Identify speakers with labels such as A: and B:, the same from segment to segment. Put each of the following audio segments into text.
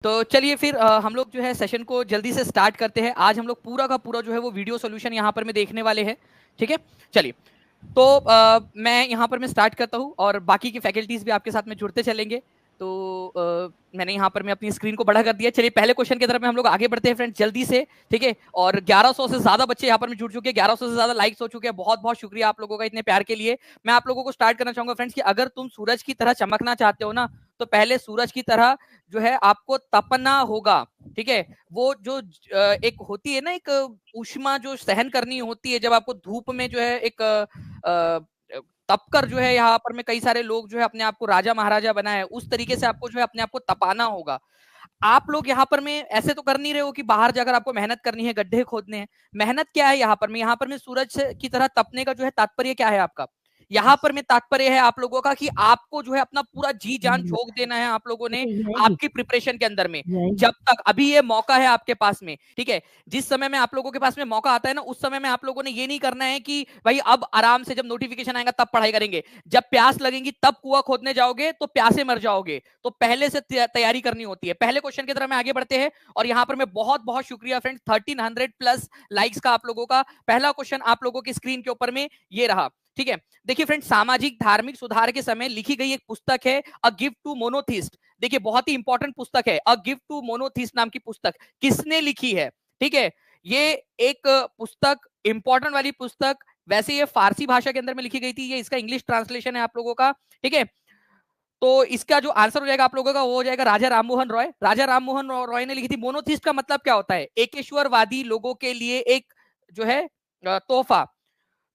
A: तो चलिए फिर हम लोग जो है सेशन को जल्दी से स्टार्ट करते हैं। आज हम लोग पूरा का पूरा जो है वो वीडियो सॉल्यूशन यहाँ पर में देखने वाले हैं। ठीक है, चलिए। तो मैं यहाँ पर मैं स्टार्ट करता हूँ और बाकी की फैकल्टीज भी आपके साथ में जुड़ते चलेंगे। तो मैंने यहाँ पर मैं अपनी स्क्रीन को बड़ा कर दिया। चलिए पहले क्वेश्चन की तरफ में हम लोग आगे बढ़ते हैं फ्रेंड्स जल्दी से। ठीक है, और 1100 से ज्यादा बच्चे यहाँ पर में जुड़ चुके हैं, 1100 से ज्यादा लाइक्स हो चुके हैं। बहुत बहुत शुक्रिया आप लोगों का इतने प्यार के लिए। मैं आप लोगों को स्टार्ट करना चाहूंगा फ्रेंड्स कि अगर तुम सूरज की तरह चमकना चाहते हो ना, तो पहले सूरज की तरह जो है आपको तपना होगा। ठीक है, वो जो एक होती है ना, एक ऊष्मा जो सहन करनी होती है, जब आपको धूप में जो है एक तपकर जो है यहाँ पर में कई सारे लोग जो है अपने आप को राजा महाराजा बनाए, उस तरीके से आपको जो है अपने आप को तपाना होगा। आप लोग यहाँ पर में ऐसे तो कर नहीं रहे हो कि बाहर जाकर आपको मेहनत करनी है, गड्ढे खोदने हैं। मेहनत क्या है यहाँ पर में सूरज की तरह तपने का जो है तात्पर्य क्या है आपका? यहाँ पर में तात्पर्य है आप लोगों का कि आपको जो है अपना पूरा जी जान झोंक देना है आप लोगों ने आपकी प्रिपरेशन के अंदर में। जब तक अभी ये मौका है आपके पास में, ठीक है, जिस समय में आप लोगों के पास में मौका आता है ना, उस समय में आप लोगों ने ये नहीं करना है कि भाई अब आराम से जब नोटिफिकेशन आएगा तब पढ़ाई करेंगे, जब प्यास लगेगी तब कुआं खोदने जाओगे तो प्यासे मर जाओगे। तो पहले से तैयारी करनी होती है। पहले क्वेश्चन की तरफ में आगे बढ़ते हैं और यहाँ पर मैं बहुत बहुत शुक्रिया फ्रेंड्स, 1300 प्लस लाइक्स का आप लोगों का। पहला क्वेश्चन आप लोगों की स्क्रीन के ऊपर में ये रहा। ठीक है, देखिए फ्रेंड्स, सामाजिक धार्मिक सुधार के समय लिखी गई एक पुस्तक है अ गिफ्ट टू मोनोथिस्ट। देखिए बहुत ही इंपॉर्टेंट पुस्तक है अ गिफ्ट टू मोनोथिस्ट नाम की पुस्तक। किसने लिखी है? ठीक है, ये एक पुस्तक, इंपॉर्टेंट वाली पुस्तक। वैसे ये फारसी भाषा के अंदर में लिखी गई थी, ये इसका इंग्लिश ट्रांसलेशन है आप लोगों का। ठीक है, तो इसका जो आंसर हो जाएगा आप लोगों का वो हो जाएगा राजा राममोहन रॉय। राजा राममोहन रॉय ने लिखी थी। मोनोथिस्ट का मतलब क्या होता है? एकेश्वरवादी लोगों के लिए एक जो है तोहफा।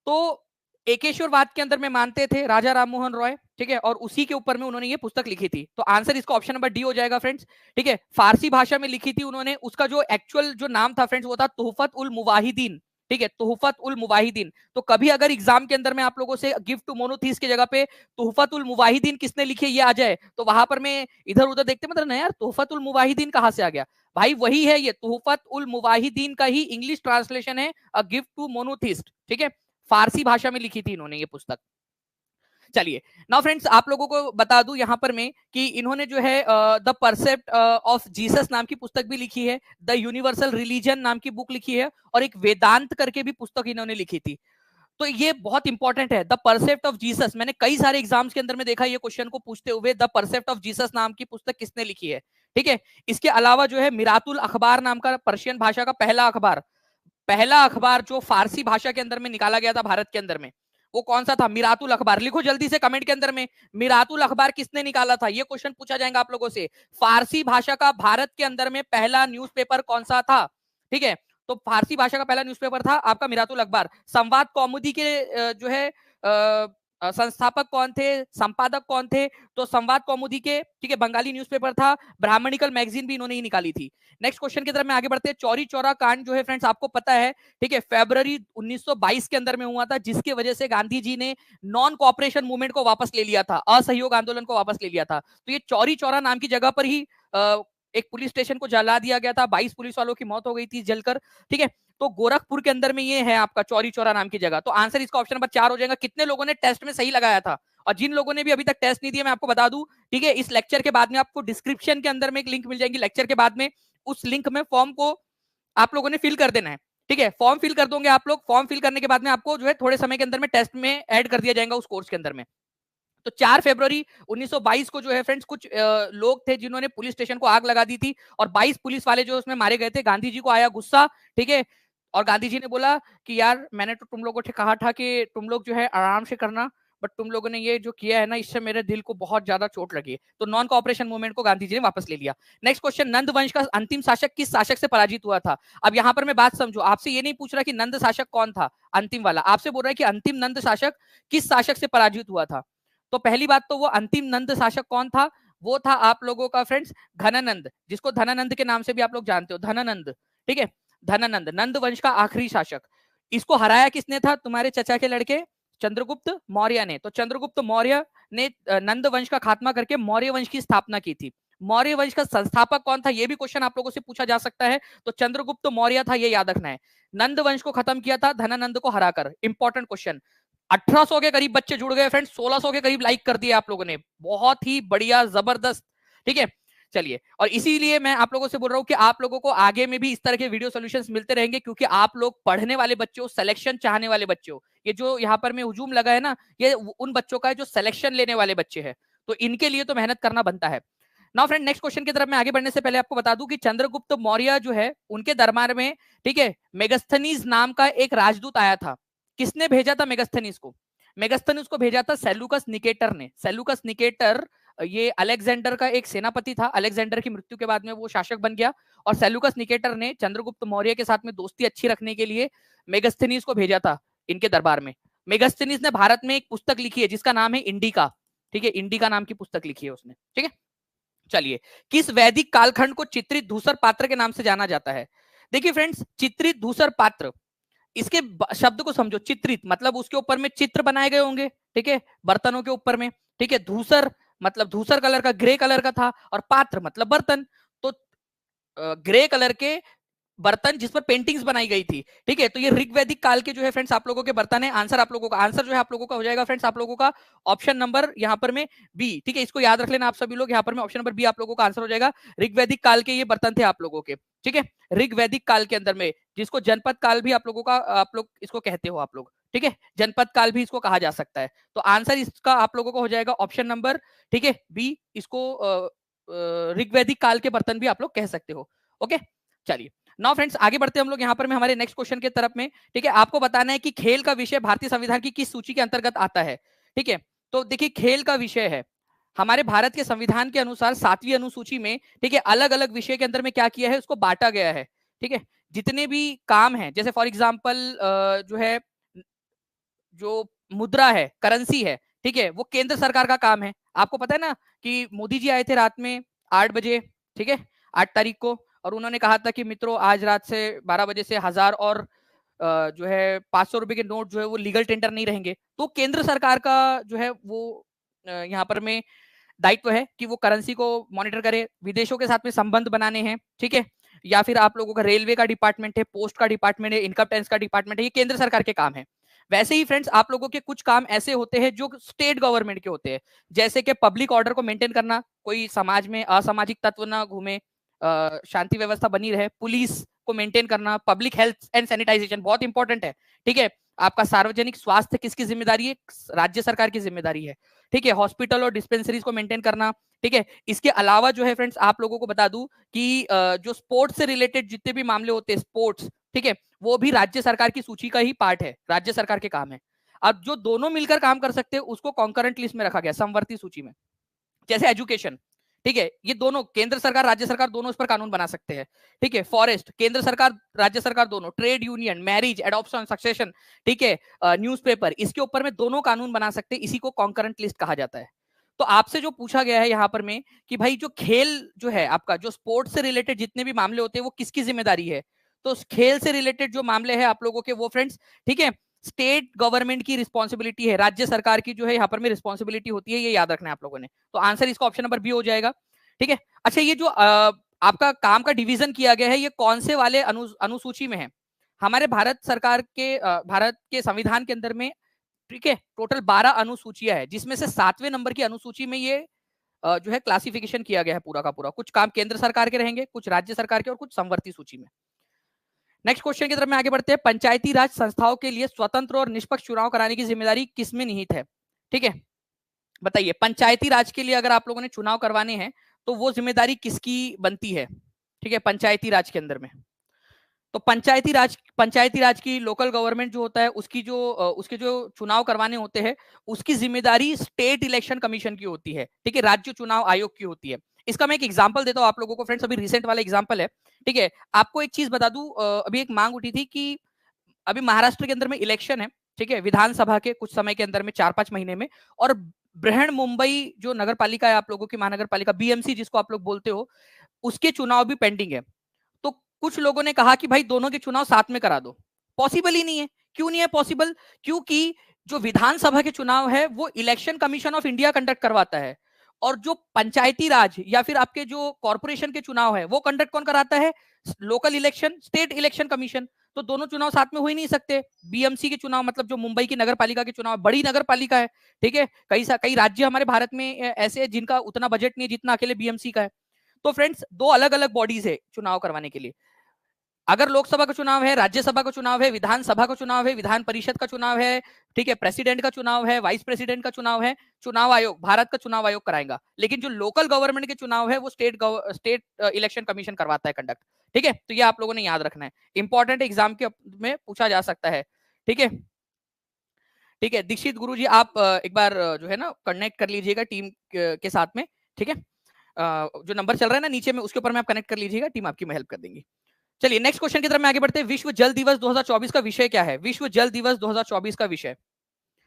A: तो एकेश्वरवाद के अंदर में मानते थे राजा राममोहन रॉय। ठीक है, और उसी के ऊपर में उन्होंने ये पुस्तक लिखी थी। तो आंसर इसका ऑप्शन नंबर डी हो जाएगा फ्रेंड्स। ठीक है, फारसी भाषा में लिखी थी उन्होंने। उसका जो एक्चुअल जो नाम था फ्रेंड्स वो था तोहफत उल मुवाहिदीन। ठीक है, तोहफत उल मुवाहिदीन। तो कभी अगर एग्जाम के अंदर में आप लोगों से गिफ्ट टू मोनोथीस की जगह पे तोहफत उल मुवाहिदीन किसने लिखी है ये आ जाए, तो वहां पर मैं इधर उधर देखते मतलब ना यार, तोहफत उल मुवाहिदीन कहां से आ गया? भाई वही है, ये तोहफत उल मुवाहिदीन का ही इंग्लिश ट्रांसलेशन है अ गिफ्ट टू मोनोथिस्ट। ठीक है, फारसी भाषा में लिखी थी इन्होंने ये पुस्तक। चलिए नाउ फ्रेंड्स, आप लोगों को बता दूं यहां पर में कि इन्होंने जो है द परसेप्ट ऑफ जीसस नाम की पुस्तक भी लिखी है, द यूनिवर्सल रिलीजन नाम की बुक लिखी है, और एक वेदांत करके भी पुस्तक इन्होंने लिखी थी। तो ये बहुत इंपॉर्टेंट है, द परसेप्ट ऑफ जीसस। मैंने कई सारे एग्जाम्स के अंदर में देखा ये क्वेश्चन को पूछते हुए, द परसेप्ट ऑफ जीसस नाम की पुस्तक किसने लिखी है? ठीक है, इसके अलावा जो है मिरातुल अखबार नाम का पर्शियन भाषा का पहला अखबार जो फारसी भाषा के अंदर में निकाला गया था भारत के अंदर में, वो कौन सा था? मिरातुल अखबार। लिखो जल्दी से कमेंट के अंदर में, मिरातुल अखबार किसने निकाला था? ये क्वेश्चन पूछा जाएगा आप लोगों से। फारसी भाषा का भारत के अंदर में पहला न्यूज़पेपर कौन सा था? ठीक है, तो फारसी भाषा का पहला न्यूज़पेपर था आपका मिरातुल अखबार। संवाद कौमुदी के जो है संस्थापक कौन थे, संपादक कौन थे? तो संवाद कौमुदी के, ठीक है, बंगाली न्यूज़पेपर था। ब्राह्मणिकल मैगजीन भी इन्होंने ही निकाली थी। नेक्स्ट क्वेश्चन की तरफ में आगे बढ़ते हैं। चौरी चौरा कांड जो है फ्रेंड्स आपको पता है, ठीक है, फरवरी 1922 के अंदर में हुआ था, जिसके वजह से गांधी जी ने नॉन कोऑपरेशन मूवमेंट को वापस ले लिया था, असहयोग आंदोलन को वापस ले लिया था। तो ये चौरी चौरा नाम की जगह पर ही एक पुलिस स्टेशन को जला दिया गया था, 22 पुलिस वालों की मौत हो गई थी जलकर। ठीक है, तो गोरखपुर के अंदर में ये है आपका चौरी चौरा नाम की जगह। तो आंसर इसका ऑप्शन नंबर 4 हो जाएगा। कितने लोगों ने टेस्ट में सही लगाया था? और जिन लोगों ने भी अभी तक टेस्ट नहीं दिया, मैं आपको बता दूं, ठीक है, इस लेक्चर के बाद में आपको डिस्क्रिप्शन के अंदर में एक लिंक मिल जाएगी लेक्चर के बाद में। उस लिंक में फॉर्म को आप लोगों ने फिल कर देना है। ठीक है, फॉर्म फिल कर दोगे आप लोग। फॉर्म फिल करने के बाद में आपको जो है थोड़े समय के अंदर में टेस्ट में ऐड कर दिया जाएगा उस कोर्स के अंदर में। तो 4 फरवरी 1922 को जो है फ्रेंड्स कुछ लोग थे जिन्होंने पुलिस स्टेशन को आग लगा दी थी, और 22 पुलिस वाले जो उसमें मारे गए थे। गांधी जी को आया गुस्सा, ठीक है, और गांधी जी ने बोला कि यार मैंने तो तुम लोगों से कहा था कि तुम लोग जो है आराम से करना, बट तुम लोगों ने ये जो किया है ना, इससे मेरे दिल को बहुत ज्यादा चोट लगी। तो नॉन कोऑपरेशन मूवमेंट को गांधी जी ने वापस ले लिया। नेक्स्ट क्वेश्चन, नंद वंश का अंतिम शासक किस शासक से पराजित हुआ था? अब यहाँ पर मैं बात समझो, आपसे ये नहीं पूछ रहा कि नंद शासक कौन था अंतिम वाला, आपसे बोल रहा है कि अंतिम नंद शासक किस शासक से पराजित हुआ था। तो पहली बात तो वो अंतिम नंद शासक कौन था? वो था आप लोगों का फ्रेंड्स धनानंद, जिसको धनानंद के नाम से भी आप लोग जानते हो, धनानंद। ठीक है, धनानंद, नंद वंश का आखिरी शासक। इसको हराया किसने था? तुम्हारे चचा के लड़के चंद्रगुप्त मौर्य ने। तो चंद्रगुप्त मौर्य ने नंद वंश का खात्मा करके मौर्य वंश की स्थापना की थी। मौर्य वंश का संस्थापक कौन था? यह भी क्वेश्चन आप लोगों से पूछा जा सकता है। तो चंद्रगुप्त मौर्य था, ये याद रखना है। नंद वंश को खत्म किया था धनानंद को हराकर। Important question. 1800 के करीब बच्चे जुड़ गए फ्रेंड्स, 1600 के करीब लाइक कर दिए आप लोगों ने, बहुत ही बढ़िया, जबरदस्त। ठीक है, चलिए, और इसीलिए मैं आप लोगों से बोल रहा हूं कि आप लोगों को आगे में भी इस तरह के वीडियो सॉल्यूशंस मिलते रहेंगे, क्योंकि आप लोग पढ़ने वाले बच्चे हो, सिलेक्शन चाहने वाले बच्चे हो। ये जो यहाँ पर में हुजूम लगा है ना, ये उन बच्चों का है जो सिलेक्शन लेने वाले बच्चे हैं, तो इनके लिए तो मेहनत करना बनता है। नाउ फ्रेंड, नेक्स्ट क्वेश्चन की तरफ मैं आगे बढ़ने से पहले आपको बता दूं कि चंद्रगुप्त मौर्य जो है उनके दरबार में, ठीक है, मेगास्थनीज नाम का एक राजदूत आया था। किसने भेजा था मेगास्थनीज को? मेगास्थनीज को भेजा था सेल्यूकस निकेटर ने। सेल्यूकस निकेटर ये अलेक्जेंडर का एक सेनापति था। अलेक्जेंडर की मृत्यु के बाद में वो शासक बन गया, और सेल्यूकस निकेटर ने चंद्रगुप्त मौर्य के साथ में दोस्ती अच्छी रखने के लिए मेगास्थनीज को भेजा था इनके दरबार में। मेगास्थनीज ने भारत में एक पुस्तक लिखी है जिसका नाम है इंडिका, ठीक है, इंडिका नाम की पुस्तक लिखी है उसने, ठीक है। चलिए, किस वैदिक कालखंड को चित्रित धूसर पात्र के नाम से जाना जाता है? देखिए फ्रेंड्स, चित्रित धूसर पात्र, इसके शब्द को समझो। चित्रित मतलब उसके ऊपर में चित्र बनाए गए होंगे, ठीक है, बर्तनों के ऊपर में, ठीक है। धूसर मतलब धूसर कलर का, ग्रे कलर का था, और पात्र मतलब बर्तन। तो ग्रे कलर के बर्तन जिस पर पेंटिंग्स बनाई गई थी, ठीक है। तो ये ऋग्वैदिक काल के जो है फ्रेंड्स आप लोगों के बर्तन है। आंसर आप लोगों का, आंसर जो है आप लोगों का हो जाएगा फ्रेंड्स आप लोगों का ऑप्शन नंबर यहाँ पर में बी, ठीक है। इसको याद रख लेना आप सभी लोग, यहाँ पर में ऑप्शन नंबर बी आप लोगों का आंसर हो जाएगा। ऋग्वैदिक काल के ये बर्तन थे आप लोगों के, ठीक है। ऋग्वैदिक काल के अंदर में, जिसको जनपद काल भी आप लोगों का, आप लोग इसको कहते हो आप लोग, ठीक है, जनपद काल भी इसको कहा जा सकता है। तो आंसर इसका आप लोगों को हो जाएगा ऑप्शन नंबर, ठीक है, बी। इसको ऋग्वैदिक काल के बर्तन भी आप लोग कह सकते हो। ओके, चलिए नाउ फ्रेंड्स आगे बढ़ते हैं हम लोग यहाँ पर में हमारे नेक्स्ट क्वेश्चन के तरफ में, ठीक है। आपको बताना है कि खेल का विषय भारतीय संविधान की किस सूची के अंतर्गत आता है, ठीक है। तो देखिए, खेल का विषय है हमारे भारत के संविधान के अनुसार 7वीं अनुसूची में, ठीक है, अलग अलग विषय के अंदर में क्या किया है, उसको बांटा गया है, ठीक है। जितने भी काम है, जैसे फॉर एग्जाम्पल जो है, जो मुद्रा है, करेंसी है, ठीक है, वो केंद्र सरकार का काम है। आपको पता है ना कि मोदी जी आए थे रात में 8 बजे, ठीक है, 8 तारीख को, और उन्होंने कहा था कि मित्रों आज रात से 12 बजे से 1000 और जो है 500 रुपए के नोट जो है वो लीगल टेंडर नहीं रहेंगे। तो केंद्र सरकार का जो है वो यहाँ पर में दायित्व है कि वो करेंसी को मॉनिटर करे, विदेशों के साथ में संबंध बनाने हैं, ठीक है। या फिर आप लोगों का रेलवे का डिपार्टमेंट है, पोस्ट का डिपार्टमेंट है, इनकम टैक्स का डिपार्टमेंट है, ये केंद्र सरकार के काम है। वैसे ही फ्रेंड्स आप लोगों के कुछ काम ऐसे होते हैं जो स्टेट गवर्नमेंट के होते हैं, जैसे कि पब्लिक ऑर्डर को मेंटेन करना, कोई समाज में असामाजिक तत्व ना घूमे, शांति व्यवस्था बनी रहे, पुलिस को मेंटेन करना, पब्लिक हेल्थ एंड सैनिटाइजेशन बहुत इंपॉर्टेंट है, ठीक है। आपका सार्वजनिक स्वास्थ्य किसकी जिम्मेदारी है? राज्य सरकार की जिम्मेदारी है, ठीक है। हॉस्पिटल और डिस्पेंसरीज को मेंटेन करना, ठीक है। इसके अलावा जो है फ्रेंड्स आप लोगों को बता दूं कि जो स्पोर्ट्स से रिलेटेड जितने भी मामले होते हैं, स्पोर्ट्स, ठीक है, वो भी राज्य सरकार की सूची का ही पार्ट है, राज्य सरकार के काम है। अब जो दोनों मिलकर काम कर सकते हैं उसको कॉन्करेंट लिस्ट में रखा गया, समवर्ती सूची में। जैसे एजुकेशन, ठीक है, ये दोनों केंद्र सरकार राज्य सरकार दोनों इस पर कानून बना सकते हैं, ठीक है। फॉरेस्ट केंद्र सरकार राज्य सरकार दोनों, trade union, marriage, adoption, succession, ठीक है, न्यूज़पेपर, इसके ऊपर में दोनों कानून बना सकते हैं। इसी को कॉन्करेंट लिस्ट कहा जाता है। तो आपसे जो पूछा गया है यहाँ पर में कि भाई जो खेल जो है आपका, जो स्पोर्ट्स से रिलेटेड जितने भी मामले होते हैं वो किसकी जिम्मेदारी है? तो खेल से रिलेटेड जो मामले हैं आप लोगों के वो फ्रेंड्स, ठीक है, स्टेट गवर्नमेंट की रिस्पॉन्सिबिलिटी है, राज्य सरकार की जो है यहाँ पर में रिस्पॉन्सिबिलिटी होती है, ये याद रखना है आप लोगों ने। तो आंसर इसका ऑप्शन नंबर बी हो जाएगा, ठीक है। अच्छा, ये जो आपका काम का डिवीजन किया गया है ये कौन से वाले अनुसूची में है? हमारे भारत सरकार के भारत के संविधान के अंदर में, ठीक है, टोटल 12 अनुसूचियां है, जिसमें से 7वें नंबर की अनुसूची में ये जो है क्लासिफिकेशन किया गया है पूरा का पूरा। कुछ काम केंद्र सरकार के रहेंगे, कुछ राज्य सरकार के, और कुछ समवर्ती सूची में। नेक्स्ट क्वेश्चन की तरफ में आगे बढ़ते हैं। पंचायती राज संस्थाओं के लिए स्वतंत्र और निष्पक्ष चुनाव कराने की जिम्मेदारी किसमें निहित है? ठीक है, बताइए, पंचायती राज के लिए अगर आप लोगों ने चुनाव करवाने हैं तो वो जिम्मेदारी किसकी बनती है? ठीक है, पंचायती राज के अंदर में। तो पंचायती राज की लोकल गवर्नमेंट जो होता है उसके जो चुनाव करवाने होते हैं उसकी जिम्मेदारी स्टेट इलेक्शन कमीशन की होती है, ठीक है, राज्य चुनाव आयोग की होती है। इसका मैं एक एग्जांपल देता हूं आप लोगों को फ्रेंड्स, अभी रिसेंट वाला एग्जांपल है, ठीक है। आपको एक चीज बता दूं, अभी एक मांग उठी थी कि अभी महाराष्ट्र के अंदर में इलेक्शन है, ठीक है, विधानसभा के कुछ समय के अंदर में 4-5 महीने में, और बृहन मुंबई जो नगर पालिका है आप लोगों की, महानगर पालिका बीएमसी जिसको आप लोग बोलते हो, उसके चुनाव भी पेंडिंग है। तो कुछ लोगों ने कहा कि भाई दोनों के चुनाव साथ में करा दो। पॉसिबल ही नहीं है। क्यों नहीं है पॉसिबल? क्योंकि जो विधानसभा के चुनाव है वो election commission of India conduct करवाता है, और जो पंचायती राज या फिर आपके जो कॉर्पोरेशन के चुनाव है वो कंडक्ट कौन कराता है? Local election, state election commission. तो दोनों चुनाव साथ में हो ही नहीं सकते। बीएमसी के चुनाव मतलब जो मुंबई की नगर पालिका के चुनाव, बड़ी नगर पालिका है, ठीक है, कई राज्य हमारे भारत में ऐसे हैं जिनका उतना बजट नहीं है जितना अकेले बीएमसी का है। तो फ्रेंड्स दो अलग अलग बॉडीज है चुनाव करवाने के लिए। अगर लोकसभा का चुनाव है, राज्यसभा का चुनाव है, विधानसभा का चुनाव है, विधान परिषद का चुनाव है, ठीक है, प्रेसिडेंट का चुनाव है, वाइस प्रेसिडेंट का चुनाव है, चुनाव आयोग, भारत का चुनाव आयोग कराएगा। लेकिन जो लोकल गवर्नमेंट के चुनाव है वो स्टेट इलेक्शन कमीशन करवाता है कंडक्ट। ठीक है, तो ये आप लोगों ने याद रखना है, इंपॉर्टेंट एग्जाम के में पूछा जा सकता है। ठीक है, ठीक है दीक्षित गुरु जी, आप एक बार जो है ना कनेक्ट कर लीजिएगा टीम के साथ में। ठीक है, जो नंबर चल रहा है ना नीचे में, उसके ऊपर में आप कनेक्ट कर लीजिएगा, टीम आपकी हेल्प कर देंगी। चलिए नेक्स्ट क्वेश्चन की तरफ में आगे बढ़ते हैं। विश्व जल दिवस 2024 का विषय क्या है? विश्व जल दिवस 2024 का विषय,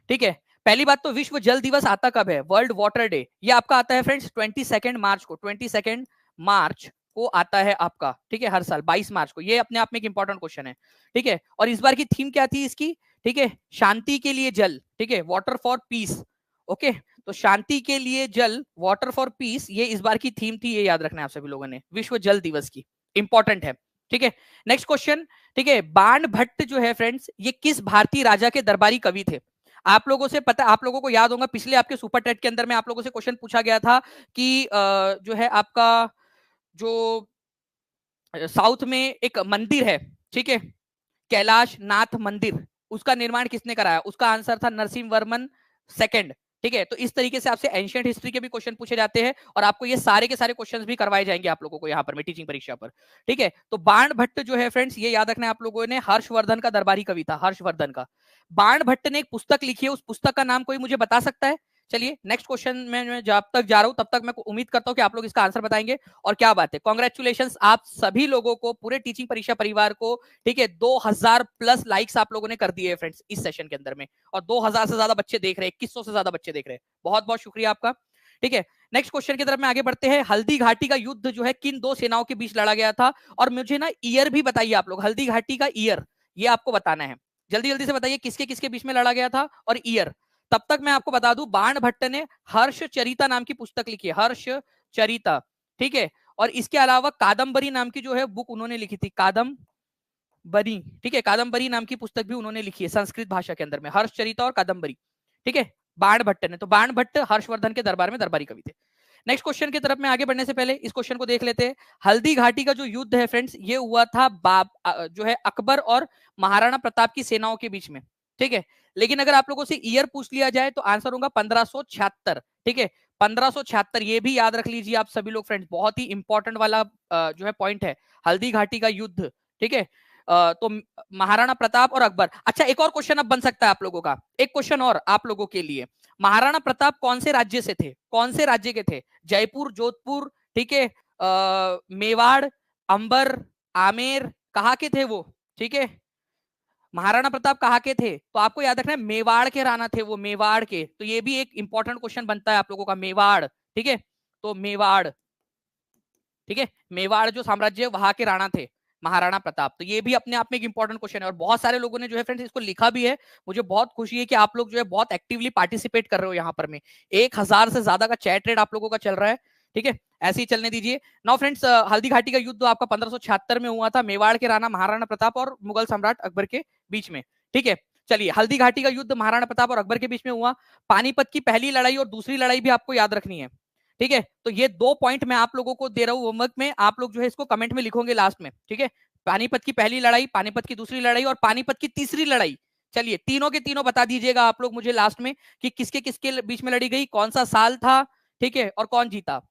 A: ठीक है, पहली बात तो विश्व जल दिवस आता कब है? वर्ल्ड वाटर डे, ये आपका आता है फ्रेंड्स 22 मार्च को, 22 मार्च को आता है आपका। ठीक है, हर साल 22 मार्च को, ये अपने आप में एक इंपॉर्टेंट क्वेश्चन है। ठीक है, और इस बार की थीम क्या थी इसकी? ठीक है, शांति के लिए जल, ठीक है, वाटर फॉर पीस। ओके, तो शांति के लिए जल, वाटर फॉर पीस, ये इस बार की थीम थी, ये याद रखना है आप सभी लोगों ने, विश्व जल दिवस की, इंपॉर्टेंट है। ठीक है, नेक्स्ट क्वेश्चन, ठीक है, बाण भट्ट जो है फ्रेंड्स, ये किस भारतीय राजा के दरबारी कवि थे? आप लोगों से पता, आप लोगों को याद होगा पिछले आपके सुपर टेट के अंदर में आप लोगों से क्वेश्चन पूछा गया था कि जो है आपका जो साउथ में एक मंदिर है, ठीक है, कैलाश नाथ मंदिर, उसका निर्माण किसने कराया? उसका आंसर था नरसिंह वर्मन सेकंड। ठीक है, तो इस तरीके से आपसे एंशिएंट हिस्ट्री के भी क्वेश्चन पूछे जाते हैं और आपको ये सारे के सारे क्वेश्चंस भी करवाए जाएंगे आप लोगों को यहाँ पर में टीचिंग परीक्षा पर। ठीक है, तो बाण भट्ट जो है फ्रेंड्स, ये याद रखना है आप लोगों ने, हर्षवर्धन का दरबारी कवि था, हर्षवर्धन का। बाण भट्ट ने एक पुस्तक लिखी है, उस पुस्तक का नाम कोई मुझे बता सकता है? चलिए नेक्स्ट क्वेश्चन में मैं जब तक जा रहा हूं तब तक मैं उम्मीद करता हूं कि आप लोग इसका आंसर बताएंगे। और क्या बात है, कॉन्ग्रेचुलेशन आप सभी लोगों को, पूरे टीचिंग परीक्षा परिवार को। ठीक है, 2000 प्लस लाइक्स आप लोगों ने कर दिए फ्रेंड्स इस सेशन के अंदर में, और 2000 से ज्यादा बच्चे देख रहे हैं, 2100 से ज्यादा बच्चे देख रहे हैं, बहुत बहुत शुक्रिया आपका। ठीक है, नेक्स्ट क्वेश्चन की तरफ में आगे बढ़ते हैं। हल्दी घाटी का युद्ध जो है किन दो सेनाओं के बीच लड़ा गया था? और मुझे ना ईयर भी बताइए आप लोग, हल्दी घाटी का ईयर, ये आपको बताना है, जल्दी जल्दी से बताइए किसके किसके बीच में लड़ा गया था और ईयर। तब तक मैं आपको बता दूं, बाण भट्ट ने हर्ष चरिता नाम की पुस्तक लिखी है, हर्ष चरिता। ठीक है, और इसके अलावा कादम्बरी नाम की जो है बुक उन्होंने लिखी थी, कादम्बरी। ठीक है, कादम्बरी नाम की पुस्तक भी उन्होंने लिखी है संस्कृत भाषा के अंदर में, हर्षचरिता और कादम्बरी। ठीक है, बाण भट्ट ने, तो बाण भट्ट हर्षवर्धन के दरबार में दरबारी कवि थे। नेक्स्ट क्वेश्चन की तरफ में आगे बढ़ने से पहले इस क्वेश्चन को देख लेते हैं। हल्दी घाटी का जो युद्ध है फ्रेंड्स, ये हुआ था जो है अकबर और महाराणा प्रताप की सेनाओं के बीच में। ठीक है, लेकिन अगर आप लोगों से ईयर पूछ लिया जाए तो आंसर होगा 1576। ठीक है, 1576, ये भी याद रख लीजिए आप सभी लोग फ्रेंड्स, बहुत ही इंपॉर्टेंट वाला जो है पॉइंट है, हल्दी घाटी का युद्ध। ठीक है, तो महाराणा प्रताप और अकबर। अच्छा, एक और क्वेश्चन अब बन सकता है आप लोगों का, एक क्वेश्चन और आप लोगों के लिए, महाराणा प्रताप कौन से राज्य से थे? कौन से राज्य के थे? जयपुर, जोधपुर, ठीक है, मेवाड़, अंबर, आमेर, कहाँ के थे वो? ठीक है, महाराणा प्रताप कहाँ के थे? तो आपको याद रखना है मेवाड़ के राणा थे वो, मेवाड़ के, तो ये भी एक इंपॉर्टेंट क्वेश्चन बनता है आप लोगों का, मेवाड़। ठीक है, तो मेवाड़, ठीक है, मेवाड़ जो साम्राज्य है वहां के राणा थे महाराणा प्रताप, तो ये भी अपने आप में एक इंपॉर्टेंट क्वेश्चन है और बहुत सारे लोगों ने जो है फ्रेंड्स इसको लिखा भी है। मुझे बहुत खुशी है कि आप लोग जो है बहुत एक्टिवली पार्टिसिपेट कर रहे हो यहाँ पर में, 1000 से ज्यादा का चैट रेट आप लोगों का चल रहा है। ठीक है, ऐसे ही चलने दीजिए। नाउ फ्रेंड्स, हल्दी घाटी का युद्ध आपका 1576 में हुआ था, मेवाड़ के राणा महाराणा प्रताप और मुगल सम्राट अकबर के बीच में। ठीक है, चलिए, हल्दी घाटी का युद्ध महाराणा प्रताप और अकबर के बीच में हुआ। पानीपत की पहली लड़ाई और दूसरी लड़ाई भी आपको याद रखनी है। ठीक है, तो ये 2 पॉइंट मैं आप लोगों को दे रहा हूं होमवर्क में, आप लोग जो है इसको कमेंट में लिखोगे लास्ट में। ठीक है, पानीपत की पहली लड़ाई, पानीपत की दूसरी लड़ाई और पानीपत की तीसरी लड़ाई। चलिए, तीनों के तीनों बता दीजिएगा आप लोग मुझे लास्ट में कि किसके किसके बीच में लड़ी गई, कौन सा साल था, ठीक है, और कौन जीता।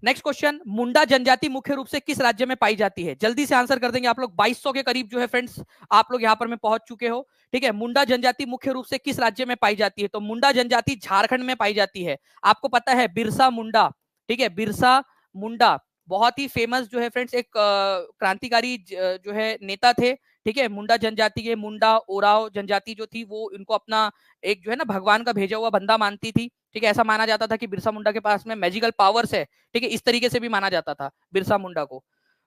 A: नेक्स्ट क्वेश्चन, मुंडा जनजाति मुख्य रूप से किस राज्य में पाई जाती है? जल्दी से आंसर कर देंगे आप लोग, 2200 के करीब जो है फ्रेंड्स आप लोग यहाँ पर में पहुंच चुके हो। ठीक है, मुंडा जनजाति मुख्य रूप से किस राज्य में पाई जाती है? तो मुंडा जनजाति झारखंड में पाई जाती है। आपको पता है बिरसा मुंडा, ठीक है, बिरसा मुंडा बहुत ही फेमस जो है फ्रेंड्स एक क्रांतिकारी जो है नेता थे। ठीक है, मुंडा जनजाति के, मुंडा ओराव जनजाति जो थी वो इनको अपना एक जो है ना भगवान का भेजा हुआ बंदा मानती थी। ठीक है, ऐसा माना जाता था कि बिरसा मुंडा के पास में मैजिकल पावर्स है। ठीक है, इस तरीके से भी माना जाता था बिरसा मुंडा को।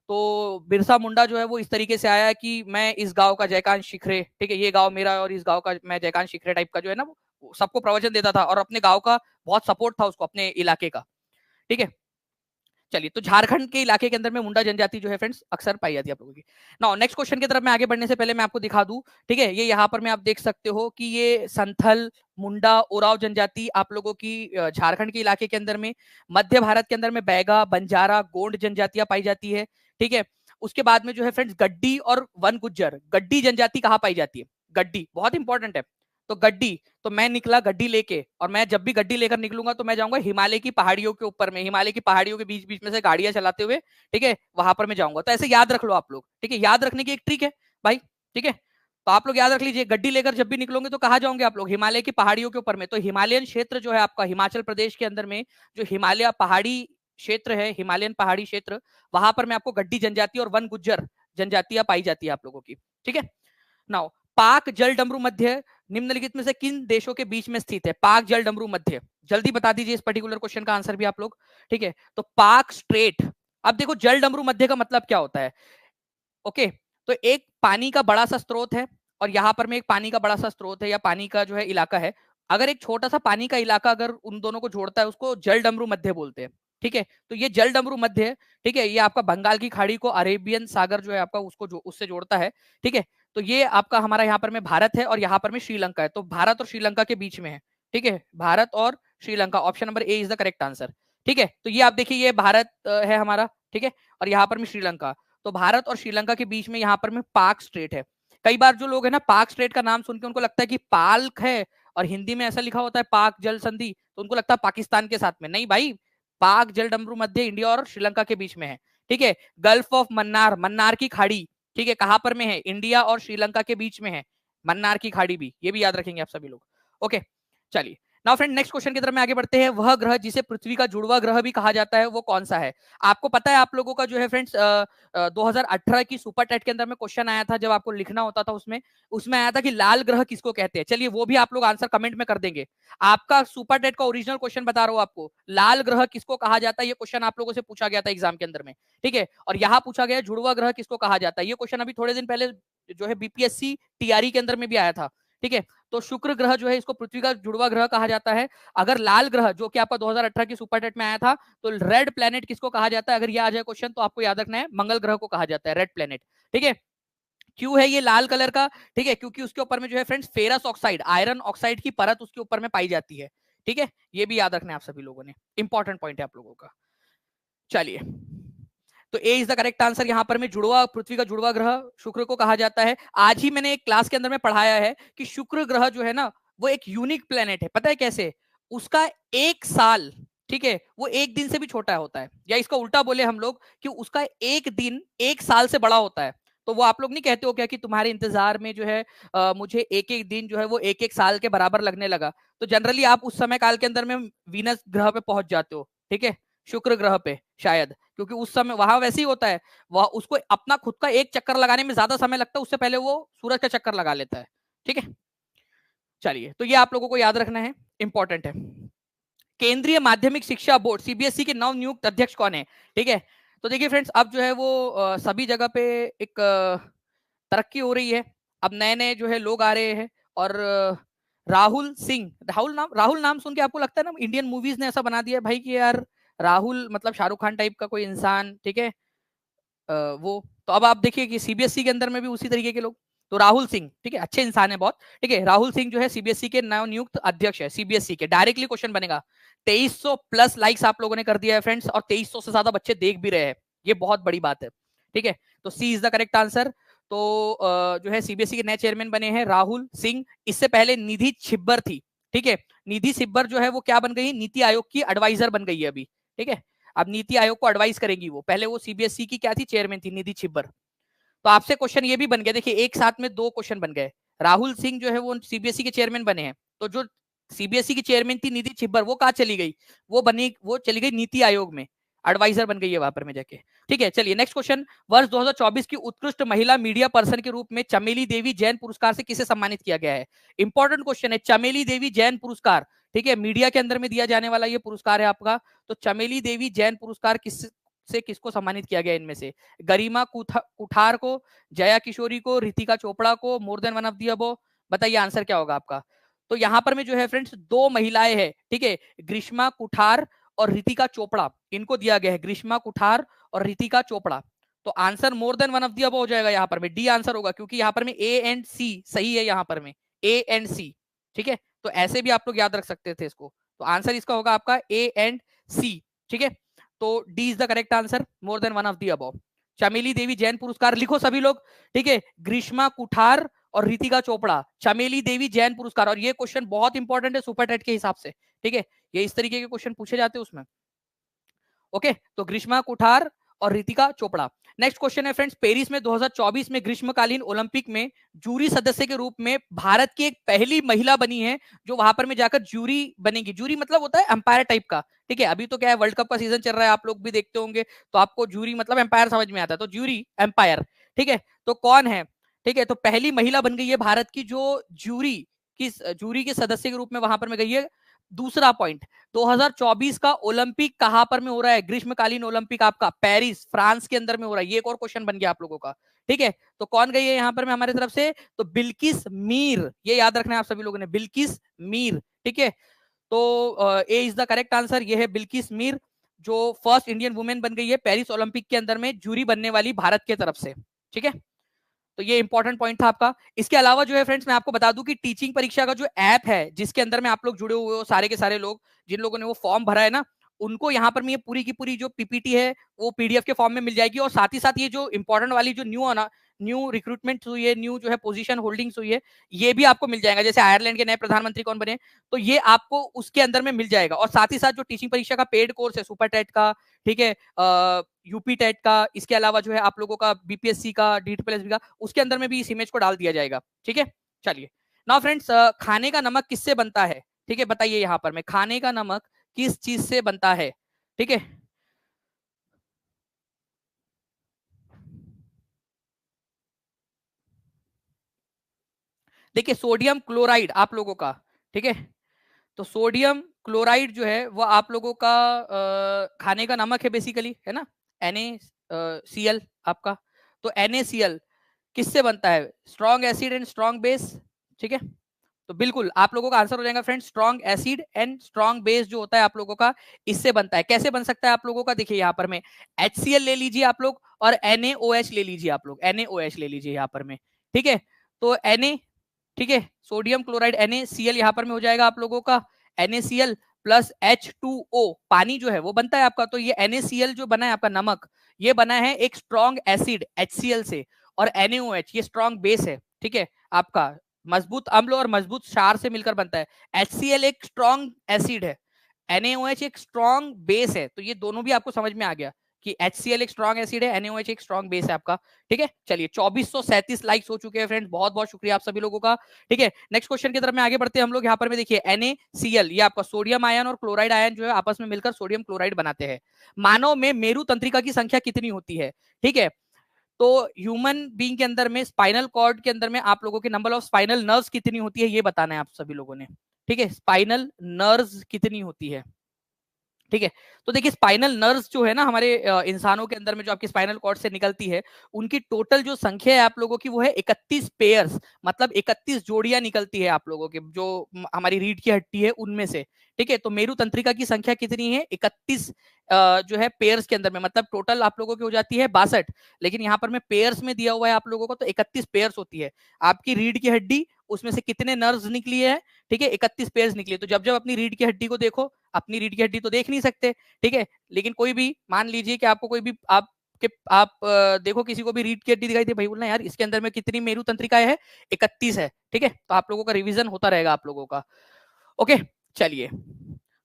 A: तो बिरसा मुंडा जो है वो इस तरीके से आया कि मैं इस गांव का जयकांत शिखरे, ठीक है, ये गांव मेरा है और इस गांव का मैं जयकांत शिखरे टाइप का जो है ना सबको प्रवचन देता था और अपने गांव का बहुत सपोर्ट था उसको, अपने इलाके का। ठीक है, चलिए, तो झारखंड के इलाके के अंदर में मुंडा जनजाति जो है फ्रेंड्स अक्सर पाई जाती है आप लोगों की। नाउ नेक्स्ट क्वेश्चन की तरफ मैं आगे बढ़ने से पहले मैं आपको दिखा दूं, ठीक है, ये यहाँ पर मैं आप देख सकते हो कि ये संथल, मुंडा, ओराव जनजाति आप लोगों की झारखंड के इलाके के अंदर में, मध्य भारत के अंदर में बैगा, बंजारा, गोंड जनजातियां पाई जाती है, ठीक है। उसके बाद में जो है फ्रेंड्स गड्डी और वन गुज्जर। गड्डी जनजाति कहाँ पाई जाती है? गड्डी बहुत इंपॉर्टेंट है। तो गड्डी, तो मैं निकला गड्डी लेके, और मैं जब भी गड्डी लेकर निकलूंगा तो मैं जाऊंगा हिमालय की पहाड़ियों के ऊपर में, हिमालय की पहाड़ियों के बीच बीच में से गाड़ियां चलाते हुए, ठीक है, वहां पर मैं जाऊंगा। तो ऐसे याद रख लो आप लोग, ठीक है, याद रखने की एक ट्रिक है भाई, ठीक है। तो आप लोग याद रख लीजिए, गड्डी लेकर जब भी निकलोगे तो कहाँ जाओगे आप लोग? हिमालय की पहाड़ियों के ऊपर में। तो हिमालयन क्षेत्र जो है आपका हिमाचल प्रदेश के अंदर में, जो हिमालय पहाड़ी क्षेत्र है, हिमालयन पहाड़ी क्षेत्र, वहां पर मैं आपको गड्डी जनजाति और वन गुज्जर जनजातियां पाई जाती है आप लोगों की, ठीक है। नाउ पाक जल डमरू मध्य निम्नलिखित में से किन देशों के बीच में स्थित है? पाक जल डमरू मध्य, जल्दी बता दीजिए इस पर्टिकुलर क्वेश्चन का आंसर भी आप लोग, ठीक है। तो पाक स्ट्रेट। अब देखो जल डमरू मध्य का मतलब क्या होता है? ओके, तो एक पानी का बड़ा सा स्रोत है, और यहां पर में एक पानी का बड़ा सा स्रोत है या पानी का जो है इलाका है। अगर एक छोटा सा पानी का इलाका अगर उन दोनों को जोड़ता है, उसको जल डमरू मध्य बोलते हैं, ठीक है। तो ये जल डमरू मध्य है, ठीक है, ये आपका बंगाल की खाड़ी को अरेबियन सागर जो है आपका उसको जो उससे जोड़ता है, ठीक है। तो ये आपका हमारा यहाँ पर में भारत है और यहाँ पर में श्रीलंका है, तो भारत और श्रीलंका के बीच में है, ठीक है, भारत और Sri Lanka. Option number A is the correct answer, ठीक है। तो ये आप देखिए, ये भारत है हमारा, ठीक है, और यहाँ पर में श्रीलंका। तो भारत और श्रीलंका के बीच में यहाँ पर में पाक स्ट्रेट है। कई बार जो लोग है ना, पाक स्ट्रेट का नाम सुन के उनको लगता है कि पाल्क है, और हिंदी में ऐसा लिखा होता है पाक जल संधि, तो उनको लगता है पाकिस्तान के साथ में। नहीं भाई, पाक जल डमरू मध्य इंडिया और श्रीलंका के बीच में है, ठीक है। गल्फ ऑफ मन्नार, मन्नार की खाड़ी, ठीक है, कहां पर में है? इंडिया और श्रीलंका के बीच में है मन्नार की खाड़ी भी, ये भी याद रखेंगे आप सभी लोग। ओके, चलिए नाउ फ्रेंड नेक्स्ट क्वेश्चन की तरफ में आगे बढ़ते हैं। वह ग्रह जिसे पृथ्वी का जुड़वा ग्रह भी कहा जाता है वो कौन सा है? आपको पता है आप लोगों का जो है फ्रेंड्स 2018 की सुपर टेट के अंदर में क्वेश्चन आया था, जब आपको लिखना होता था उसमें उसमें आया था कि लाल ग्रह किसको कहते हैं। चलिए वो भी आप लोग आंसर कमेंट में कर देंगे। आपका सुपर टेट का ओरिजिनल क्वेश्चन बता रहा हूं आपको, लाल ग्रह किसको कहा जाता है, ये क्वेश्चन आप लोगों से पूछा गया था एग्जाम के अंदर में, ठीक है। और यहाँ पूछा गया जुड़वा ग्रह किसको कहा जाता है, ये क्वेश्चन अभी थोड़े दिन पहले जो है बीपीएससी टीआरई के अंदर में भी आया था, ठीक है। तो शुक्र ग्रह जो है इसको पृथ्वी का जुड़वा ग्रह कहा जाता है। अगर लाल ग्रह जो कि आपका 2018 की सुपर टेट में आया था, तो रेड प्लेनेट किसको कहा जाता है? अगर ये आ जाए क्वेश्चन तो आपको याद रखना है, मंगल ग्रह को कहा जाता है रेड प्लेनेट, ठीक है। क्यों है ये लाल कलर का? ठीक है, क्योंकि उसके ऊपर में जो है friends ferrous oxide, iron oxide की परत उसके ऊपर में पाई जाती है, ठीक है। ये भी याद रखना है आप सभी लोगों ने, इंपॉर्टेंट पॉइंट है आप लोगों का। चलिए, तो ए इज द करेक्ट आंसर। यहाँ पर में जुड़वा, पृथ्वी का जुड़वा ग्रह शुक्र को कहा जाता है। आज ही मैंने एक क्लास के अंदर में पढ़ाया है कि शुक्र ग्रह जो है ना, वो एक यूनिक प्लेनेट है। पता है कैसे? उसका एक साल, ठीक है, वो एक दिन से भी छोटा होता है, या इसका उल्टा बोले हम लोग कि उसका एक दिन एक साल से बड़ा होता है। तो वो आप लोग नहीं कहते हो क्या कि तुम्हारे इंतजार में जो है मुझे एक एक दिन जो है वो एक एक साल के बराबर लगने लगा। तो जनरली आप उस समय काल के अंदर में वीनस ग्रह पे पहुंच जाते हो, ठीक है, शुक्र ग्रह पे शायद, क्योंकि उस समय वहां वैसे ही होता है, वह उसको अपना खुद का एक चक्कर लगाने में ज्यादा समय लगता है, उससे पहले वो सूरज का चक्कर लगा लेता है, ठीक है। चलिए, तो ये आप लोगों को याद रखना है, इंपॉर्टेंट है। केंद्रीय माध्यमिक शिक्षा बोर्ड सीबीएसई के नव नियुक्त अध्यक्ष कौन है? ठीक है, तो देखिए फ्रेंड्स, अब जो है वो सभी जगह पे एक तरक्की हो रही है। अब नए नए जो है लोग आ रहे हैं, और राहुल सिंह, राहुल नाम सुन के आपको लगता है ना इंडियन मूवीज ने ऐसा बना दिया है भाई कि यार राहुल मतलब शाहरुख खान टाइप का कोई इंसान, ठीक है। वो तो अब आप देखिए कि सीबीएसई के अंदर में भी उसी तरीके के लोग। तो राहुल सिंह, ठीक है, अच्छे इंसान है बहुत, ठीक है। राहुल सिंह जो है सीबीएसई के नव नियुक्त अध्यक्ष है सीबीएसई के। डायरेक्टली क्वेश्चन बनेगा। 2300 प्लस लाइक्स आप लोगों ने कर दिया है फ्रेंड्स, और 2300 से ज्यादा बच्चे देख भी रहे हैं, ये बहुत बड़ी बात है, ठीक है। तो सी इज द करेक्ट आंसर। तो जो है सीबीएसई के नए चेयरमैन बने हैं राहुल सिंह। इससे पहले निधि छिब्बर थी, ठीक है। निधि छिब्बर जो है वो क्या बन गई? नीति आयोग की एडवाइजर बन गई है अभी, ठीक है। अब नीति आयोग को एडवाइस करेंगी वो, पहले वो सीबीएसई की क्या थी? चेयरमैन थी निधि छिब्बर। तो आपसे क्वेश्चन ये भी बन गया, देखिए एक साथ में दो क्वेश्चन बन गए। राहुल सिंह जो है वो सीबीएसई के चेयरमैन बने हैं, तो जो सीबीएसई की चेयरमैन थी निधि छिब्बर, वो कहाँ चली गई? वो चली गई नीति आयोग में, एडवाइजर बन गई है वहां पर में जाके, ठीक है। चलिए नेक्स्ट क्वेश्चन। वर्ष 2024 की उत्कृष्ट महिला मीडिया पर्सन के रूप में चमेली देवी जैन पुरस्कार से किसे सम्मानित किया गया है? इंपॉर्टेंट क्वेश्चन है, चमेली देवी जैन पुरस्कार, ठीक है, मीडिया के अंदर में दिया जाने वाला ये पुरस्कार है आपका। तो चमेली देवी जैन पुरस्कार किसको सम्मानित किया गया? इनमें से गरिमा कुठार को, जया किशोरी को, रितिका चोपड़ा को, more than one of the above? बताइए आंसर क्या होगा आपका। तो यहाँ पर में जो है फ्रेंड्स दो महिलाएं हैं, ठीक है, ग्रीष्मा कुठार और रितिका चोपड़ा, इनको दिया गया है, ग्रीष्मा कुठार और रितिका चोपड़ा। तो answer more than one of the above हो जाएगा, यहाँ पर में डी आंसर होगा, क्योंकि यहाँ पर में ए एंड सी सही है, यहाँ पर में ए एंड सी। ठीक है, तो ऐसे भी आप लोग याद रख सकते थे इसको। तो आंसर इसका होगा आपका ए एंड सी। ठीक है, तो D is the correct answer, more than one of the above. चमेली देवी जैन पुरस्कार लिखो सभी लोग। ठीक है, ग्रीष्मा कुठार और रितिका चोपड़ा, चमेली देवी जैन पुरस्कार। और ये क्वेश्चन बहुत इंपॉर्टेंट है सुपर टेट के हिसाब से। ठीक है, ये इस तरीके के क्वेश्चन पूछे जाते हैं उसमें। ओके, तो ग्रीष्मा कुठार और रितिका चोपड़ा। नेक्स्ट क्वेश्चन है फ्रेंड्स, पेरिस में 2024 में ग्रीष्मकालीन ओलंपिक में जूरी सदस्य के रूप में भारत की एक पहली महिला बनी है जो वहां पर में जाकर जूरी बनेगी। जूरी मतलब होता है अंपायर टाइप का। ठीक है, अभी तो क्या है, वर्ल्ड कप का सीजन चल रहा है, आप लोग भी देखते होंगे, तो आपको जूरी मतलब एम्पायर समझ में आता है, तो जूरी एम्पायर। ठीक है, तो कौन है? ठीक है, तो पहली महिला बन गई है भारत की जो जूरी के सदस्य के रूप में वहां पर में गई है। दूसरा पॉइंट, 2024 का ओलंपिक कहां पर में हो रहा है? ग्रीष्मकालीन ओलंपिक आपका पेरिस फ्रांस के अंदर में हो रहा है। ये एक और क्वेश्चन बन गया आप लोगों का। ठीक है, तो कौन गई है यहां पर में हमारी तरफ से? तो बिल्किस मीर, ये याद रखना है आप सभी लोगों ने, बिल्किस मीर। ठीक है, तो ए इज द करेक्ट आंसर, ये है बिल्किस मीर, जो फर्स्ट इंडियन वुमेन बन गई है पेरिस ओलंपिक के अंदर में जूरी बनने वाली भारत की तरफ से। ठीक है, तो ये इंपॉर्टेंट पॉइंट था आपका। इसके अलावा जो है फ्रेंड्स, मैं आपको बता दूं कि टीचिंग परीक्षा का जो ऐप है जिसके अंदर में आप लोग जुड़े हुए हो, सारे के सारे लोग जिन लोगों ने वो फॉर्म भरा है ना, उनको यहाँ पर ये पूरी की पूरी जो पीपीटी है वो पीडीएफ के फॉर्म में मिल जाएगी। और साथ ही साथ ये जो इंपॉर्टेंट वाली जो न्यू रिक्रूटमेंट हुई है, न्यू जो है पोजीशन होल्डिंग्स हुई है, ये भी आपको मिल जाएगा। जैसे आयरलैंड के नए प्रधानमंत्री कौन बने, तो ये आपको उसके अंदर में मिल जाएगा। और साथ ही साथ जो टीचिंग परीक्षा का पेड कोर्स है सुपर टेट का, ठीक है, यूपी टेट का, इसके अलावा जो है आप लोगों का बीपीएससी का, डीटीपीएससी का, उसके अंदर में भी इस इमेज को डाल दिया जाएगा। ठीक है, चलिए नाउ फ्रेंड्स, खाने का नमक किससे बनता है? ठीक है, बताइए यहाँ पर में खाने का नमक किस चीज से बनता है? ठीक है, देखिए सोडियम क्लोराइड आप लोगों का। ठीक है, तो सोडियम क्लोराइड जो है वो आप लोगों का खाने का नमक है बेसिकली, है ना, NaCl आपका। तो NaCl किससे बनता है? Strong acid and strong base. ठीक है, तो बिल्कुल आप लोगों का आंसर हो जाएगा friends, strong acid and strong base जो होता है आप लोगों का, इससे बनता है। कैसे बन सकता है आप लोगों का? देखिए यहाँ पर में HCl ले लीजिए आप लोग, और NaOH ले लीजिए आप लोग, NaOH ले लीजिए यहाँ पर में। ठीक है, तो Na, ठीक है, सोडियम क्लोराइड NaCl यहाँ पर में हो जाएगा आप लोगों का, NaCl प्लस H2O, पानी जो है वो बनता है आपका। तो ये NaCl जो बना है आपका नमक, ये बना है एक स्ट्रॉन्ग एसिड HCl से, और NaOH ये स्ट्रॉन्ग बेस है। ठीक है, आपका मजबूत अम्ल और मजबूत क्षार से मिलकर बनता है। HCl एक स्ट्रॉन्ग एसिड है, NaOH एक स्ट्रॉन्ग बेस है। तो ये दोनों भी आपको समझ में आ गया कि HCl एक स्ट्रॉन्ग एसिड है, NaOH एक स्ट्रॉन्ग बेस है आपका। ठीक है, चलिए 2437 लाइक्स हो चुके हैं फ्रेंड्स, बहुत बहुत शुक्रिया आप सभी लोगों का। ठीक है, नेक्स्ट क्वेश्चन की तरफ में आगे बढ़ते हैं हम लोग। यहाँ पर में देखिए NaCl, ये आपका सोडियम आयन और क्लोराइड आयन जो है आपस में मिलकर सोडियम क्लोराइड बनाते हैं। मानव में मेरु तंत्रिका की संख्या कितनी होती है? ठीक है, तो ह्यूमन बीइंग के अंदर में स्पाइनल कॉर्ड के अंदर में आप लोगों के नंबर ऑफ स्पाइनल नर्व्स कितनी होती है, ये बताना है आप सभी लोगों ने। ठीक है, स्पाइनल नर्व्स कितनी होती है? ठीक है, तो देखिए स्पाइनल नर्व्स जो है ना हमारे इंसानों के अंदर में जो आपकी स्पाइनल कॉर्ड से निकलती है, उनकी टोटल जो संख्या है आप लोगों की वो है 31 पेयर्स, मतलब 31 जोड़ियां निकलती है आप लोगों के जो हमारी रीढ़ की हड्डी है उनमें से। ठीक है, तो मेरु तंत्रिका की संख्या कितनी है? 31 जो है पेयर्स के अंदर में, मतलब टोटल आप लोगों की हो जाती है 62, लेकिन यहाँ पर में पेयर्स में दिया हुआ है आप लोगों को, तो 31 पेयर्स होती है आपकी रीढ़ की हड्डी। उसमें से कितने नर्व्स निकली है? ठीक है, 31 पेयर्स निकली। तो जब जब अपनी रीढ़ की हड्डी को देखो, अपनी रीढ़ की हड्डी तो देख नहीं सकते, ठीक है, लेकिन कोई भी मान लीजिए कि आपको कोई भी आप देखो किसी को भी रीढ़ की हड्डी दिखाई दे, भाई बोलना यार इसके अंदर में कितनी मेरु तंत्रिकाएं है? 31 है। ठीक है, तो आप लोगों का रिवीजन होता रहेगा आप लोगों का। ओके, चलिए,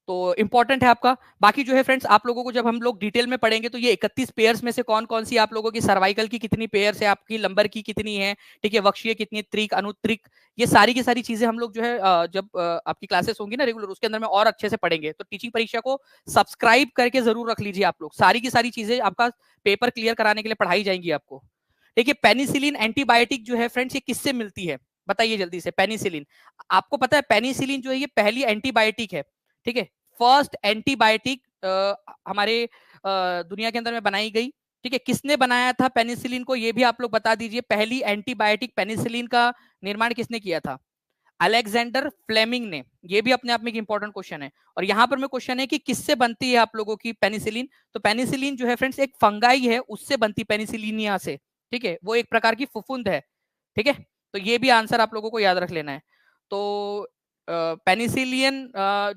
A: तो इंपॉर्टेंट है आपका। बाकी जो है फ्रेंड्स, आप लोगों को जब हम लोग डिटेल में पढ़ेंगे तो ये 31 पेयर्स में से कौन कौन सी आप लोगों की सर्वाइकल की कितनी पेयर्स है, आपकी लंबर की कितनी है, ठीक है, वक्षीय कितनी, त्रिक, अनुत्रिक, ये सारी की सारी चीजें हम लोग जो है जब आपकी क्लासेस होंगी ना रेगुलर, उसके अंदर में और अच्छे से पढ़ेंगे। तो टीचिंग परीक्षा को सब्सक्राइब करके जरूर रख लीजिए आप लोग, सारी की सारी चीजें आपका पेपर क्लियर कराने के लिए पढ़ाई जाएंगी आपको। देखिए पेनिसिलिन एंटीबायोटिक जो है फ्रेंड्स, ये किससे मिलती है? बताइए जल्दी से। पेनिसिलिन, आपको पता है पेनिसिलिन जो है ये पहली एंटीबायोटिक है। ठीक है, फर्स्ट एंटीबायोटिक हमारे दुनिया के अंदर में बनाई गई। ठीक है, किसने बनाया था पेनिसिलिन को, ये भी आप लोग बता दीजिए। पहली एंटीबायोटिक पेनिसिलिन का निर्माण किसने किया था? अलेक्जेंडर फ्लेमिंग ने, ये भी अपने आप में एक इंपॉर्टेंट क्वेश्चन है। और यहां पर में क्वेश्चन है कि किससे बनती है आप लोगों की पेनिसिलिन। तो पेनिसिलिन जो है फ्रेंड्स एक फंगाई है, उससे बनती पेनिसिलिनिया से, ठीक है, वो एक प्रकार की फफूंद है, ठीक है। तो ये भी आंसर आप लोगों को याद रख लेना है। तो पेनिसिलियन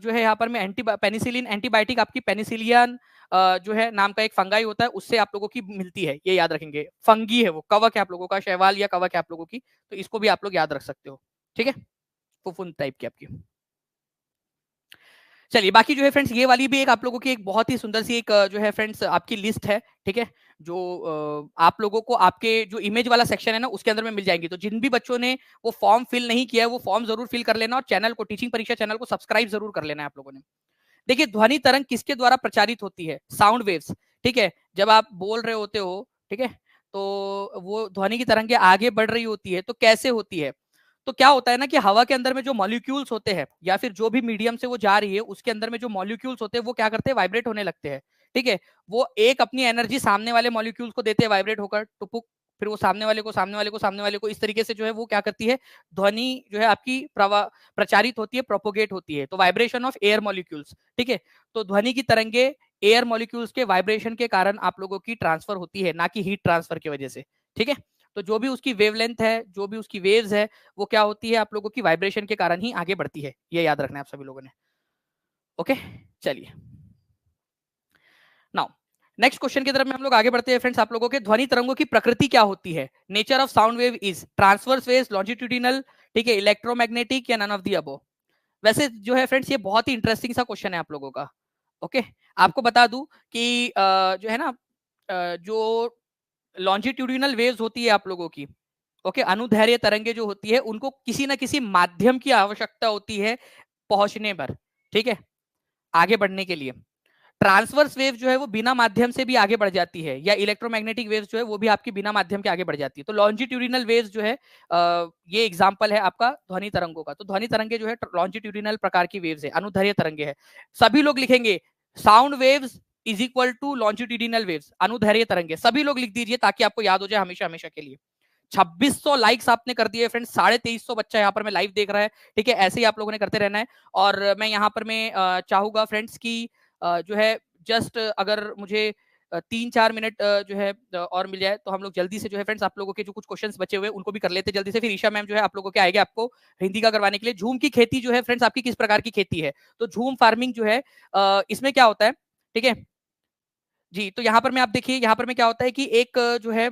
A: जो है यहाँ पर में पेनिसिलिन एंटीबायोटिक आपकी पेनिसिलियन जो है नाम का एक फंगाई होता है, उससे आप लोगों की मिलती है, ये याद रखेंगे। फंगी है वो, कवक है आप लोगों का, शैवाल या कवक है आप लोगों की, तो इसको भी आप लोग याद रख सकते हो, ठीक है, फुफुंद टाइप की आपकी। चलिए बाकी जो है फ्रेंड्स, ये वाली भी एक आप लोगों की एक बहुत ही सुंदर सी एक जो है फ्रेंड्स आपकी लिस्ट है, ठीक है, जो आप लोगों को आपके जो इमेज वाला सेक्शन है ना उसके अंदर में मिल जाएंगी। तो जिन भी बच्चों ने वो फॉर्म फिल नहीं किया है वो फॉर्म जरूर फिल कर लेना, और चैनल को, टीचिंग परीक्षा चैनल को सब्सक्राइब जरूर कर लेना है आप लोगों ने। देखिए ध्वनि तरंग किसके द्वारा प्रचारित होती है? साउंड वेव्स, ठीक है। जब आप बोल रहे होते हो, ठीक है, तो वो ध्वनि की तरंगें आगे बढ़ रही होती है, तो कैसे होती है? तो क्या होता है ना कि हवा के अंदर में जो मॉलिक्यूल्स होते हैं, या फिर जो भी मीडियम से वो जा रही है उसके अंदर में जो मॉलिक्यूल्स होते हैं वो क्या करते हैं? वाइब्रेट होने लगते हैं, ठीक है। वो एक अपनी एनर्जी सामने वाले मॉलिक्यूल्स को देते हैं वाइब्रेट होकर, टुपुक, फिर वो सामने वाले को, सामने वाले को, सामने वाले को, इस तरीके से जो है वो क्या करती है? ध्वनि जो है आपकी प्रचारित होती है, प्रोपोगेट होती है। तो वाइब्रेशन ऑफ एयर मॉलिक्यूल्स, ठीक है। तो ध्वनि की तरंगे एयर मॉलिक्यूल्स के वाइब्रेशन के कारण आप लोगों की ट्रांसफर होती है, ना कि हीट ट्रांसफर की वजह से, ठीक है। तो जो भी उसकी वेवलेंथ है, जो भी उसकी वेव्स है, वो क्या होती है? आप लोगों की वाइब्रेशन के कारण ही आगे बढ़ती है, ये याद रखना है आप सभी लोगों ने। ओके, चलिए नाउ नेक्स्ट क्वेश्चन की तरफ में हम लोग आगे बढ़ते हैं फ्रेंड्स। आप लोगों के ध्वनि तरंगों की प्रकृति क्या होती है? Nature of sound wave is transverse waves, longitudinal, ठीक है, इलेक्ट्रोमैग्नेटिक, या नन ऑफ दी अबव। वैसे जो है फ्रेंड्स ये बहुत ही इंटरेस्टिंग सा क्वेश्चन है आप लोगों का। ओके, आपको बता दूं कि जो है ना जो लॉन्जिट्यूडिनल वेव्स होती है आप लोगों की, ओके, अनुदैर्घ्य तरंगे जो होती है उनको किसी ना किसी माध्यम की आवश्यकता होती है पहुंचने पर, ठीक है, आगे बढ़ने के लिए। ट्रांसवर्स वेव जो है वो बिना माध्यम से भी आगे बढ़ जाती है, या इलेक्ट्रोमैग्नेटिक वेव्स जो है वो भी आपकी बिना माध्यम के आगे बढ़ जाती है। तो लॉन्जिट्यूडिनल वेव्स जो है ये एग्जांपल है आपका ध्वनि तरंगों का। तो ध्वनि तरंगे जो है लॉन्जिट्यूडिनल प्रकार की वेव्स है, अनुदैर्घ्य तरंगे है। सभी लोग लिखेंगे sound waves is equal to longitudinal waves, अनुदैर्घ्य तरंगे, सभी लोग लिख दीजिए ताकि आपको याद हो जाए हमेशा हमेशा के लिए। 2600 लाइक्स आपने कर दिए फ्रेंड्स, 2350 बच्चा यहाँ पर मैं लाइव देख रहा है, ठीक है। ऐसे ही आप लोगों ने करते रहना है। और मैं यहाँ पर मैं चाहूंगा फ्रेंड्स की जो है जस्ट अगर मुझे 3-4 मिनट जो है और मिल जाए तो हम लोग जल्दी से जो है फ्रेंड्स आप लोगों के जो कुछ क्वेश्चंस बचे हुए उनको भी कर लेते जल्दी से। फिर ईशा मैम जो है आप लोगों के आएंगे आपको हिंदी का करवाने के लिए। झूम की खेती जो है फ्रेंड्स आपकी किस प्रकार की खेती है? तो झूम फार्मिंग जो है इसमें क्या होता है, ठीक है जी। तो यहाँ पर मैं आप देखिए, यहाँ पर में क्या होता है कि एक जो है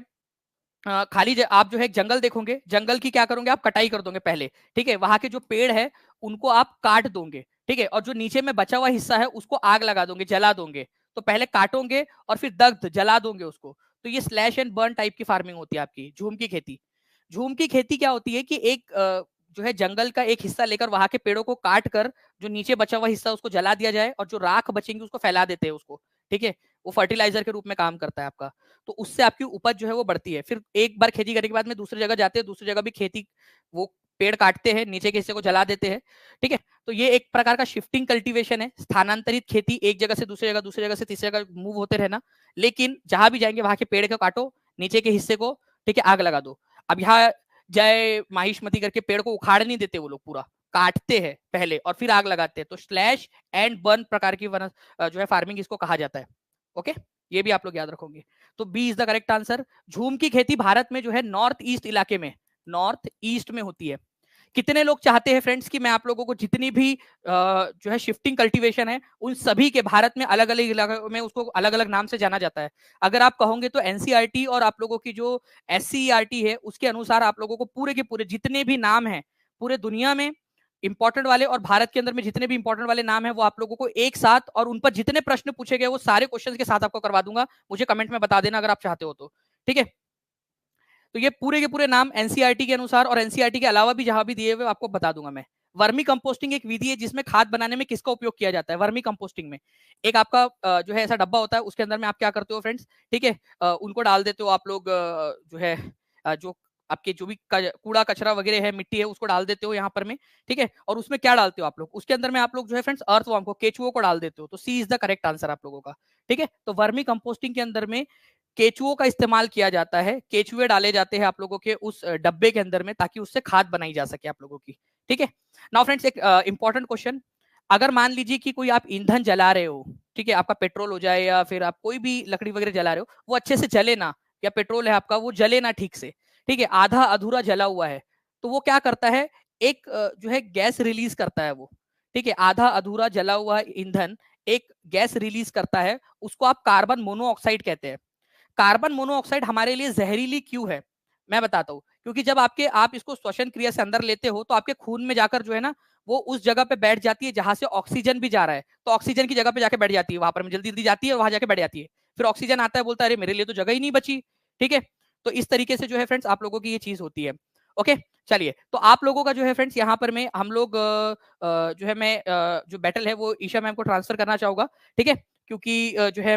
A: खाली आप जो है जंगल देखोगे, जंगल की क्या करोगे आप? कटाई कर दोगे पहले, ठीक है। वहां के जो पेड़ है उनको आप काट दोगे, ठीक है, और जो नीचे में बचा हुआ हिस्सा है उसको आग लगा दोगे, जला दोगे। तो पहले काटोगे और फिर दग्ध जला दोगे उसको। तो ये स्लैश एंड बर्न टाइप की फार्मिंग होती है आपकी झूम की खेती। झूम की खेती क्या होती है कि एक जो है जंगल का एक हिस्सा लेकर वहां के पेड़ों को काट कर जो नीचे बचा हुआ हिस्सा उसको जला दिया जाए, और जो राख बचेंगी उसको फैला देते हैं उसको, ठीक है। वो फर्टिलाइजर के रूप में काम करता है आपका। तो उससे आपकी उपज जो है वो बढ़ती है। फिर एक बार खेती करने के बाद में दूसरी जगह जाते हैं, दूसरी जगह भी खेती, वो पेड़ काटते हैं, नीचे के हिस्से को जला देते हैं, ठीक है। तो ये एक प्रकार का शिफ्टिंग कल्टीवेशन है, स्थानांतरित खेती, एक जगह से दूसरी जगह, दूसरी जगह से तीसरी जगह मूव होते रहना। लेकिन जहां भी जाएंगे वहां के पेड़ को काटो, नीचे के हिस्से को, ठीक है, आग लगा दो। अब यहाँ जय माहिष्मती करके पेड़ को उखाड़ नहीं देते वो लोग, पूरा काटते हैं पहले और फिर आग लगाते हैं। तो स्लैश एंड बर्न प्रकार की जो है फार्मिंग इसको कहा जाता है। ओके, ये भी आप लोग याद रखोगे। तो B is the correct answer. झूम की खेती भारत में जो है नॉर्थ ईस्ट इलाके में, नॉर्थ ईस्ट में होती है। कितने लोग चाहते हैं फ्रेंड्स कि मैं आप लोगों को जितनी भी जो है शिफ्टिंग कल्टीवेशन है उन सभी के भारत में अलग अलग इलाकों में उसको अलग अलग नाम से जाना जाता है। अगर आप कहोगे तो एनसीईआरटी और आप लोगों की जो एससीईआरटी है उसके अनुसार आप लोगों को पूरे के पूरे जितने भी नाम है पूरे दुनिया में इंपॉर्टेंट वाले और भारत के अंदर में जितने भी इंपॉर्टेंट वाले नाम है वो आप लोगों को एक साथ, और उन पर जितने प्रश्न पूछे गए वो सारे क्वेश्चंस के साथ आपको करवा दूंगा। मुझे कमेंट में बता देना अगर आप चाहते हो तो, ठीक है। तो ये पूरे के पूरे नाम एनसीईआरटी के अनुसार और एनसीईआरटी के अलावा भी जहां भी दिए हुए आपको बता दूंगा मैं। वर्मी कंपोस्टिंग एक विधि है जिसमें खाद बनाने में किसका उपयोग किया जाता है? वर्मी कंपोस्टिंग में एक आपका जो है ऐसा डब्बा होता है, उसके अंदर में आप क्या करते हो फ्रेंड्स, ठीक है, उनको डाल देते हो आप लोग जो है जो आपके जो भी कूड़ा कचरा वगैरह है, मिट्टी है, उसको डाल देते हो यहाँ पर में, ठीक है। और उसमें क्या डालते हो आप लोग? उसके अंदर में आप लोग जो है फ्रेंड्स अर्थवर्म को, केचुओं को डाल देते हो। तो सी इज द करेक्ट आंसर आप लोगों का, ठीक है। तो वर्मी कंपोस्टिंग के अंदर में केचुओं का इस्तेमाल किया जाता है, केचुए डाले जाते हैं आप लोगों के उस डब्बे के अंदर में ताकि उससे खाद बनाई जा सके आप लोगों की, ठीक है। नाउ फ्रेंड्स, एक इंपॉर्टेंट क्वेश्चन, अगर मान लीजिए कि कोई आप ईंधन जला रहे हो, ठीक है, आपका पेट्रोल हो जाए या फिर आप कोई भी लकड़ी वगैरह जला रहे हो, वो अच्छे से जले ना, या पेट्रोल है आपका वो जले ना ठीक से, ठीक है, आधा अधूरा जला हुआ है, तो वो क्या करता है, एक जो है गैस रिलीज करता है वो, ठीक है, आधा अधूरा जला हुआ ईंधन एक गैस रिलीज करता है, उसको आप कार्बन मोनोऑक्साइड कहते हैं। कार्बन मोनोऑक्साइड हमारे लिए जहरीली क्यों है, मैं बताता हूँ। क्योंकि जब आप इसको श्वसन क्रिया से अंदर लेते हो तो आपके खून में जाकर जो है ना, वो उस जगह पे बैठ जाती है जहां से ऑक्सीजन भी जा रहा है, तो ऑक्सीजन की जगह पे जाके बैठ जाती है, वहां पर जल्दी जल्दी जाती है और वहां जाके बैठ जाती है। फिर ऑक्सीजन आता है, बोलता है अरे मेरे लिए तो जगह ही नहीं बची, ठीक है। तो इस तरीके से जो है फ्रेंड्स आप लोगों की ये चीज होती है। ओके, चलिए, तो आप लोगों का जो है फ्रेंड्स यहाँ पर में हम लोग जो है मैं जो बैटल है वो ईशा मैम को ट्रांसफर करना चाहूंगा, ठीक है, क्योंकि जो है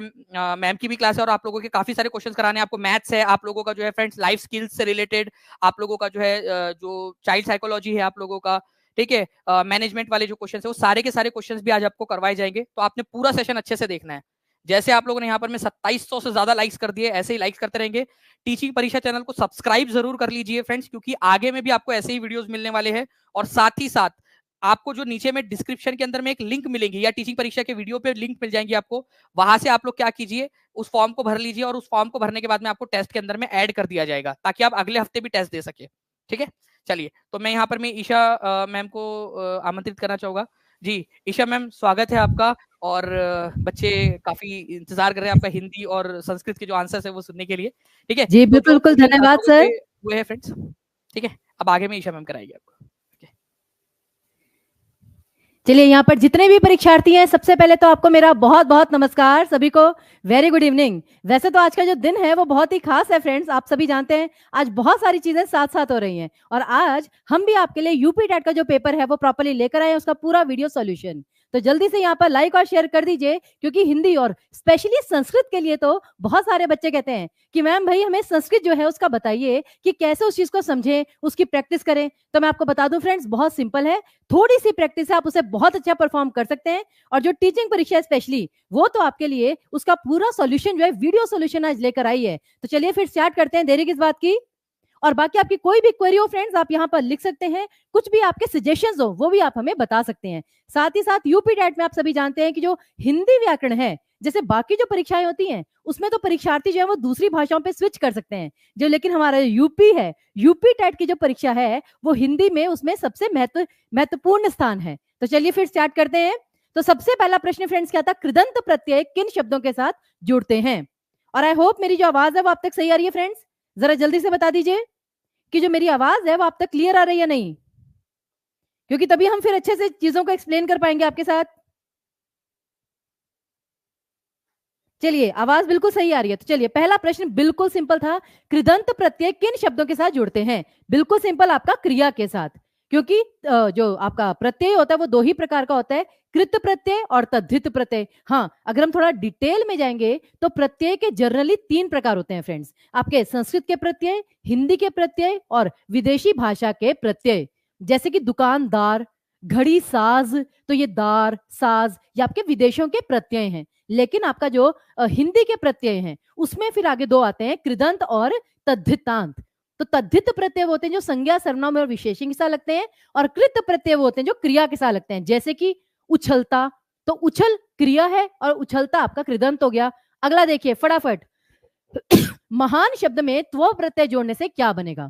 A: मैम की भी क्लास है और आप लोगों के काफी सारे क्वेश्चंस कराने हैं, आपको मैथ्स है, आप लोगों का जो है फ्रेंड्स लाइफ स्किल्स से रिलेटेड, आप लोगों का जो है जो चाइल्ड साइकोलॉजी है आप लोगों का, ठीक है, मैनेजमेंट वाले जो क्वेश्चंस है वो सारे के सारे क्वेश्चंस भी आज आपको करवाए जाएंगे। तो आपने पूरा सेशन अच्छे से देखना है। जैसे आप लोगों ने यहाँ पर में 2700 से ज्यादा लाइक्स कर दिए, ऐसे ही लाइक्स करते रहेंगे। टीचिंग परीक्षा चैनल को सब्सक्राइब जरूर कर लीजिए फ्रेंड्स, क्योंकि आगे में भी आपको ऐसे ही वीडियोस मिलने वाले हैं। और साथ ही साथ आपको जो नीचे में डिस्क्रिप्शन के अंदर में एक लिंक मिलेंगी, या टीचिंग परीक्षा के वीडियो पे लिंक मिल जाएंगी आपको, वहां से आप लोग क्या कीजिए, उस फॉर्म को भर लीजिए, और उस फॉर्म को भरने के बाद में आपको टेस्ट के अंदर में ऐड कर दिया जाएगा, ताकि आप अगले हफ्ते भी टेस्ट दे सके, ठीक है। चलिए, तो मैं यहाँ पर मैं ईशा मैम को आमंत्रित करना चाहूंगा। जी ईशा मैम, स्वागत है आपका। और बच्चे काफी इंतजार कर रहे हैं आपका हिंदी और संस्कृत के जो आंसर्स है वो सुनने के लिए, ठीक है।
B: जी
A: तो जो
B: बिल्कुल, धन्यवाद सर।
A: हुए हैं फ्रेंड्स, ठीक है, अब आगे में ईशा मैम कराएगी आपको।
B: चलिए, यहाँ पर जितने भी परीक्षार्थी हैं, सबसे पहले तो आपको मेरा बहुत बहुत नमस्कार, सभी को वेरी गुड इवनिंग। वैसे तो आज का जो दिन है वो बहुत ही खास है फ्रेंड्स, आप सभी जानते हैं आज बहुत सारी चीजें साथ साथ हो रही हैं, और आज हम भी आपके लिए यूपी टेट का जो पेपर है वो प्रॉपर्ली लेकर आए, उसका पूरा वीडियो सॉल्यूशन। तो जल्दी से यहाँ पर लाइक और शेयर कर दीजिए, क्योंकि हिंदी और स्पेशली संस्कृत के लिए तो बहुत सारे बच्चे कहते हैं कि मैम भाई हमें संस्कृत जो है उसका बताइए कि कैसे उस चीज को समझें, उसकी प्रैक्टिस करें। तो मैं आपको बता दूं फ्रेंड्स, बहुत सिंपल है, थोड़ी सी प्रैक्टिस से आप उसे बहुत अच्छा परफॉर्म कर सकते हैं। और जो टीचिंग परीक्षा है स्पेशली, वो तो आपके लिए उसका पूरा सॉल्यूशन जो है वीडियो सॉल्यूशन आज लेकर आई है। तो चलिए फिर स्टार्ट करते हैं, देरी किस बात की। और बाकी आपकी कोई भी क्वेरी हो फ्रेंड्स, आप यहाँ पर लिख सकते हैं, कुछ भी आपके सजेशंस हो वो भी आप हमें बता सकते हैं। साथ ही साथ यूपी टेट में आप सभी जानते हैं कि जो हिंदी व्याकरण है, जैसे बाकी जो परीक्षाएं होती हैं उसमें तो परीक्षार्थी जो है वो दूसरी भाषाओं पे स्विच कर सकते हैं, जो लेकिन हमारा यूपी है, यूपी टेट की जो परीक्षा है वो हिंदी में, उसमें सबसे महत्वपूर्ण स्थान है। तो चलिए फिर स्टार्ट करते हैं। तो सबसे पहला प्रश्न फ्रेंड्स क्या था, कृदंत प्रत्यय किन शब्दों के साथ जुड़ते हैं। और आई होप मेरी जो आवाज है वो आप तक सही आ रही है फ्रेंड्स, जरा जल्दी से बता दीजिए कि जो मेरी आवाज है वो आप तक क्लियर आ रही है नहीं, क्योंकि तभी हम फिर अच्छे से चीजों को एक्सप्लेन कर पाएंगे आपके साथ। चलिए, आवाज बिल्कुल सही आ रही है। तो चलिए, पहला प्रश्न बिल्कुल सिंपल था, कृदंत प्रत्यय किन शब्दों के साथ जुड़ते हैं। बिल्कुल सिंपल, आपका क्रिया के साथ, क्योंकि जो आपका प्रत्यय होता है वो दो ही प्रकार का होता है, कृत प्रत्यय और तद्धित प्रत्यय। हाँ, अगर हम थोड़ा डिटेल में जाएंगे तो प्रत्यय के जनरली 3 प्रकार होते हैं फ्रेंड्स, आपके संस्कृत के प्रत्यय, हिंदी के प्रत्यय और विदेशी भाषा के प्रत्यय। जैसे कि दुकानदार, घड़ी साज, तो ये दार साज ये आपके विदेशों के प्रत्यय हैं। लेकिन आपका जो हिंदी के प्रत्यय हैं उसमें फिर आगे 2 आते हैं, कृदंत और तद्धितांत। तो तद्धित प्रत्यय होते हैं जो संज्ञा, सर्वनाम और विशेषण के साथ लगते हैं, और कृत प्रत्यय होते हैं जो क्रिया के साथ लगते हैं। जैसे कि उछलता, तो उछल क्रिया है और उछलता आपका कृदंत हो गया। अगला देखिए फटाफट, महान शब्द में त्व प्रत्यय जोड़ने से क्या बनेगा।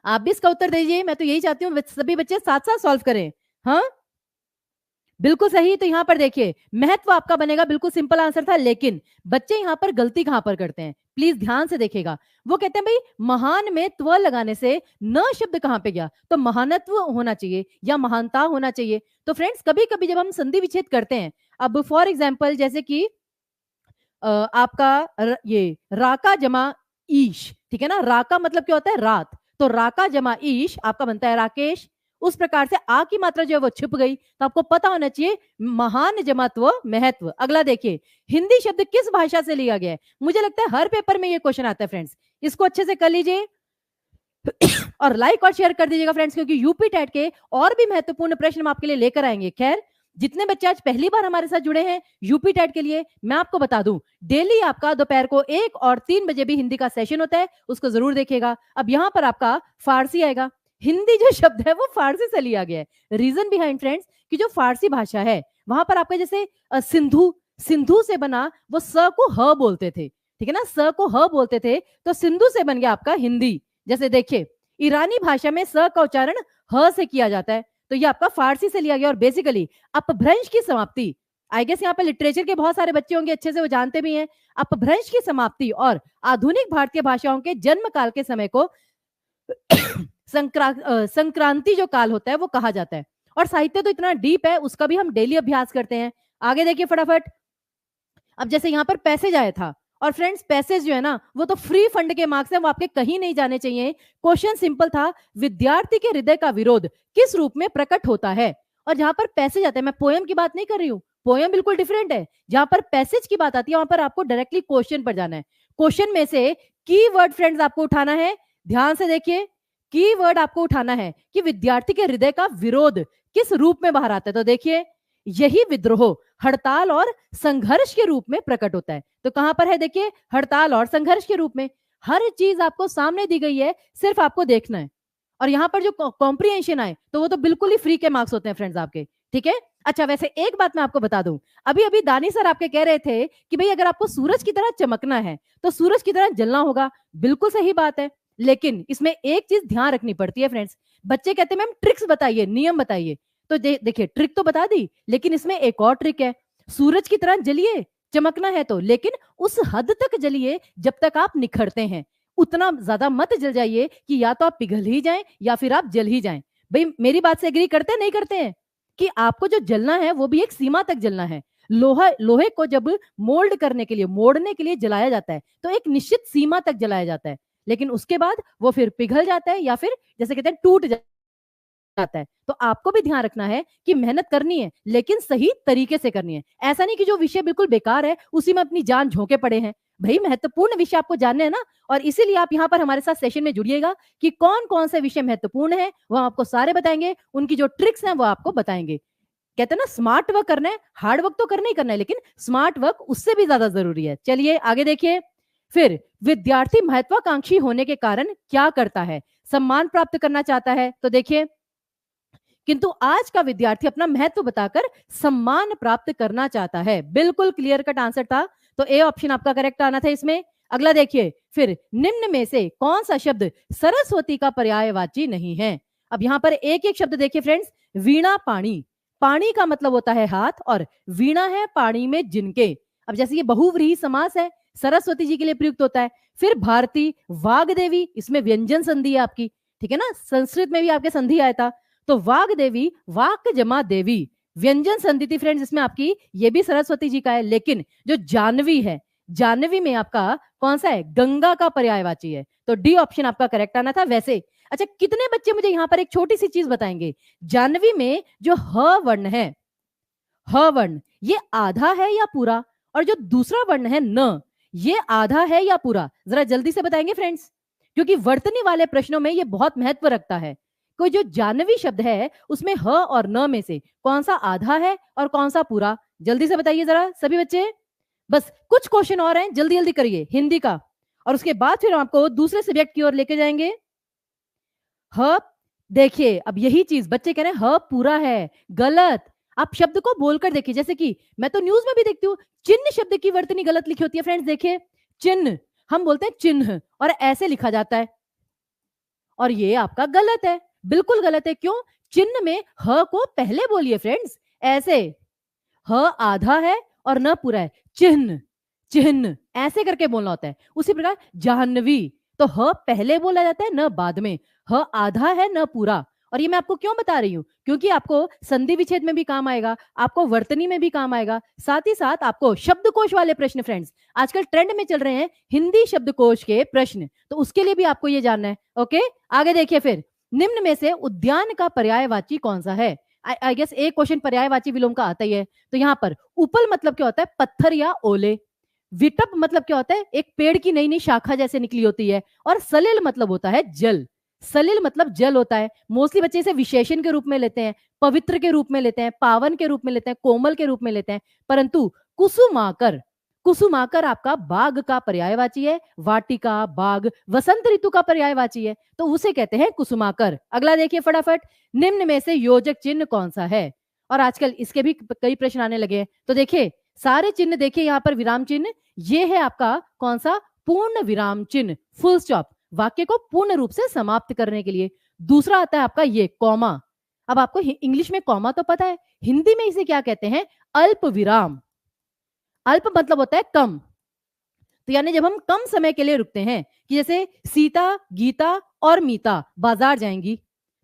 B: आप भी इसका उत्तर दीजिए, मैं तो यही चाहती हूँ सभी बच्चे साथ साथ सॉल्व करें। हाँ बिल्कुल सही। तो यहाँ पर देखिए, महत्व आपका बनेगा, बिल्कुल सिंपल आंसर था, लेकिन बच्चे यहाँ पर गलती कहां पर करते हैं, प्लीज ध्यान से देखिएगा। वो कहते हैं भाई महान में त्व लगाने से न शब्द कहां पे गया, तो महानत्व होना चाहिए या महानता होना चाहिए। तो फ्रेंड्स, कभी कभी जब हम संधि विच्छेद करते हैं, अब फॉर एग्जाम्पल जैसे कि आपका ये राका जमा ईश, ठीक है ना, राका मतलब क्या होता है, रात, तो राका जमा ईश आपका बनता है राकेश। उस प्रकार से आ की मात्रा जो है वो छिप गई, तो आपको पता होना चाहिए महान जमात्व महत्व। अगला देखिए, हिंदी शब्द किस भाषा से लिया गया है। मुझे लगता है हर पेपर में ये क्वेश्चन आता है फ्रेंड्स, इसको अच्छे से कर लीजिए और लाइक और शेयर कर दीजिएगा फ्रेंड्स, क्योंकि यूपी टेट के और भी महत्वपूर्ण प्रश्न हम आपके लिए लेकर आएंगे। खैर, जितने बच्चे आज पहली बार हमारे साथ जुड़े हैं यूपी टेट के लिए, मैं आपको बता दूं, डेली आपका दोपहर को 1 और 3 बजे भी हिंदी का सेशन होता है, उसको जरूर देखिएगा। अब यहां पर आपका फारसी आएगा, हिंदी जो शब्द है वो फारसी से लिया गया है। रीजन बिहाइंड फ्रेंड्स कि जो फारसी भाषा है वहां पर आपका जैसे सिंधु, सिंधु से बना, वो स को ह बोलते थे, ठीक है ना, स को ह बोलते थे, तो सिंधु से बन गया आपका हिंदी। जैसे देखिए ईरानी भाषा में स का उच्चारण ह से किया जाता है, तो ये आपका फारसी से लिया गया। और बेसिकली अपभ्रंश की समाप्ति, आई गेस यहाँ पे लिटरेचर के बहुत सारे बच्चे होंगे, अच्छे से वो जानते भी हैं, अपभ्रंश की समाप्ति और आधुनिक भारतीय भाषाओं के जन्म काल के समय को संक्रांति जो काल होता है वो कहा जाता है। और साहित्य तो इतना डीप है, उसका भी हम डेली अभ्यास करते हैं। आगे देखिए फटाफट। अब जैसे यहाँ पर पैसेज आया था, और फ्रेंड्स पैसेज जो है ना वो तो फ्री फंड के मार्क्स है, वो आपके कहीं नहीं जाने चाहिए। क्वेश्चन सिंपल था, विद्यार्थी के हृदय का विरोध किस रूप में प्रकट होता है। और जहां पर पैसेज आता है, मैं पोयम की बात नहीं कर रही हूँ, पोयम बिल्कुल डिफरेंट है। जहां पर पैसेज की बात आती है वहां पर आपको डायरेक्टली क्वेश्चन पर जाना है। क्वेश्चन में से की वर्ड फ्रेंड्स आपको उठाना है, ध्यान से देखिए, की वर्ड आपको उठाना है कि विद्यार्थी के हृदय का विरोध किस रूप में बाहर आता है। तो देखिए यही विद्रोह हड़ताल और संघर्ष के रूप में प्रकट होता है। तो कहां पर है, देखिए हड़ताल और संघर्ष के रूप में। हर चीज आपको सामने दी गई है, सिर्फ आपको देखना है। और यहाँ पर जो कॉम्प्रिहेंशन आए तो वो तो बिल्कुल ही फ्री के मार्क्स होते हैं फ्रेंड्स आपके, ठीक है। अच्छा वैसे एक बात मैं आपको बता दूं, अभी अभी दानी सर आपके कह रहे थे कि भाई अगर आपको सूरज की तरह चमकना है तो सूरज की तरह जलना होगा, बिल्कुल सही बात है। लेकिन इसमें एक चीज ध्यान रखनी पड़ती है फ्रेंड्स, बच्चे कहते हैं मैम ट्रिक्स बताइए, नियम बताइए। तो देखिए ट्रिक तो बता दी, लेकिन इसमें एक और ट्रिक है। सूरज की तरह जलिए, चमकना है तो, लेकिन उस हद तक जलिए जब तक आप निखरते हैं। उतना ज्यादा मत जल जाइए कि या तो आप पिघल ही जाएं या फिर आप जल ही जाएं। भाई मेरी बात से एग्री करते नहीं करते हैं कि आपको जो जलना है वो भी एक सीमा तक जलना है। लोहे को जब मोल्ड करने के लिए, मोड़ने के लिए जलाया जाता है तो एक निश्चित सीमा तक जलाया जाता है, लेकिन उसके बाद वो फिर पिघल जाता है या फिर जैसे कहते हैं टूट जाता है। तो आपको भी ध्यान रखना है कि मेहनत करनी है लेकिन सही तरीके से करनी है। ऐसा नहीं कि जो विषय बिल्कुल बेकार है उसी में अपनी जान झोंके पड़े हैं। भाई महत्वपूर्ण विषय आपको जानने हैं ना, और इसीलिए आप यहाँ पर हमारे साथ सेशन में जुड़िएगा कि कौन कौन से विषय महत्वपूर्ण है, वो आपको सारे बताएंगे, उनकी जो ट्रिक्स हैं वो आपको बताएंगे। कहते हैं ना स्मार्ट वर्क करना है, हार्ड वर्क तो करना ही करना है, लेकिन स्मार्ट वर्क उससे भी ज्यादा जरूरी है। चलिए आगे देखिए। फिर विद्यार्थी महत्वाकांक्षी होने के कारण क्या करता है, सम्मान प्राप्त करना चाहता है। तो देखिए किंतु आज का विद्यार्थी अपना महत्व बताकर सम्मान प्राप्त करना चाहता है। बिल्कुल क्लियर कट आंसर था, तो ए ऑप्शन आपका करेक्ट आना था इसमें। अगला देखिए, फिर निम्न में से कौन सा शब्द सरस्वती का पर्यायवाची नहीं है। अब यहां पर एक एक शब्द देखिए फ्रेंड्स, वीणा पाणी, पाणी का मतलब होता है हाथ, और वीणा है पाणी में जिनके। अब जैसे ये बहुव्रीहि समास है, सरस्वती जी के लिए प्रयुक्त होता है। फिर भारती, वाग्देवी, इसमें व्यंजन संधि है आपकी, ठीक है ना, संस्कृत में भी आपके संधि आया था। तो वाग्देवी, वाक जमा देवी, व्यंजन संधि थी फ्रेंड्स इसमें आपकी, ये भी सरस्वती जी का है। लेकिन जो जानवी है, जानवी में आपका कौन सा है, गंगा का पर्यायवाची है। तो डी ऑप्शन आपका करेक्ट आना था। वैसे अच्छा कितने बच्चे मुझे यहां पर एक छोटी सी चीज बताएंगे, जानवी में जो ह वर्ण है, ह वर्ण ये आधा है या पूरा, और जो दूसरा वर्ण है न, ये आधा है या पूरा, जरा जल्दी से बताएंगे फ्रेंड्स, क्योंकि वर्तनी वाले प्रश्नों में ये बहुत महत्व रखता है। कोई जो जानवी शब्द है उसमें ह और न में से कौन सा आधा है और कौन सा पूरा, जल्दी से बताइए जरा सभी बच्चे। बस कुछ क्वेश्चन और हैं, जल्दी जल्दी करिए हिंदी का, और उसके बाद फिर हम आपको दूसरे सब्जेक्ट की ओर लेके जाएंगे। ह, देखिए अब यही चीज बच्चे कह रहे हैं ह पूरा है, गलत। आप शब्द को बोलकर देखिए, जैसे कि मैं तो न्यूज में भी देखती हूँ चिन्ह शब्द की वर्तनी गलत लिखी होती है फ्रेंड्स। देखिए चिन्ह हम बोलते हैं चिन्ह, और ऐसे लिखा जाता है, और ये आपका गलत है, बिल्कुल गलत है। क्यों, चिन्ह में ह को पहले बोलिए फ्रेंड्स, ऐसे ह आधा है और न पूरा है, चिन्ह, चिन्ह ऐसे करके बोलना होता है। उसी प्रकार जाह्नवी, तो ह पहले बोला जाता है न बाद में, ह आधा है न पूरा। और ये मैं आपको क्यों बता रही हूँ, क्योंकि आपको संधि विच्छेद में भी काम आएगा, आपको वर्तनी में भी काम आएगा, साथ ही साथ आपको शब्दकोश वाले प्रश्न फ्रेंड्स, आजकल ट्रेंड में चल रहे हैं हिंदी शब्दकोश के प्रश्न, तो उसके लिए भी आपको ये जानना है। ओके आगे देखिए, फिर निम्न में से उद्यान का पर्यायवाची कौन सा है। आई गेस एक क्वेश्चन पर्यायवाची विलोम का आता ही है। तो यहाँ पर उपल मतलब क्या होता है, पत्थर या ओले। विटप मतलब क्या होता है, एक पेड़ की नई नई शाखा जैसे निकली होती है। और सलिल मतलब होता है जल, सलिल मतलब जल होता है। मोस्टली बच्चे इसे विशेषण के रूप में लेते हैं, पवित्र के रूप में लेते हैं, पावन के रूप में लेते हैं, कोमल के रूप में लेते हैं, परंतु कुसुमाकर, कुसुमाकर आपका बाग का पर्यायवाची है, वाटिका, बाग वसंत ऋतु का पर्यायवाची है, तो उसे कहते हैं कुसुमाकर। अगला देखिए फटाफट, निम्न में से योजक चिन्ह कौन सा है? और आजकल इसके भी कई प्रश्न आने लगे हैं, तो देखिए सारे चिन्ह देखिए यहाँ पर विराम चिन्ह, ये है आपका कौन सा? पूर्ण विराम चिन्ह, फुल स्टॉप, वाक्य को पूर्ण रूप से समाप्त करने के लिए। दूसरा आता है आपका ये कॉमा। अब आपको इंग्लिश में कॉमा तो पता है, हिंदी में इसे क्या कहते हैं? अल्प विराम। अल्प मतलब होता है कम, तो यानी जब हम कम समय के लिए रुकते हैं, कि जैसे सीता, गीता और मीता बाजार जाएंगी,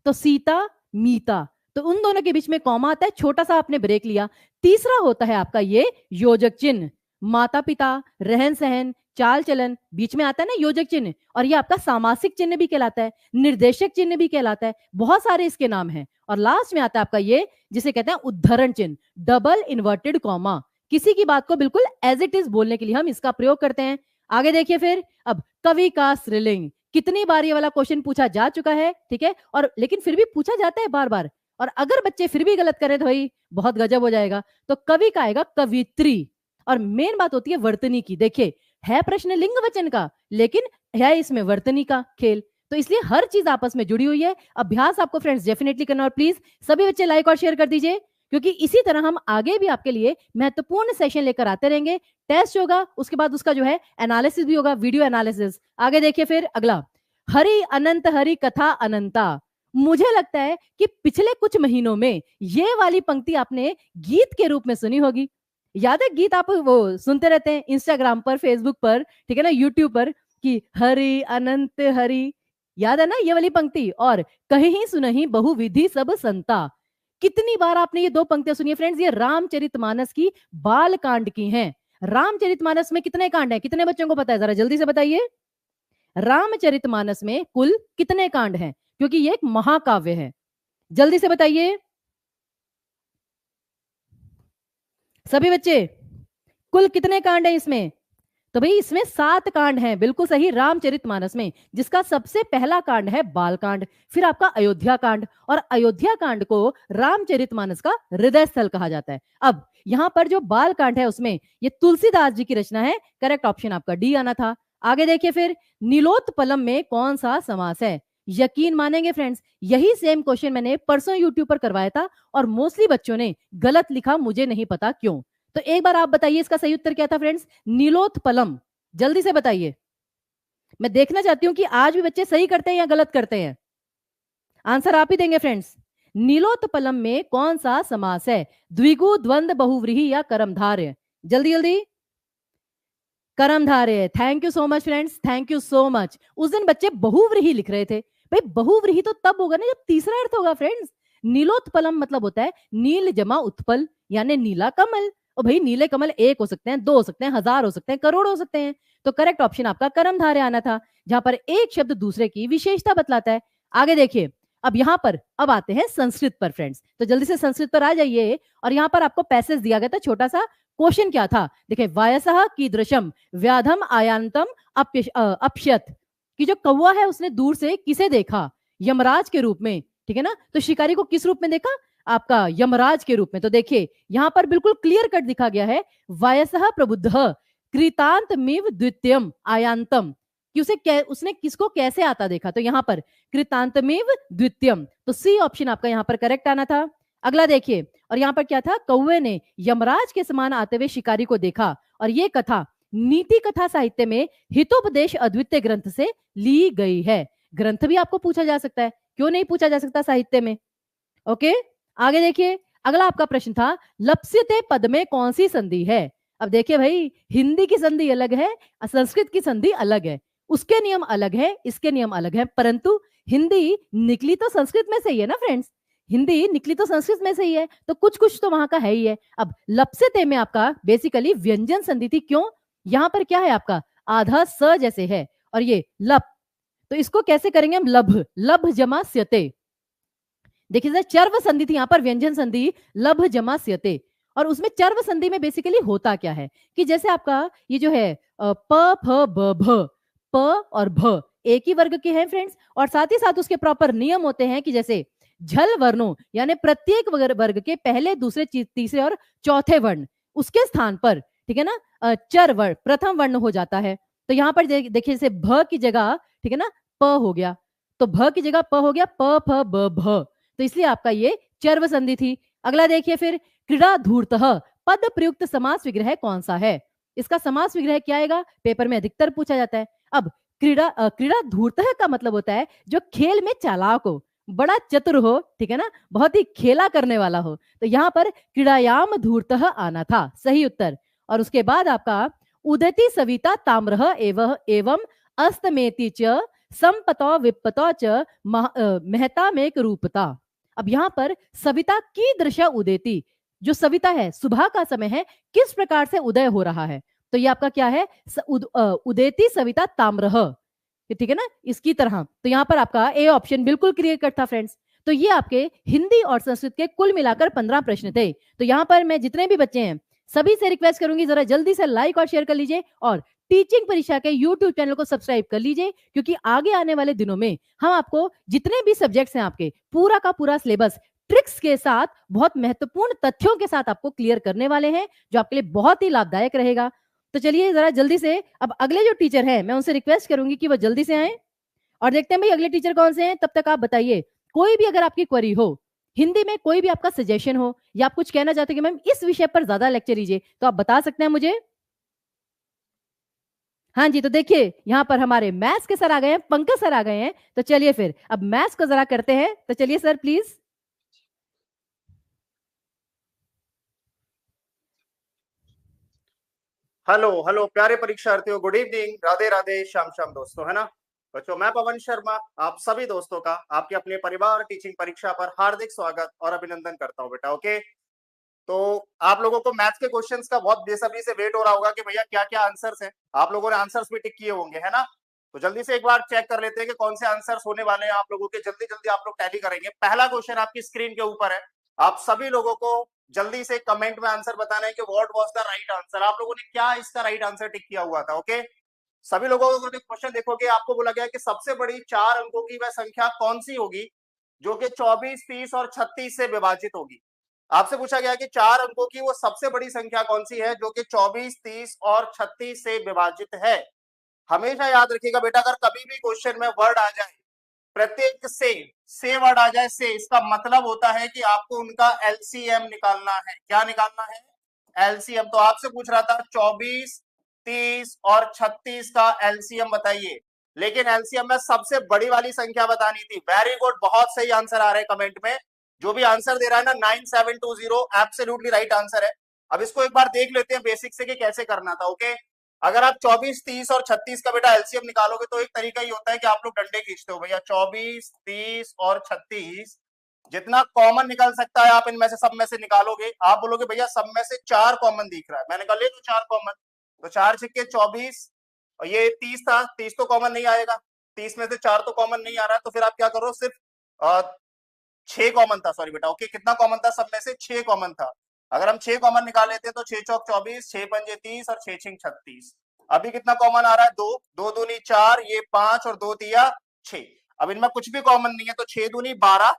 B: तो सीता, मीता, तो उन दोनों के बीच में कॉमा आता है, छोटा सा आपने ब्रेक लिया। तीसरा होता है आपका ये योजक चिन्ह, माता पिता, रहन सहन, चाल चलन, बीच में आता है ना योजक चिन्ह, और ये आपका सामासिक चिन्ह भी कहलाता है, निर्देशक चिन्ह भी कहलाता है, बहुत सारे इसके नाम हैं। और लास्ट में आता है आपका ये जिसे कहते हैं उद्धरण चिन्ह, डबल इन्वर्टेड कॉमा, किसी की बात को बिल्कुल एज इट इज बोलने के लिए हम इसका प्रयोग करते हैं। आगे देखिए फिर, अब कवि का स्त्रीलिंग, कितनी बार ये वाला क्वेश्चन पूछा जा चुका है, ठीक है, और लेकिन फिर भी पूछा जाता है बार बार, और अगर बच्चे फिर भी गलत करें तो भाई बहुत गजब हो जाएगा। तो कवि का आएगा कवित्री, और मेन बात होती है वर्तनी की। देखिए है प्रश्न लिंग वचन का, लेकिन है इसमें वर्तनी का खेल, तो इसलिए हर चीज आपस में जुड़ी हुई है। अभ्यास आपको फ्रेंड्स डेफिनेटली करना, और प्लीज सभी बच्चे लाइक और शेयर कर दीजिए, क्योंकि इसी तरह हम आगे भी आपके लिए महत्वपूर्ण सेशन लेकर आते रहेंगे। टेस्ट होगा, उसके बाद उसका जो है एनालिसिस भी होगा, वीडियो एनालिसिस। आगे देखिए फिर अगला, हरि अनंत हरि कथा अनंता। मुझे लगता है कि पिछले कुछ महीनों में ये वाली पंक्ति आपने गीत के रूप में सुनी होगी। याद है गीत आप वो सुनते रहते हैं इंस्टाग्राम पर, फेसबुक पर, ठीक है ना, यूट्यूब पर, कि हरि अनंत हरि, याद है ना ये वाली पंक्ति? और कहीं सुनहि बहुविधि सब संता। कितनी बार आपने ये दो पंक्तियां सुनी है फ्रेंड्स? ये रामचरितमानस की बाल कांड की हैं। रामचरितमानस में कितने कांड हैं? कितने बच्चों को पता है? जरा जल्दी से बताइए, रामचरितमानस में कुल कितने कांड हैं? क्योंकि ये एक महाकाव्य है, जल्दी से बताइए सभी बच्चे, कुल कितने कांड हैं इसमें? तो भाई इसमें 7 कांड हैं, बिल्कुल सही, रामचरितमानस में, जिसका सबसे पहला कांड है बालकांड, फिर आपका अयोध्या कांड, और अयोध्या कांड को रामचरितमानस का हृदय स्थल कहा जाता है। अब यहां पर जो बालकांड है उसमें ये तुलसीदास जी की रचना है, करेक्ट ऑप्शन आपका डी आना था। आगे देखिए फिर, नीलोत्पलम में कौन सा समास है? यकीन मानेंगे फ्रेंड्स, यही सेम क्वेश्चन मैंने परसों यूट्यूब पर करवाया था, और मोस्टली बच्चों ने गलत लिखा, मुझे नहीं पता क्यों। तो एक बार आप बताइए इसका सही उत्तर क्या था फ्रेंड्स? नीलोत्पलम, जल्दी से बताइए, मैं देखना चाहती हूं कि आज भी बच्चे सही करते हैं या गलत करते हैं। आंसर आप ही देंगे फ्रेंड्स। नीलोत्पलम में कौन सा समास है? द्विगु, द्वंद, बहुव्रीहि या कर्मधारय? जल्दी जल्दी, कर्मधारय। Thank you so much friends, thank you so much. उस दिन बच्चे बहुव्रीहि लिख रहे थे, भाई बहुव्रीहि तो तब होगा ना जब तीसरा अर्थ होगा फ्रेंड्स। नीलोत्पलम मतलब होता है नील जमा उत्पल, यानी नीला कमल। और भाई नीले कमल 1 हो सकते हैं, 2 हो सकते हैं, 1000 हो सकते हैं, करोड़ हो सकते हैं, तो करेक्ट ऑप्शन आपका कर्मधारय आना था, जहां पर एक शब्द दूसरे की विशेषता बतलाता है। आगे देखिए, अब यहां पर अब आते हैं संस्कृत पर फ्रेंड्स, तो जल्दी से संस्कृत पर आ जाइए। और यहां पर आपको पैसेज दिया गया था छोटा सा, क्वेश्चन क्या था देखिए, वायसः कीदृशम व्याधम आयांतम अप्यत, कि जो कौवा है उसने दूर से किसे देखा? यमराज के रूप में, ठीक है ना, तो शिकारी को किस रूप में देखा? आपका यमराज के रूप में। तो देखिए यहां पर बिल्कुल क्लियर कट दिखा गया है, वायसः प्रबुद्धः कृतांतमिव द्वितीयम आयांतम, कि उसने किसको कैसे आता देखा? तो यहां पर कृतांतमिव द्वितीयम, तो सी ऑप्शन आपका यहां पर करेक्ट आना था। अगला देखिए, और यहां पर क्या था? कौवे ने यमराज के समान आते हुए शिकारी को देखा, और ये कथा नीति कथा साहित्य में हितोपदेश अद्वितीय ग्रंथ से ली गई है। ग्रंथ भी आपको पूछा जा सकता है, क्यों नहीं पूछा जा सकता साहित्य में? ओके, आगे देखिए, अगला आपका प्रश्न था, लप्स्यते पद में कौन सी संधि है? अब देखिए भाई, हिंदी की संधि अलग है, संस्कृत की संधि अलग है, उसके नियम अलग है, इसके नियम अलग है, परंतु हिंदी निकली तो संस्कृत में से ही है ना फ्रेंड्स, हिंदी निकली तो संस्कृत में से ही है, तो कुछ कुछ तो वहां का है ही है। अब लप्स्यते में आपका बेसिकली व्यंजन संधि थी, क्यों? यहां पर क्या है आपका? आधा स जैसे है, और ये लप, तो इसको कैसे करेंगे हम? लभ, लभ जमा स्यते। देखिए चर्व संधि थी, यहां पर व्यंजन संधि लभ जमा स्यते, और उसमें चर्व संधि में बेसिकली होता क्या है कि जैसे आपका ये जो है प फ ब भ, प और भ एक ही वर्ग के हैं फ्रेंड्स, और साथ ही साथ उसके प्रॉपर नियम होते हैं कि जैसे झल वर्णों, यानी प्रत्येक वर्ग के पहले, दूसरे, तीसरे और चौथे वर्ण उसके स्थान पर, ठीक ठीक है ना, चर वर्ण प्रथम वर्ण हो जाता है। तो यहाँ पर देखिए जैसे भ की जगह, ठीक है ना, प हो गया, तो भ की जगह प हो गया, प फ ब भ, तो इसलिए आपका ये चर्व संधि थी। अगला देखिए फिर, क्रीड़ा धूर्तः पद प्रयुक्त समास विग्रह कौन सा है? इसका समास विग्रह क्या आएगा, पेपर में अधिकतर पूछा जाता है। अब क्रीड़ा धूर्तः का मतलब होता है जो खेल में चालाक हो, बड़ा चतुर हो, ठीक है ना, बहुत ही खेला करने वाला हो। तो यहाँ पर क्रीड़ायाम धूर्तः आना था सही उत्तर। और उसके बाद आपका उदति सविता ताम्रः एवं अस्तमेति च संपतो विपतो च महता मेक रूपता। अब यहाँ पर सविता की दृशा उदेती, जो सविता है सुबह का समय है, किस प्रकार से उदय हो रहा है, तो ये आपका क्या है, उदेती सविता ताम्रः, ठीक है ना, इसकी तरह। तो यहाँ पर आपका ए ऑप्शन बिल्कुल क्लियर कट था फ्रेंड्स। तो ये आपके हिंदी और संस्कृत के कुल मिलाकर 15 प्रश्न थे। तो यहाँ पर मैं जितने भी बच्चे हैं सभी से रिक्वेस्ट करूंगी जरा जल्दी से लाइक और शेयर कर लीजिए और टीचिंग परीक्षा के यूट्यूब चैनल को सब्सक्राइब कर लीजिए, क्योंकि आगे आने वाले दिनों में हम आपको जितने भी सब्जेक्ट्स हैं आपके पूरा का पूरा सिलेबस ट्रिक्स के साथ, बहुत महत्वपूर्ण तथ्यों के साथ आपको क्लियर करने वाले हैं, जो आपके लिए बहुत ही लाभदायक रहेगा। तो चलिए जरा जल्दी से अब अगले जो टीचर हैं मैं उनसे रिक्वेस्ट करूंगी कि वो जल्दी से आए और देखते हैं भाई अगले टीचर कौन से हैं। तब तक आप बताइए, कोई भी अगर आपकी क्वेरी हो, हिंदी में कोई भी आपका सजेशन हो, या आप कुछ कहना चाहते हो कि मैम इस विषय पर ज्यादा लेक्चर दीजिए, तो आप बता सकते हैं मुझे। हाँ जी, तो देखिए यहाँ पर हमारे मैथ्स के सर आ गए हैं, पंकज सर आ गए हैं। तो चलिए फिर अब मैथ्स को जरा करते हैं। तो चलिए सर प्लीज।
C: हेलो हेलो प्यारे परीक्षार्थियों, गुड इवनिंग, राधे राधे, श्याम श्याम दोस्तों, है ना बच्चों। मैं पवन शर्मा आप सभी दोस्तों का आपके अपने परिवार टीचिंग परीक्षा पर हार्दिक स्वागत और अभिनंदन करता हूं बेटा। ओके, तो आप लोगों को मैथ्स के क्वेश्चंस का बहुत बेसब्री से वेट हो रहा होगा कि भैया क्या क्या आंसर्स हैं। आप लोगों ने आंसर्स भी टिक किए होंगे, है ना। तो जल्दी से एक बार चेक कर लेते हैं कि कौन से आंसर्स होने वाले हैं आप लोगों के। जल्दी जल्दी आप लोग टैली करेंगे। पहला क्वेश्चन आपकी स्क्रीन के ऊपर है। आप सभी लोगों को जल्दी से कमेंट में आंसर बताना है कि what was the right answer. आप लोगों ने क्या इसका राइट आंसर टिक किया हुआ था। ओके, सभी लोगों को क्वेश्चन देखोगे, आपको बोला गया कि सबसे बड़ी 4 अंकों की वह संख्या कौन सी होगी जो कि 24, 30 और 36 से विभाजित होगी। आपसे पूछा गया कि 4 अंकों की वो सबसे बड़ी संख्या कौन सी है जो कि 24, 30 और 36 से विभाजित है। हमेशा याद रखिएगा बेटा, अगर कभी भी क्वेश्चन में वर्ड आ जाए, प्रत्येक से वर्ड आ जाए, से, इसका मतलब होता है कि आपको उनका एलसीएम निकालना है। क्या निकालना है? एलसीएम। तो आपसे पूछ रहा था 24, 30 और 36 का एलसीएम बताइए, लेकिन एलसीएम में सबसे बड़ी वाली संख्या बतानी थी। वेरी गुड, बहुत सही आंसर आ रहे हैं कमेंट में। जो भी आंसर दे रहा है ना 9720 एब्सोल्युटली राइट आंसर है। अब इसको एक बार देख लेते हैं बेसिक से कि कैसे करना था। ओके, अगर आप 24, 30 और 36 का बेटा एलसीएम निकालोगे तो एक तरीका ही होता है कि आप लोग डंडे खींचते हो भैया। 24, 30 और 36 जितना कॉमन निकल सकता है आप इनमें से सब में से निकालोगे। आप बोलोगे भैया सब में से 4 कॉमन दिख रहा है, मैंने कहा ले तो 4 कॉमन। तो 4 छिक्के 24 और ये 30 था, 30 तो कॉमन नहीं आएगा, 30 में से 4 तो कॉमन नहीं आ रहा है। तो फिर आप क्या करो, सिर्फ 6 कॉमन था, सॉरी बेटा। ओके, कितना कॉमन था? सब में से 6 कॉमन था। अगर हम 6 कॉमन निकाल लेते हैं तो 6 चौक 24, 6 पंजे 30 और 6 छिंग 36। अभी कितना कॉमन आ रहा है? 2, 2 दूनी 4, ये 5 और 2 तिया 6। अब इनमें कुछ भी कॉमन नहीं है तो 6 दूनी 12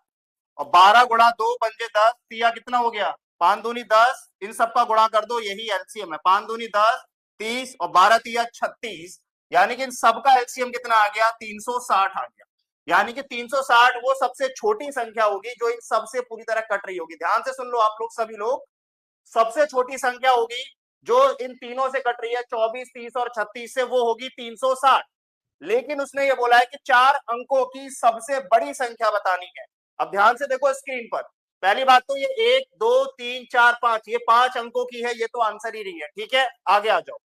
C: और 12 गुणा 2 पंजे 10, तिया कितना हो गया? 5 दूनी 10। इन सबका गुणा कर दो, यही एलसीएम है। 5 दूनी 10, 30 और 12 तिया 36, यानी कि इन सबका एलसीएम कितना आ गया? 360 आ गया। यानी कि 360 वो सबसे छोटी संख्या होगी जो इन सबसे पूरी तरह कट रही होगी। ध्यान से सुन लो आप लोग सभी लोग, सबसे छोटी संख्या होगी जो इन तीनों से कट रही है 24, 30 और 36 से, वो होगी 360। लेकिन उसने ये बोला है कि 4 अंकों की सबसे बड़ी संख्या बतानी है। अब ध्यान से देखो स्क्रीन पर, पहली बात तो ये 1, 2, 3, 4, 5, ये 5 अंकों की है, ये तो आंसर ही नहीं है। ठीक है, आगे आ जाओ।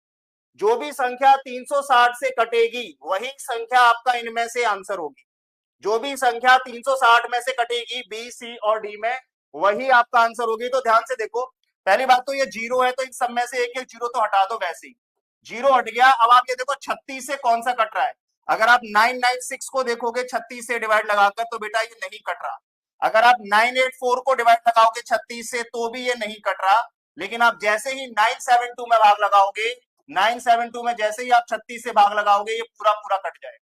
C: जो भी संख्या 360 से कटेगी वही संख्या आपका इनमें से आंसर होगी। जो भी संख्या 360 में से कटेगी बी, सी और डी में, वही आपका आंसर होगी। तो ध्यान से देखो, पहली बात तो ये 0 है तो इन सब में से एक एक 0 तो हटा दो, वैसे ही 0 हट गया। अब आप ये देखो 36 से कौन सा कट रहा है। अगर आप 996 को देखोगे 36 से डिवाइड लगाकर तो बेटा ये नहीं कट रहा। अगर आप 984 को डिवाइड लगाओगे 36 से तो भी ये नहीं कट रहा। लेकिन आप जैसे ही 972 में भाग लगाओगे, 972 में जैसे ही आप 36 से भाग लगाओगे, ये पूरा पूरा कट जाएगा।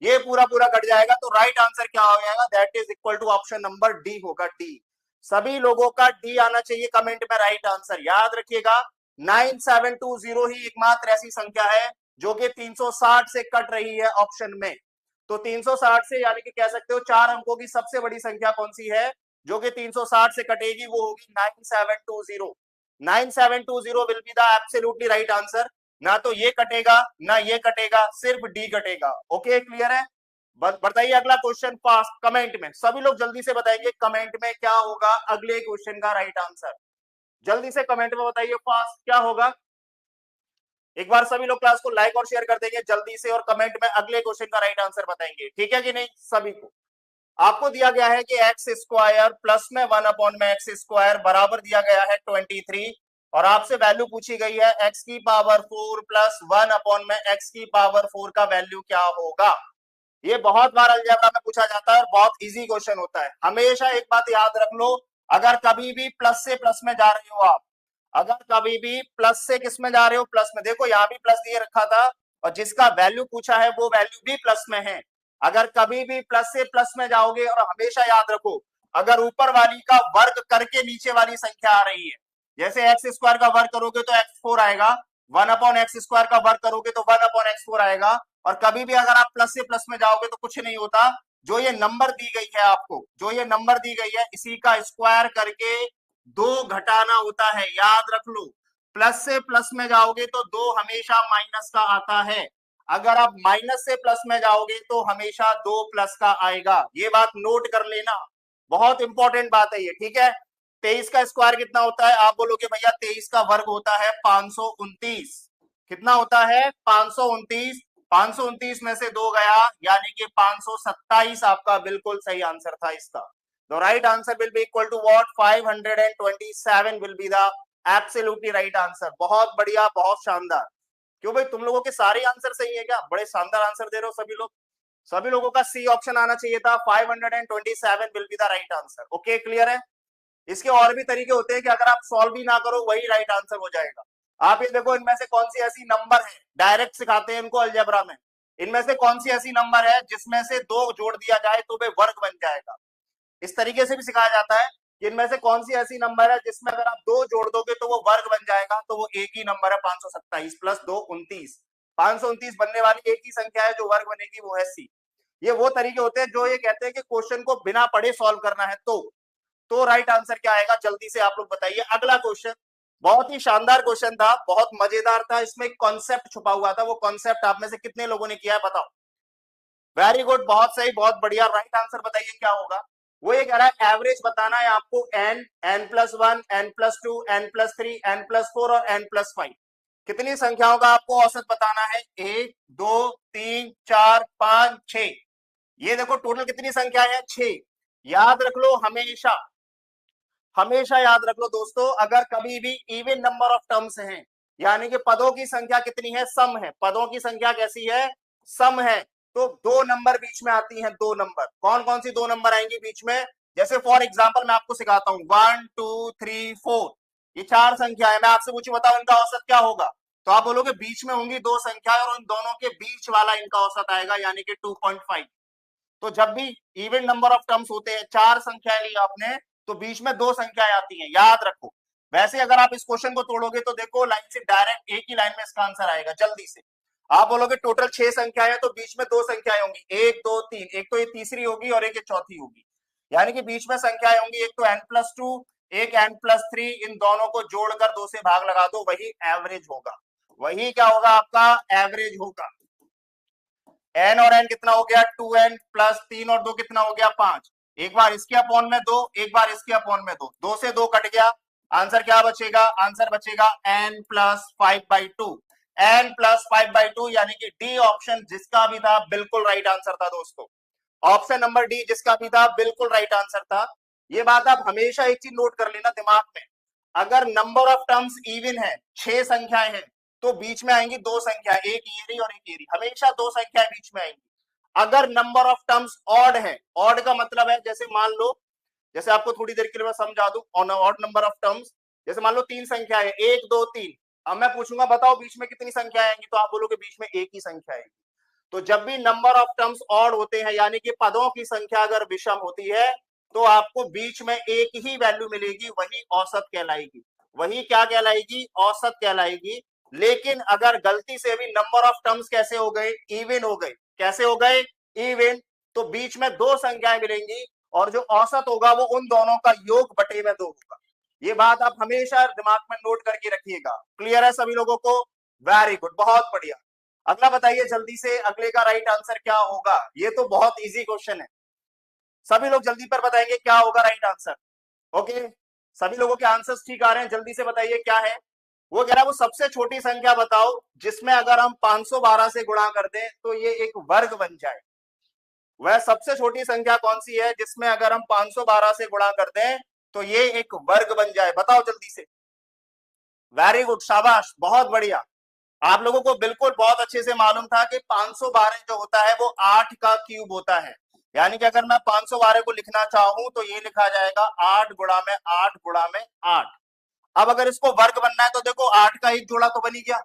C: ये पूरा पूरा कट जाएगा। तो राइट आंसर क्या हो जाएगा? That is equal to option number D होगा, डी। सभी लोगों का डी आना चाहिए कमेंट में राइट आंसर। याद रखिएगा, 9720 ही एकमात्र ऐसी संख्या है जो कि 360 से कट रही है ऑप्शन में। तो 360 से यानी कि कह सकते हो 4 अंकों की सबसे बड़ी संख्या कौन सी है जो कि 360 से कटेगी, वो होगी 9720। 9720 will be the absolutely right answer. ना तो ये कटेगा ना ये कटेगा, सिर्फ डी कटेगा। ओके, क्लियर है? बताइए अगला क्वेश्चन फास्ट कमेंट में, सभी लोग जल्दी से बताएंगे कमेंट में क्या होगा अगले क्वेश्चन का राइट आंसर। जल्दी से कमेंट में बताइए फास्ट क्या होगा। एक बार सभी लोग क्लास को लाइक और शेयर कर देंगे जल्दी से, और कमेंट में अगले क्वेश्चन का राइट आंसर बताएंगे, ठीक है कि नहीं? सभी को आपको दिया गया है कि एक्स स्क्वायर प्लस में 1/x² बराबर दिया गया है 23, और आपसे वैल्यू पूछी गई है x की पावर 4 प्लस 1/x की पावर 4 का वैल्यू क्या होगा। ये बहुत बार अलजेब्रा में पूछा जाता है और बहुत इजी क्वेश्चन होता है। हमेशा एक बात याद रख लो, अगर कभी भी प्लस से प्लस में जा रहे हो आप, अगर कभी भी प्लस से किस में जा रहे हो, प्लस में, देखो यहाँ भी प्लस दिए रखा था और जिसका वैल्यू पूछा है वो वैल्यू भी प्लस में है। अगर कभी भी प्लस से प्लस में जाओगे, और हमेशा याद रखो अगर ऊपर वाली का वर्ग करके नीचे वाली संख्या आ रही है, जैसे x² का वर्ग करोगे तो x4 आएगा, 1/x² का वर्ग करोगे तो 1/x4 आएगा। और कभी भी अगर आप प्लस से प्लस में जाओगे तो कुछ नहीं होता, जो ये नंबर दी गई है आपको, जो ये नंबर दी गई है इसी का स्क्वायर करके 2 घटाना होता है, याद रख लो। प्लस से प्लस में जाओगे तो 2 हमेशा माइनस का आता है, अगर आप माइनस से प्लस में जाओगे तो हमेशा 2 प्लस का आएगा। ये बात नोट कर लेना, बहुत इंपॉर्टेंट बात है ये, ठीक है? 23 का स्क्वायर कितना होता है? आप बोलोगे भैया 23 का वर्ग होता है 529। कितना होता है? 529। 529 में से 2 गया यानी कि 527 आपका बिल्कुल सही आंसर था इसका। The right answer will be equal to what? 527 will be the absolutely right answer. बहुत बढ़िया, बहुत शानदार। क्यों भाई, तुम लोगों के सारे आंसर सही है क्या? बड़े शानदार आंसर दे रहे हो सभी लोग। सभी लोगों का सी ऑप्शन आना चाहिए था, 527 will be the right answer. Okay, clear है? इसके और भी तरीके होते हैं कि अगर आप सॉल्व भी ना करो वही राइट आंसर हो जाएगा। आप ये देखो, इनमें से कौन सी ऐसी नंबर है, डायरेक्ट सिखाते हैं इनको अलजेब्रा में, इनमें से कौन सी ऐसी नंबर है जिसमें से 2 जोड़ दिया जाए तो वे वर्ग बन जाएगा। इस तरीके से भी सिखाया जाता है कि इनमें से कौन सी ऐसी नंबर है जिसमें अगर आप 2 जोड़ दोगे तो वो वर्ग बन जाएगा, तो वो एक ही नंबर है 527 प्लस 2 29। 529 बनने वाली एक ही संख्या है जो वर्ग बनेगी, वो है सी। ये वो तरीके होते हैं जो ये कहते हैं कि क्वेश्चन को बिना पढ़े सॉल्व करना है। तो राइट आंसर क्या आएगा जल्दी से आप लोग बताइए। अगला क्वेश्चन बहुत ही शानदार क्वेश्चन था, बहुत मजेदार था, इसमें एक कॉन्सेप्ट छुपा हुआ था। वो कॉन्सेप्ट आप में से कितने लोगों ने किया है बताओ? वेरी गुड, बहुत सही, बहुत बढ़िया। राइट आंसर बताइए क्या होगा। वो ये कह रहा है एवरेज बताना है आपको, n, n+1, n+2, n+3, n+4 और n+5 कितनी संख्याओं का आपको औसत बताना है। 1 2 3 4 5 6, ये देखो टोटल कितनी संख्या है? 6। याद रख लो, हमेशा हमेशा याद रख लो दोस्तों, अगर कभी भी इवन नंबर ऑफ टर्म्स हैं, यानी कि पदों की संख्या कितनी है? सम है। पदों की संख्या कैसी है? सम है। तो 2 नंबर बीच में आती हैं, 2 नंबर। कौन कौन सी 2 नंबर आएंगी बीच में? जैसे फॉर एग्जाम्पल मैं आपको सिखाता हूं, 1 2 3 4, ये 4 संख्या है। मैं आपसे पूछूं बताओ इनका औसत क्या होगा, तो आप बोलोगे बीच में होंगी 2 संख्याएं और उन दोनों के बीच वाला इनका औसत आएगा, यानी कि 2.5। तो जब भी इवन नंबर ऑफ टर्म्स होते हैं, 4 संख्याएं ली आपने, तो बीच में 2 संख्याएं आती हैं, याद रखो। वैसे अगर आप इस क्वेश्चन को तोड़ोगे तो देखो लाइन से डायरेक्ट एक ही लाइन में इसका आंसर आएगा। जल्दी से आप बोलोगे टोटल 6 संख्याएं हैं, तो बीच में 2 संख्याएं होंगी, 1 2 3, एक तो ये तीसरी होगी और एक ये चौथी होगी, यानी कि बीच में संख्याएं होंगी, एक तो n+2, एक n+3, इन दोनों को जोड़कर 2 से भाग लगा दो, वही एवरेज होगा। वही क्या होगा? आपका एवरेज होगा। n और n कितना हो गया? 2n प्लस 3 और 2 कितना हो गया? 5। एक बार इसके अपॉन में 2, एक बार इसके अपॉन में 2, 2 से 2 कट गया, आंसर क्या बचेगा? आंसर बचेगा n प्लस 5/2। n प्लस 5/2 यानी कि डी ऑप्शन जिसका भी था बिल्कुल राइट आंसर था दोस्तों। ऑप्शन नंबर डी जिसका भी था बिल्कुल राइट आंसर था। ये बात आप हमेशा एक चीज नोट कर लेना दिमाग में, अगर नंबर ऑफ टर्म्स इवन है, 6 संख्याएं हैं, तो बीच में आएंगी 2 संख्या, एक ये रही और एक ये रही, हमेशा 2 संख्याएं बीच में आएंगी। अगर नंबर ऑफ टर्म्स ऑड है, ऑड का मतलब है जैसे मान लो, जैसे आपको थोड़ी देर के लिए मैं समझा दूं, on odd number of terms, जैसे मान लो 3 संख्या है, 1 2 3, अब मैं पूछूंगा बताओ बीच में कितनी संख्या आएंगी, तो आप बोलोगे बीच में एक ही संख्या आएगी। तो जब भी नंबर ऑफ टर्म्स ऑड होते हैं, यानी कि पदों की संख्या अगर विषम होती है, तो आपको बीच में एक ही वैल्यू मिलेगी, वही औसत कहलाएगी। वही क्या कहलाएगी, औसत कहलाएगी। लेकिन अगर गलती से भी नंबर ऑफ टर्म्स कैसे हो गए, इवन हो गए। कैसे हो गए, इवन। तो बीच में दो संख्याएं मिलेंगी और जो औसत होगा वो उन दोनों का योग बटे में 2 होगा। ये बात आप हमेशा दिमाग में नोट करके रखिएगा। क्लियर है सभी लोगों को? वेरी गुड, बहुत बढ़िया। अगला बताइए जल्दी से, अगले का राइट आंसर क्या होगा? ये तो बहुत इजी क्वेश्चन है, सभी लोग जल्दी पर बताएंगे क्या होगा राइट आंसर। ओके, सभी लोगों के आंसर्स ठीक आ रहे हैं, जल्दी से बताइए क्या है। वो कह रहा है वो सबसे छोटी संख्या बताओ जिसमें अगर हम 512 से गुणा कर दें तो ये एक वर्ग बन जाए। वह सबसे छोटी संख्या कौन सी है जिसमें अगर हम 512 से गुणा कर दें तो ये एक वर्ग बन जाए? बताओ जल्दी से। वेरी गुड, शाबाश, बहुत बढ़िया। आप लोगों को बिल्कुल बहुत अच्छे से मालूम था कि 512 जो होता है वो 8 का क्यूब होता है। यानी कि अगर मैं 512 को लिखना चाहूं तो ये लिखा जाएगा 8 गुणा में 8 गुणा में 8। अब अगर इसको वर्ग बनना है तो देखो 8 का एक जोड़ा तो बनी गया,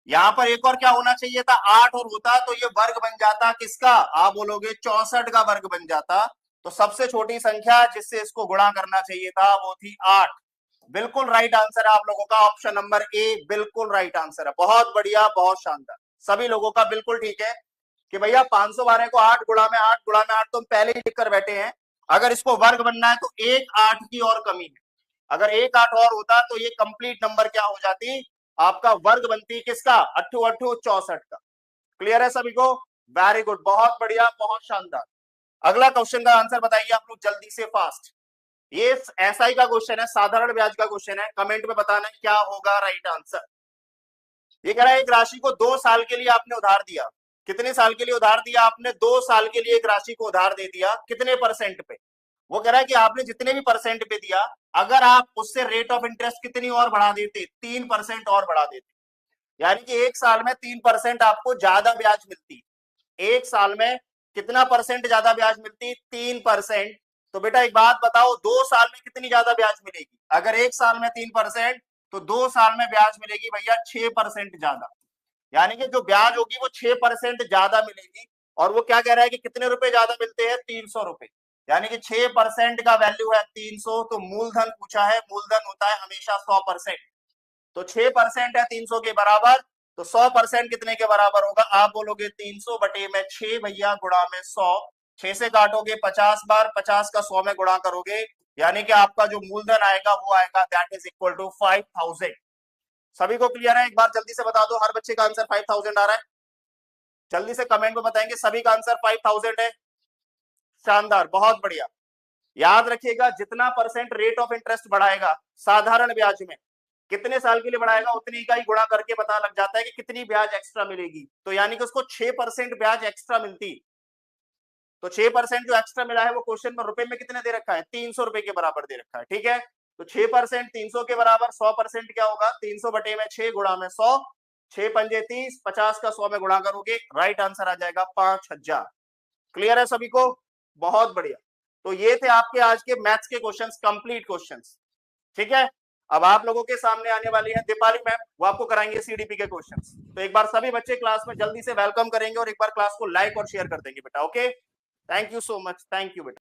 C: यहां पर एक और क्या होना चाहिए था, 8 और होता तो ये वर्ग बन जाता किसका? आप बोलोगे 64 का वर्ग बन जाता। तो सबसे छोटी संख्या जिससे इसको गुणा करना चाहिए था वो थी 8। बिल्कुल राइट आंसर है आप लोगों का, ऑप्शन नंबर ए बिल्कुल राइट आंसर है। बहुत बढ़िया, बहुत शानदार, सभी लोगों का बिल्कुल ठीक है कि भैया 512 को 8 गुणा में 8 गुणा में 8 तो हम पहले ही लिख कर बैठे हैं। अगर इसको वर्ग बनना है तो एक 8 की और कमी है। अगर एक 8 और होता तो ये कंप्लीट नंबर क्या हो जाती, आपका वर्ग बनती किसका? 8 8 64 का। क्लियर है सभी को? वेरी गुड, बहुत बढ़िया, बहुत शानदार। अगला क्वेश्चन का आंसर बताइए आप लोग जल्दी से, फास्ट। ये एसआई का क्वेश्चन है, साधारण ब्याज का क्वेश्चन है। कमेंट में बताना क्या होगा राइट आंसर। ये कह रहा है एक राशि को 2 साल के लिए आपने उधार दिया। कितने साल के लिए उधार दिया आपने? 2 साल के लिए एक राशि को उधार दे दिया। कितने परसेंट पे? वो कह रहा है कि आपने जितने भी परसेंट पे दिया, अगर आप उससे रेट ऑफ इंटरेस्ट कितनी और बढ़ा देते, 3% और बढ़ा देते, यानी कि एक साल में 3% आपको ज्यादा ब्याज मिलती। एक साल में कितना परसेंट ज्यादा ब्याज मिलती? 3%। तो बेटा एक बात बताओ, 2 साल में कितनी ज्यादा ब्याज मिलेगी? अगर एक साल में 3% तो 2 साल में ब्याज मिलेगी भैया 6% ज्यादा। यानी कि जो ब्याज होगी वो 6% ज्यादा मिलेगी। और वो क्या कह रहा है कि कितने रुपए ज्यादा मिलते हैं? 300 रुपए। यानी कि 6% का वैल्यू है 300। तो मूलधन पूछा है, मूलधन होता है हमेशा 100%। तो 6% है 300 के बराबर, तो 100% कितने के बराबर होगा? आप बोलोगे 300 बटे में 6 भैया गुणा में 100। 6 से काटोगे 50 बार, 50 का 100 में गुणा करोगे, यानी कि आपका जो मूलधन आएगा वो आएगा दैट इज इक्वल टू 5000। सभी को क्लियर है? एक बार जल्दी से बता दो, हर बच्चे का आंसर 5000 आ रहा है? जल्दी से कमेंट में बताएंगे सभी का आंसर 5000 है। शानदार, बहुत बढ़िया। याद रखिएगा जितना परसेंट रेट ऑफ इंटरेस्ट बढ़ाएगा साधारण ब्याज में, कितने साल के लिए बढ़ाएगा उतनी का ही गुणा करके पता लग जाता है कि कितनी ब्याज एक्स्ट्रा मिलेगी। तो यानी कि उसको 6% ब्याज एक्स्ट्रा मिलती। तो 6% जो एक्स्ट्रा मिला है वो क्वेश्चन में रुपए में कितने दे रखा है? 300 रुपए के बराबर दे रखा है। ठीक है, तो 6% 300 के बराबर, 100% क्या होगा? 300 बटे में 6 गुणा में 100। 6 पंजे 30, 50 का 100 में गुणा करोगे, राइट आंसर आ जाएगा 5000। क्लियर है सभी को? बहुत बढ़िया। तो ये थे आपके आज के मैथ्स के क्वेश्चंस, कंप्लीट क्वेश्चंस। ठीक है, अब आप लोगों के सामने आने वाली है दीपाली मैम, वो आपको कराएंगे सीडीपी के क्वेश्चंस। तो एक बार सभी बच्चे क्लास में जल्दी से वेलकम करेंगे और एक बार क्लास को लाइक और शेयर कर देंगे बेटा। Okay, thank you so much, thank you बेटा।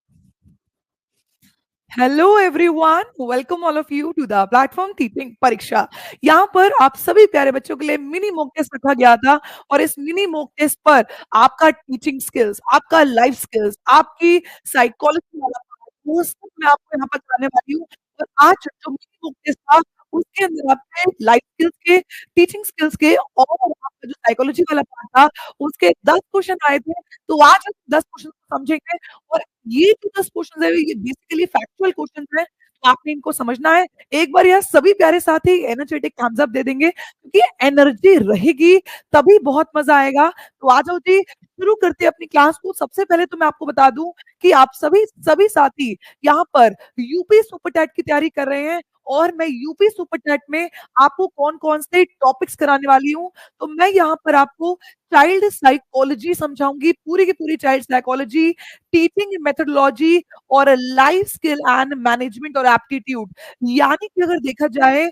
D: Hello everyone, welcome all of you to the platform Teaching Pariksha. यहाँ पर आप सभी प्यारे बच्चों के लिए मिनी मॉक टेस्ट रखा गया था और इस मिनी मॉक टेस्ट पर आपका टीचिंग स्किल्स, आपका लाइफ स्किल्स, आपकी साइकोलॉजी वाला part, वो सब मैं आपको यहाँ पर कराने वाली हूँ। और आज जो मिनी मॉक टेस्ट था उसके अंदर आपके लाइफ स्किल्स के, टीचिंग स्किल्स के और आपका जो साइकोलॉजी वाला पार्ट था उसके 10 क्वेश्चन आए थे। तो आज हम 10 क्वेश्चन को समझेंगे और ये जो 10 क्वेश्चन है ये बेसिकली फैक्चुअल क्वेश्चन है, तो आपने इनको समझना है। एक बार यह सभी प्यारे साथी एनर्जेटिक थम्स अप दे देंगे क्योंकि एनर्जी रहेगी तभी बहुत मजा आएगा। तो आ जाओ जी, शुरू करते हैं अपनी क्लास को। सबसे पहले तो मैं आपको बता दूं कि आप सभी साथी यहाँ पर यूपी सुपर टेट की तैयारी कर रहे हैं और मैं यूपी सुपर टेट में आपको कौन कौन से टॉपिक्स कराने वाली हूँ। तो मैं यहाँ पर आपको चाइल्ड साइकोलॉजी समझाऊंगी, पूरी की पूरी चाइल्ड साइकोलॉजी, टीचिंग मेथोडोलॉजी और लाइफ स्किल एंड मैनेजमेंट और एप्टीट्यूड। यानी कि अगर देखा जाए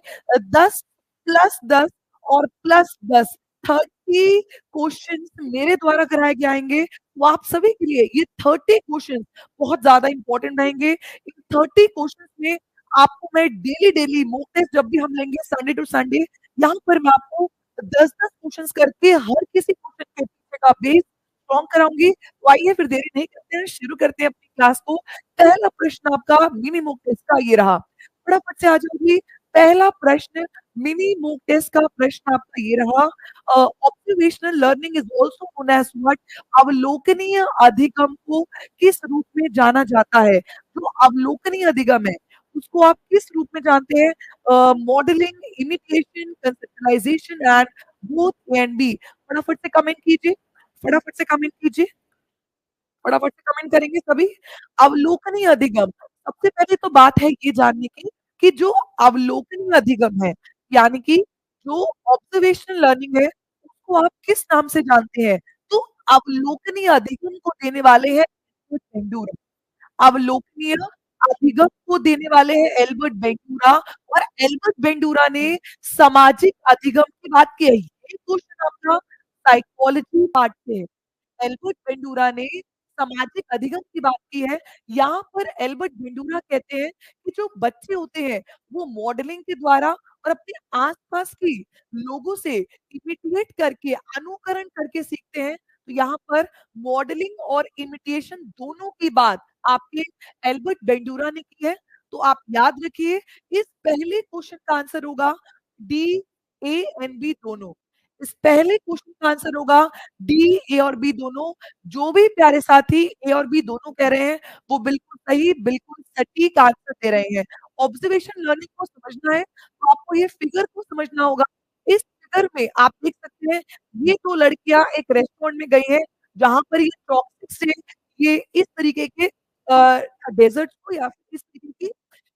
D: 10 + 10 और +10 30 क्वेश्चन मेरे द्वारा कराए जाएंगे। तो आप सभी के लिए ये 30 क्वेश्चन बहुत ज्यादा इंपॉर्टेंट रहेंगे। इन 30 क्वेश्चन में आपको मैं डेली मॉक टेस्ट जब भी हम लेंगे संडे टू संडे, यहाँ पर मैं आपको 10-10 क्वेश्चंस करके हर किसी क्वेश्चन के पीछे का बेस स्ट्रॉन्ग कराऊंगी। तो आइए फिर देरी नहीं करते हैं, शुरू करते हैं अपनी क्लास को। पहला प्रश्न आपका मिनी मॉक टेस्ट का ये रहा, फटाफट से आ जाओगी। पहला प्रश्न मिनी मॉक टेस्ट का प्रश्न आपका ये रहा, observational learning is also known as what? अवलोकनीय अधिगम को किस रूप में जाना जाता है? जो अवलोकनीय अधिगम है उसको आप किस रूप में जानते हैं? Modelling, imitation, conceptualisation and both A and B. फटाफट से कमेंट कीजिए, फटाफट से कमेंट कीजिए, फटाफट से कमेंट करेंगे सभी। अवलोकनीय अधिगम, सबसे पहले तो बात है ये जानने की कि जो अवलोकनीय अधिगम है, यानी कि जो ऑब्जर्वेशनल लर्निंग है, उसको आप किस नाम से जानते हैं? तो अवलोकनीय अधिगम को देने वाले हैं बेंडूरा। अवलोकनीय अधिगम को देने वाले हैं एल्बर्ट बेंडूरा, और एल्बर्ट बेंडूरा ने सामाजिक अधिगम की बात की है। ये क्वेश्चन आपका साइकोलॉजी पार्ट से है। एल्बर्ट बेंडूरा ने सामाजिक अधिगम की बात की है। यहाँ पर एल्बर्ट बेंडूरा कहते हैं कि जो बच्चे होते हैं वो मॉडलिंग के द्वारा और अपने आसपास की लोगों से इमिटेट करके, अनुकरण करके सीखते हैं। तो यहाँ पर मॉडलिंग और इमिटेशन दोनों की बात आपके एल्बर्ट बेंडूरा ने की है। तो आप याद रखिए, इस पहले क्वेश्चन का आंसर होगा डी, ए एंड बी दोनों। इस पहले क्वेश्चन का आंसर होगा डी, ए और बी दोनों। जो भी प्यारे साथी ए और बी दोनों कह रहे हैं वो बिल्कुल सही, बिल्कुल सटीक आंसर दे रहे हैं। ऑब्जर्वेशन लर्निंग को समझना है तो आपको ये फिगर को समझना होगा। इस फिगर में आप देख सकते हैं ये दो लड़कियां एक रेस्टोरेंट में गई हैं, जहां पर ये चॉपस्टिक से ये इस तरीके के डेजर्ट्स को या फिर इस तरीके की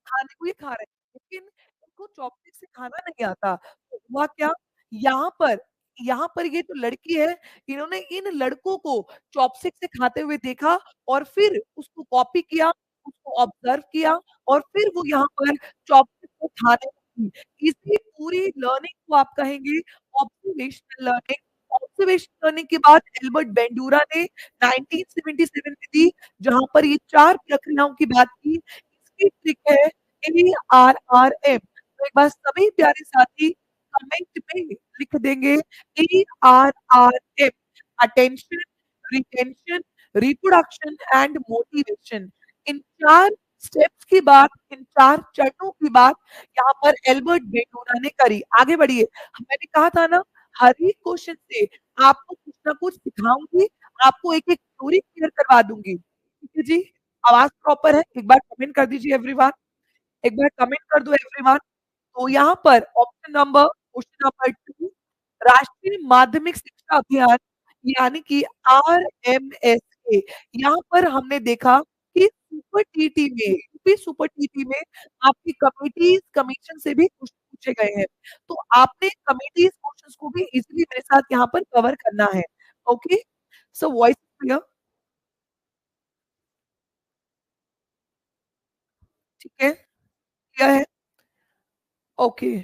D: खाने को ये खा रहे हैं, लेकिन इनको चॉपस्टिक से खाना नहीं आता। तो हुआ क्या, यहाँ पर यहाँ पर ये जो लड़की है, इन्होंने इन लड़कों को चॉपस्टिक से खाते हुए देखा और फिर उसको कॉपी किया, उसको ऑब्जर्व किया और फिर वो यहाँ पर चॉपस्टिक को खाने लगी। इसी पूरी लर्निंग को आप कहेंगे ऑब्जर्वेशनल लर्निंग। ऑब्जर्वेशनल लर्निंग की बात एल्बर्ट बेंडूरा ने 1977 में दी, जहां पर ये 4 प्रक्रियाओं की बात की। इसकी ट्रिक है ARRM। तो एक बार सभी प्यारे साथी कमेंट में लिख देंगे ARRM, attention, retention, reproduction and motivation. In 4 steps की बात, इन 4 चरणों की बात यहाँ पर एल्बर्ट बेंडूरा ने करी। आगे बढ़िए, मैंने कहा था ना हर एक क्वेश्चन से आपको कुछ ना कुछ सिखाऊंगी, आपको एक एक थ्योरी क्लियर करवा दूंगी। ठीक है जी, आवाज प्रॉपर है? एक बार कमेंट कर दीजिए एवरीवन, एक बार कमेंट कर दो एवरीवन। तो यहाँ पर क्वेश्चन नंबर 2, राष्ट्रीय माध्यमिक शिक्षा अभियान यानी कि RMSA। यहाँ पर हमने देखा कि सुपर टीटी में, यूपी सुपर टीटी में आपकी कमिटीज कमीशन से भी क्वेश्चन पूछे गए हैं। तो आपने कमिटीज क्वेश्चंस को भी इजीली मेरे साथ यहाँ पर कवर करना है। Okay, so voice clear? ठीक है, क्या है? ओके,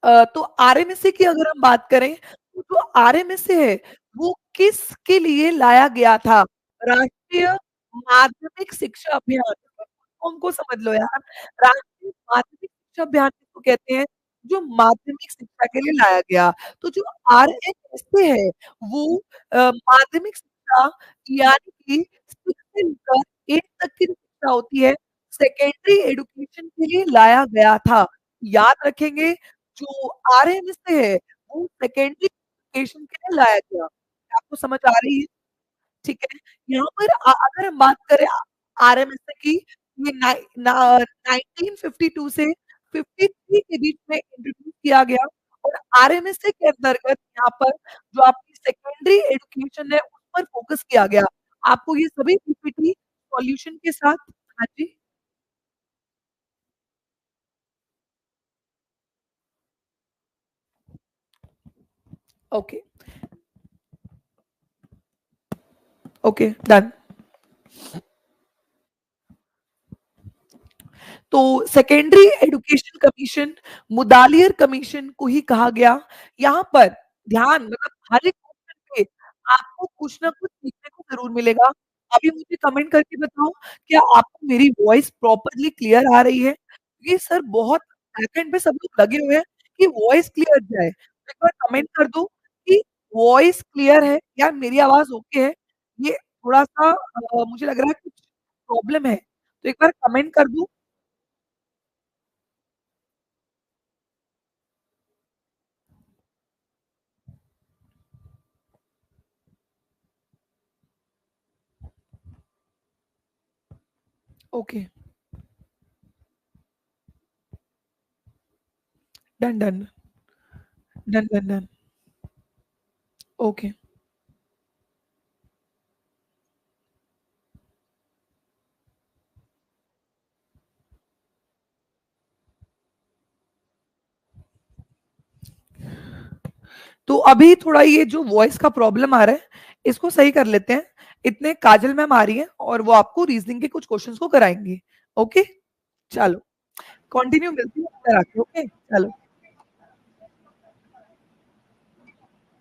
D: तो आरएमएसए की अगर हम बात करें तो जो आरएमएसए है वो किसके लिए लाया गया था? राष्ट्रीय माध्यमिक शिक्षा अभियान। उनको समझ लो यार, राष्ट्रीय माध्यमिक शिक्षा अभियान किसको कहते हैं? जो माध्यमिक शिक्षा के लिए लाया गया। तो जो आरएमएसए है वो माध्यमिक शिक्षा यानी कि 6 से लेकर 8 तक की जो शिक्षा होती है, सेकेंडरी एजुकेशन के लिए लाया गया था। याद रखेंगे, जो आरएमएसए है वो सेकेंडरी एजुकेशन के लिए लाया गया। क्या आपको समझ आ रही है? ठीक है, यहाँ पर अगर हम बात करें आरएमएसए की, ये 1952 से 53 के बीच में इंट्रोड्यूस किया गया और आरएमएसए के अंतर्गत यहाँ पर जो आपकी सेकेंडरी एजुकेशन है उस पर फोकस किया गया। आपको ये सभी पीपीटी सॉल्यूशन के साथ, हाँ जी, ओके ओके डन। तो secondary education commission Mudaliar commission को ही कहा गया। यहाँ पर ध्यान, मतलब हर एक क्वेश्चन पे आपको कुछ ना कुछ सीखने को जरूर मिलेगा। अभी मुझे कमेंट करके बताओ क्या आपको मेरी वॉइस प्रॉपर्ली क्लियर आ रही है? क्योंकि सर बहुत बैकएंड पे सब लोग लगे हुए हैं कि वॉइस क्लियर जाए। तो एक बार कमेंट कर दो कि वॉइस क्लियर है या मेरी आवाज़ ओके है? ये थोड़ा-सा मुझे लग रहा है कुछ प्रॉब्लम है। तो एक बार कमेंट कर दो। Okay, done, done, done, done, done. Okay. तो अभी थोड़ा ये जो वॉइस का प्रॉब्लम आ रहा है, इसको सही कर लेते हैं। इतने काजल मैम आ रही हैं और वो आपको रीजनिंग के कुछ क्वेश्चंस को कराएँगी। ओके? चलो, कंटिन्यू मिलती हूँ अंदर आके। ओके? चलो।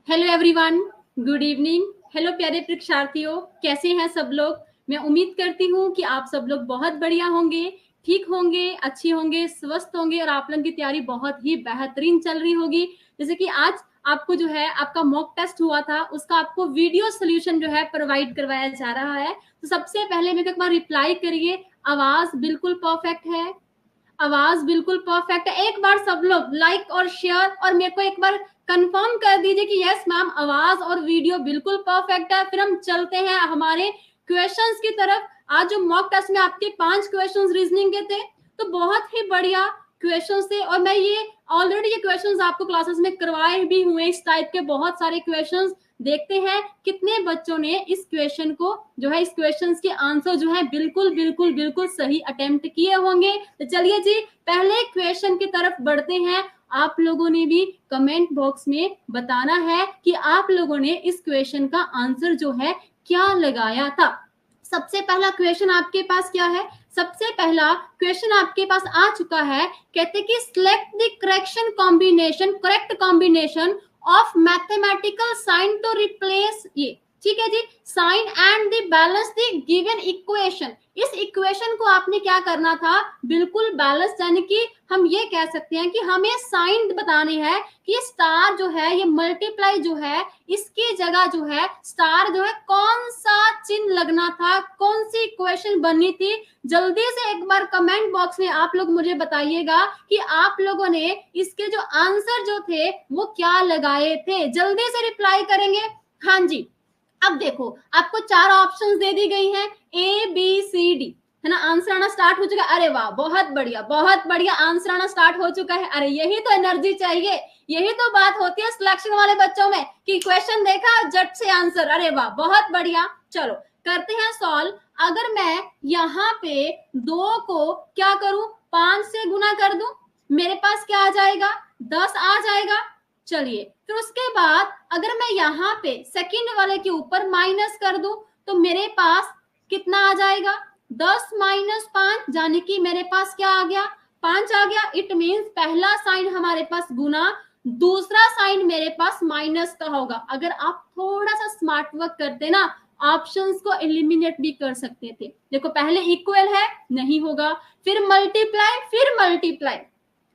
E: Hello everyone, good evening. Hello प्यारे परीक्षार्थियों, कैसे हैं सब लोग? मैं उम्मीद करती हूँ कि आप सब लोग बहुत बढ़िया होंगे, ठीक होंगे, अच्छे होंगे, स्वस्थ होंगे और आप लोगों की तैयारी बहुत ही बेहतरीन चल रही होगी। जैसे कि आज आपको जो है आपका मॉक टेस्ट हुआ था, उसका आपको वीडियो सोल्यूशन जो है प्रोवाइड करवाया जा रहा है। तो सबसे पहले मेरे को एक बार रिप्लाई करिए, आवाज बिल्कुल परफेक्ट है? आवाज बिल्कुल परफेक्ट है। एक बार सब लोग लाइक और शेयर और मेरे को एक बार कंफर्म कर दीजिए कि यस मैम आवाज और वीडियो बिल्कुल परफेक्ट है। फिर हम चलते हैं हमारे क्वेश्चंस की तरफ। आज जो मॉक टेस्ट में आपके 5 क्वेश्चंस रीजनिंग के थे, तो बहुत ही बढ़िया क्वेश्चंस थे और मैं ये ऑलरेडी ये क्वेश्चंस आपको क्लासेस में करवाए भी हुए। इस टाइप के बहुत सारे क्वेश्चंस देखते हैं कितने बच्चों ने इस क्वेश्चन को जो है, इस क्वेश्चंस के आंसर जो है बिल्कुल बिल्कुल बिल्कुल सही अटेम्प्ट किए होंगे। तो चलिए जी पहले क्वेश्चन की तरफ बढ़ते हैं। आप लोगों ने भी कमेंट बॉक्स में बताना है कि आप लोगों ने इस क्वेश्चन का आंसर जो है क्या लगाया था। सबसे पहला क्वेश्चन आपके पास क्या है? सबसे पहला क्वेश्चन आपके पास आ चुका है। कहते कि select the correct combination of mathematical sign to replace ये, ठीक है जी, sign and the balance the given equation. इस इक्वेशन को आपने क्या करना था, बिल्कुल बैलेंस, यानी कि हम ये कह सकते हैं कि हमें साइन बताने हैं कि स्टार जो है, ये मल्टीप्लाई जो है, इसकी जगह जो है स्टार जो है कौन सा चिन्ह लगना था, कौन सी इक्वेशन बननी थी। जल्दी से एक बार कमेंट बॉक्स में आप लोग मुझे बताइएगा कि आप लोगों ने इसके जो आंसर जो थे वो क्या लगाए थे। जल्दी से रिप्लाई करेंगे। हाँ जी, अब देखो आपको 4 ऑप्शंस दे दी गई हैं, ए बी सी डी, है ना। आंसर आना स्टार्ट हो चुका है। अरे वाह, बहुत बढ़िया आंसर आना स्टार्ट हो चुका है। अरे यही तो एनर्जी चाहिए, यही तो बात होती है सिलेक्शन वाले बच्चों में कि क्वेश्चन देखा झट से आंसर। अरे वाह, बहुत बढ़िया। चलो करते हैं सॉल्व। अगर मैं यहाँ पे 2 को क्या करूं, 5 से गुना कर दूं, मेरे पास क्या आ जाएगा, 10 आ जाएगा। चलिए फिर उसके बाद अगर मैं यहाँ पे सेकंड वाले के ऊपर माइनस कर दूं तो मेरे पास कितना आ जाएगा, 10 माइनस 5, यानी कि मेरे पास क्या आ गया, 5 आ गया। इट मीन्स पहला साइन हमारे पास गुना, दूसरा साइन मेरे पास माइनस का होगा। अगर आप थोड़ा सा स्मार्ट वर्क करते ना, ऑप्शंस को एलिमिनेट भी कर सकते थे। देखो पहले इक्वल है, नहीं होगा, फिर मल्टीप्लाई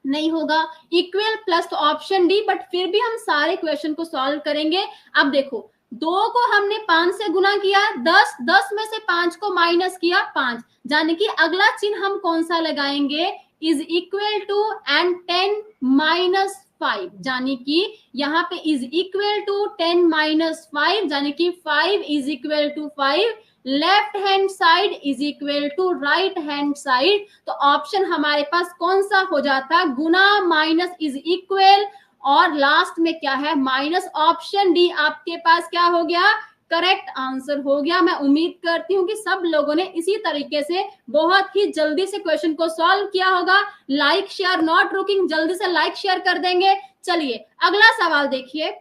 E: नहीं होगा, इक्वल प्लस तो ऑप्शन डी, बट फिर भी हम सारे क्वेश्चन को सॉल्व करेंगे। अब देखो 2 को हमने 5 से गुना किया, 10 में से 5 को माइनस किया 5, यानी कि अगला चिन्ह हम कौन सा लगाएंगे, is equal to and 10 minus 5, यानी कि यहाँ पे इज इक्वल टू 10 माइनस 5, यानी कि 5 is equal to 5, left hand side is equal to right hand side. तो ऑप्शन हमारे पास कौन सा हो जाता, गुना माइनस इज इक्वल, और लास्ट में क्या है माइनस। ऑप्शन डी आपके पास क्या हो गया, करेक्ट आंसर हो गया। मैं उम्मीद करती हूँ कि सब लोगों ने इसी तरीके से बहुत ही जल्दी से क्वेश्चन को सॉल्व किया होगा। लाइक शेयर नॉट रुकिंग, जल्दी से लाइक शेयर कर देंगे। चलिए अगला सवाल देखिए,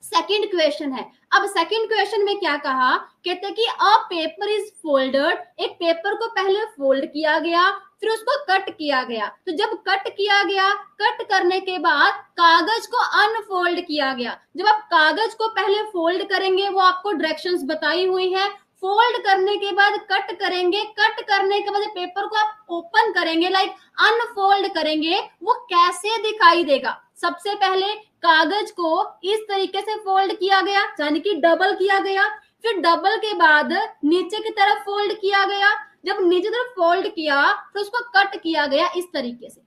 E: सेकंड क्वेश्चन है। अब सेकंड क्वेश्चन में क्या कहा, कहते कि अ पेपर इज फोल्डेड, एक पेपर को पहले फोल्ड किया गया, फिर उसको कट किया गया। तो जब कट किया गया, कट करने के बाद कागज को अनफोल्ड किया गया। जब आप कागज को पहले फोल्ड करेंगे, वो आपको डायरेक्शंस बताई हुई है, फोल्ड करने के बाद कट करेंगे, कट करने के बाद पेपर को आप ओपन करेंगे, लाइक अनफोल्ड करेंगे, वो कैसे दिखाई देगा? सबसे पहले कागज को इस तरीके से फोल्ड किया गया, यानी कि डबल किया गया, फिर डबल के बाद नीचे की तरफ फोल्ड किया गया, जब नीचे तरफ फोल्ड किया तो उसको कट किया गया इस तरीके से।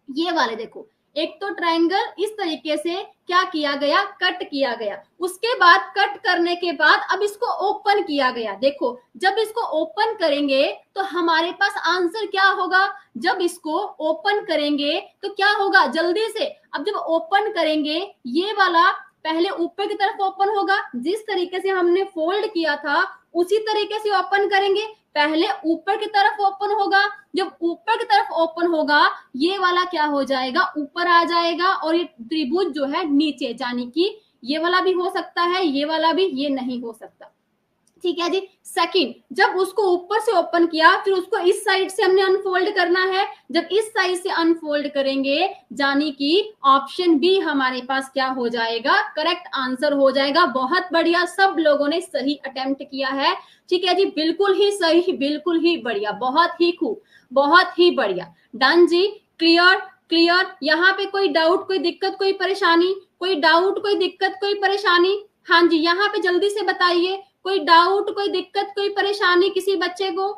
E: ये वाले देखो, एक तो ट्रायंगल इस तरीके से क्या किया गया, कट किया गया, उसके बाद कट करने के बाद अब इसको ओपन किया गया। देखो जब इसको ओपन करेंगे तो हमारे पास आंसर क्या होगा? जब इसको ओपन करेंगे तो क्या होगा, जल्दी से, अब जब ओपन करेंगे ये वाला पहले ऊपर की तरफ ओपन होगा, जिस तरीके से हमने फोल्ड किया था उसी तरीके से ओपन करेंगे, पहले ऊपर की तरफ ओपन होगा, जब ऊपर की तरफ ओपन होगा ये वाला क्या हो जाएगा, ऊपर आ जाएगा, और ये त्रिभुज जो है नीचे, यानी कि ये वाला भी हो सकता है, ये वाला भी, ये नहीं हो सकता। ठीक है जी। सेकंड, जब उसको ऊपर से ओपन किया फिर उसको इस साइड से हमने अनफोल्ड करना है, जब इस साइड से अनफोल्ड करेंगे यानी कि ऑप्शन बी हमारे पास क्या हो जाएगा, करेक्ट आंसर हो जाएगा। बहुत बढ़िया, सब लोगों ने सही अटेम्प्ट किया है। ठीक है जी, बिल्कुल ही सही, बिल्कुल ही बढ़िया, बहुत ही खूब, बहुत ही बढ़िया, डन जी, क्लियर क्लियर। यहाँ पे कोई डाउट, कोई दिक्कत, कोई परेशानी, कोई डाउट, कोई दिक्कत, कोई परेशानी? हाँ जी, यहाँ पे जल्दी से बताइए, कोई डाउट, कोई दिक्कत, कोई परेशानी किसी बच्चे को?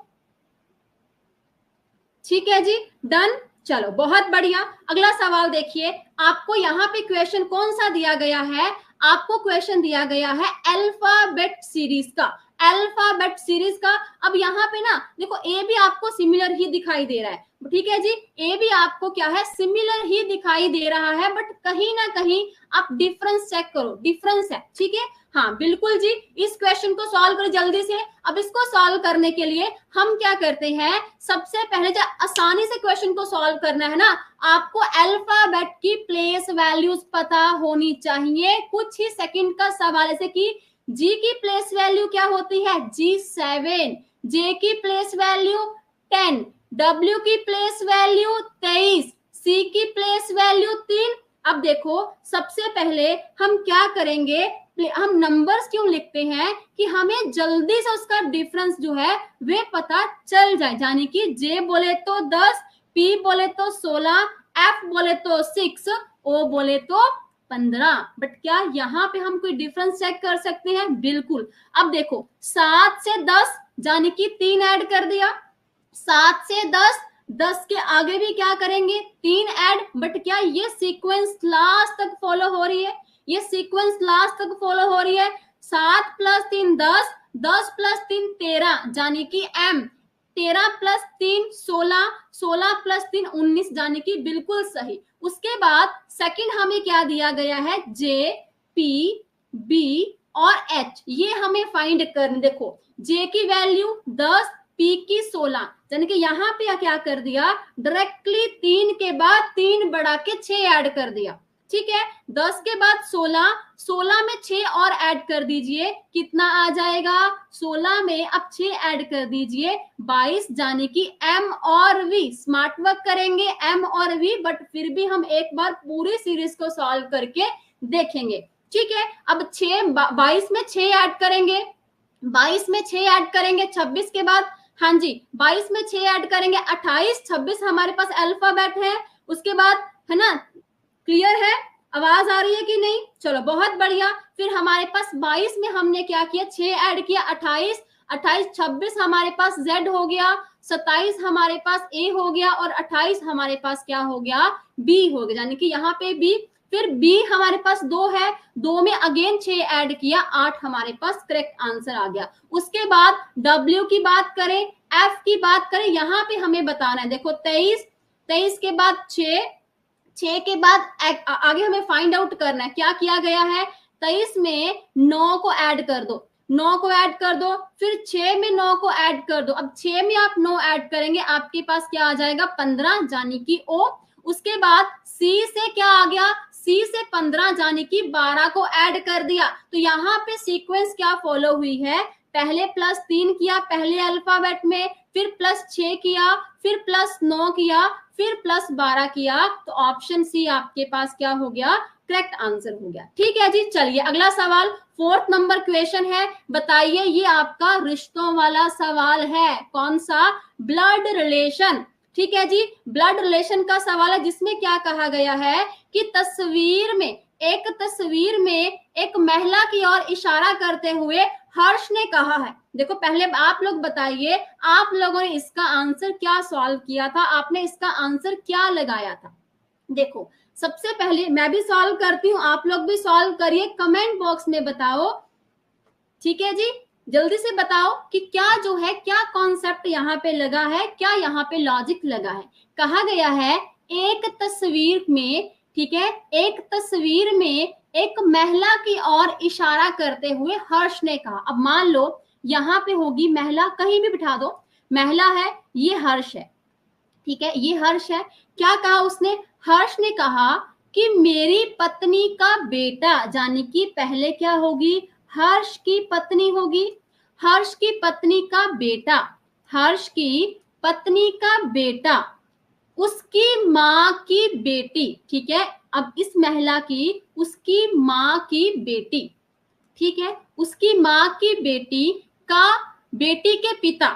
E: ठीक है जी, डन, चलो बहुत बढ़िया। अगला सवाल देखिए, आपको यहाँ पे क्वेश्चन कौन सा दिया गया है? आपको क्वेश्चन दिया गया है अल्फाबेट सीरीज का, अल्फाबेट सीरीज का। अब यहाँ पे ना देखो, ए भी आपको सिमिलर ही दिखाई दे रहा है, ठीक है जी, ए भी आपको क्या है, सिमिलर ही दिखाई दे रहा है, बट कहीं ना कहीं आप डिफरेंस चेक करो, डिफरेंस है। ठीक है, हाँ बिल्कुल जी, इस क्वेश्चन को सॉल्व करो जल्दी से। अब इसको सॉल्व करने के लिए हम क्या करते हैं, सबसे पहले जो आसानी से क्वेश्चन को सॉल्व करना है ना, आपको अल्फाबेट की प्लेस वैल्यूज पता होनी चाहिए। कुछ ही सेकंड का सवाल, जैसे कि जी की प्लेस वैल्यू क्या होती है, G7, जे की प्लेस वैल्यू 10, W की प्लेस वैल्यू 23, C की प्लेस वैल्यू 3। अब देखो सबसे पहले हम क्या करेंगे, हम नंबर्स क्यों लिखते हैं कि हमें जल्दी से उसका डिफरेंस जो है वे पता चल जाए, यानी कि J बोले तो 10, P बोले तो 16, F बोले तो 6, O बोले तो 15। बट क्या यहाँ पे हम कोई डिफरेंस चेक कर सकते हैं? बिल्कुल। अब देखो 7 से 10 यानी कि 3 ऐड कर दिया, 7 से 10, 10 के आगे भी क्या करेंगे, 3 ऐड। बट क्या ये सीक्वेंस लास्ट तक फॉलो हो रही है? ये सीक्वेंस लास्ट तक फॉलो हो रही है। 7 + 3 10, 10 + 3 13 यानी कि M, 13 + 3 16, 16 + 3 19 यानी कि बिल्कुल सही। उसके बाद सेकंड हमें क्या दिया गया है, J, P, B और H, ये हमें फाइंड करने। देखो J की वैल्यू 10, P की 16, यानी कि यहाँ पे क्या कर दिया, डायरेक्टली 3 के बाद 3 बढ़ा के 6 ऐड कर दिया। ठीक है, 10 के बाद 16, 16 में 6 और ऐड कर दीजिए, कितना आ जाएगा, 16 में अब 6 ऐड कर दीजिए 22, यानी कि M और V। स्मार्ट वर्क करेंगे M और V, बट फिर भी हम एक बार पूरी सीरीज को सॉल्व करके देखेंगे। ठीक है, अब 22 में 6 ऐड करेंगे, 22 में 6 ऐड करेंगे 26 के बाद, हाँ जी 22 में 6 ऐड करेंगे 28, 26 हमारे पास अल्फाबेट है। उसके बाद है ना, क्लियर है, आवाज आ रही है कि नहीं? चलो बहुत बढ़िया। फिर हमारे पास 22 में हमने क्या किया, 6 ऐड किया 28, 28 26 हमारे पास Z हो गया, 27 हमारे पास A हो गया और 28 हमारे पास क्या हो गया, B हो गया, यानी कि यहाँ पे B। फिर B हमारे पास 2 है, 2 में अगेन 6 ऐड किया, 8 हमारे पास करेक्ट आंसर आ गया। उसके बाद W की बात करें, F की बात करें, यहाँ पे हमें बताना है। देखो 23, 23 के बाद 6 के बाद आगे हमें फाइंड आउट करना है क्या किया गया है। 23 में 9 को ऐड कर दो, 9 को ऐड कर दो, फिर 6 में 9 को ऐड कर दो। अब 6 में आप 9 ऐड करेंगे, आपके पास क्या आ जाएगा, 15 यानी कि O। उसके बाद C से क्या आ गया, C से 15 यानी कि 12 को ऐड कर दिया। तो यहाँ पे सीक्वेंस क्या फॉलो हुई है, पहले +3 किया पहले अल्फाबेट में, फिर +6 किया, फिर +9 किया, फिर +12 किया, तो ऑप्शन सी आपके पास क्या हो गया, करेक्ट आंसर हो गया। ठीक है जी, चलिए अगला सवाल 4th नंबर क्वेश्चन है। बताइए, ये आपका रिश्तों वाला सवाल है। कौन सा? Blood relation. ठीक है जी, ब्लड रिलेशन का सवाल है, जिसमें क्या कहा गया है कि तस्वीर में एक महिला की ओर इशारा करते हुए हर्ष ने कहा है। देखो पहले आप लोग बताइए, आप लोगों ने इसका आंसर क्या सॉल्व किया था, आपने इसका आंसर क्या लगाया था। देखो सबसे पहले मैं भी सॉल्व करती हूँ, आप लोग भी सॉल्व करिए, कमेंट बॉक्स में बताओ। ठीक है जी, जल्दी से बताओ कि क्या जो है, क्या कॉन्सेप्ट यहाँ पे लगा है, क्या यहाँ पे लॉजिक लगा है। कहा गया है एक तस्वीर में, ठीक है, एक तस्वीर में एक महिला की ओर इशारा करते हुए हर्ष ने कहा। अब मान लो यहाँ पे होगी महिला, कहीं भी बिठा दो, महिला है, ये हर्ष है, ठीक है, ये हर्ष है। क्या कहा उसने? हर्ष ने कहा कि मेरी पत्नी का बेटा, यानी कि पहले क्या होगी, हर्ष की पत्नी होगी, हर्ष की पत्नी का बेटा, हर्ष की पत्नी का बेटा, उसकी माँ की बेटी, ठीक है, अब इस महिला की, उसकी माँ की बेटी, ठीक है, उसकी माँ की बेटी का, बेटी के पिता,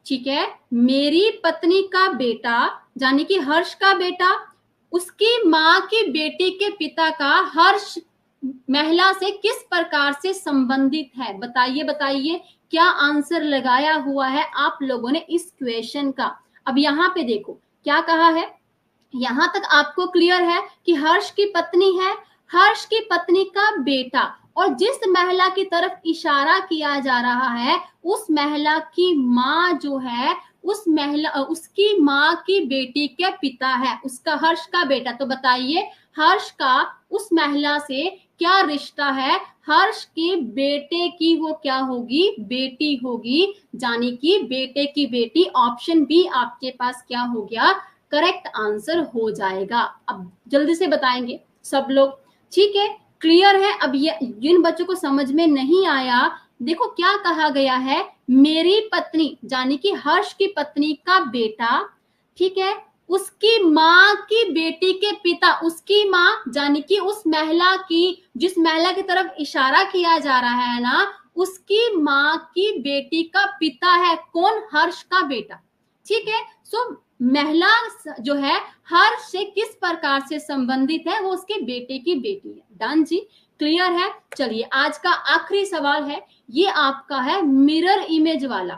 E: ठीक है, मेरी पत्नी का बेटा यानी कि हर्ष का बेटा, उसकी माँ की बेटी के पिता का हर्ष महिला से किस प्रकार से संबंधित है। बताइए बताइए, क्या आंसर लगाया हुआ है आप लोगों ने इस क्वेश्चन का। अब यहाँ पे देखो क्या कहा है, यहां तक आपको क्लियर है कि हर्ष की पत्नी है, हर्ष की पत्नी का बेटा, और जिस महिला की तरफ इशारा किया जा रहा है उस महिला की माँ जो है, उस महिला, उसकी माँ की बेटी के पिता है, उसका हर्ष का बेटा। तो बताइए हर्ष का उस महिला से क्या रिश्ता है, हर्ष के बेटे की वो क्या होगी, बेटी होगी, यानी कि बेटे की बेटी। ऑप्शन बी आपके पास क्या हो गया, करेक्ट आंसर हो जाएगा। अब जल्दी से बताएंगे सब लोग, ठीक है, क्लियर है। अब ये जिन बच्चों को समझ में नहीं आया, देखो क्या कहा गया है, मेरी पत्नी यानी कि हर्ष की पत्नी का बेटा, ठीक है, उसकी माँ की बेटी के पिता, उसकी माँ यानी कि उस महिला की, जिस महिला की तरफ इशारा किया जा रहा है ना, उसकी माँ की बेटी का पिता है कौन, हर्ष का बेटा। ठीक है, सो महिला जो है हर्ष से किस प्रकार से संबंधित है, वो उसके बेटे की बेटी है। डन जी, क्लियर है। चलिए आज का आखिरी सवाल है, ये आपका है मिरर इमेज वाला।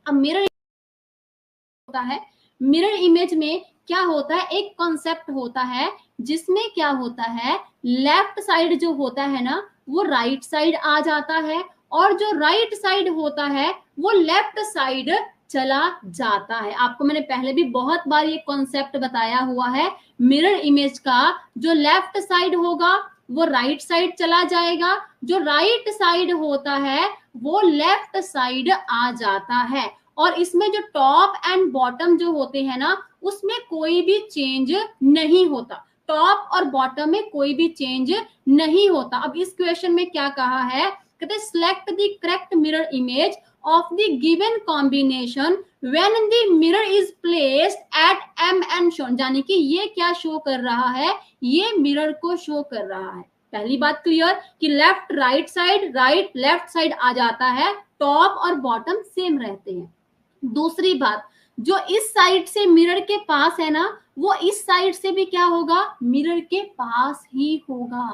E: अब मिरर होता है, मिरर इमेज में क्या होता है, एक कॉन्सेप्ट होता है जिसमें क्या होता है, लेफ्ट साइड जो होता है ना वो राइट साइड आ जाता है, और जो राइट साइड होता है वो लेफ्ट साइड चला जाता है। आपको मैंने पहले भी बहुत बार ये कॉन्सेप्ट बताया हुआ है, मिरर इमेज का जो लेफ्ट साइड होगा वो राइट साइड चला जाएगा, जो राइट साइड होता है वो लेफ्ट साइड आ जाता है, और इसमें जो टॉप एंड बॉटम जो होते हैं ना उसमें कोई भी चेंज नहीं होता, टॉप और बॉटम में कोई भी चेंज नहीं होता। अब इस क्वेश्चन में क्या कहा है, कहते हैं select the correct mirror image of the given combination when the mirror is placed at M and shown, यानी कि ये क्या शो कर रहा है, ये मिरर को शो कर रहा है। पहली बात क्लियर कि left right side, right left side आ जाता है, टॉप और बॉटम सेम रहते हैं। दूसरी बात, जो इस साइड से मिरर के पास है ना वो इस साइड से भी क्या होगा, मिरर के पास ही होगा।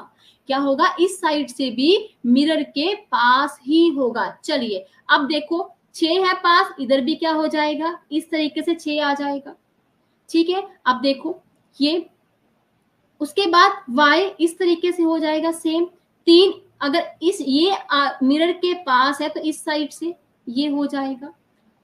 E: क्या होगा, इस साइड से भी मिरर के पास ही होगा। चलिए अब देखो 6 है पास, इधर भी क्या हो जाएगा, इस तरीके से 6 आ जाएगा। ठीक है, अब देखो ये, उसके बाद y इस तरीके से हो जाएगा सेम। 3 अगर इस ये मिरर के पास है तो इस साइड से ये हो जाएगा।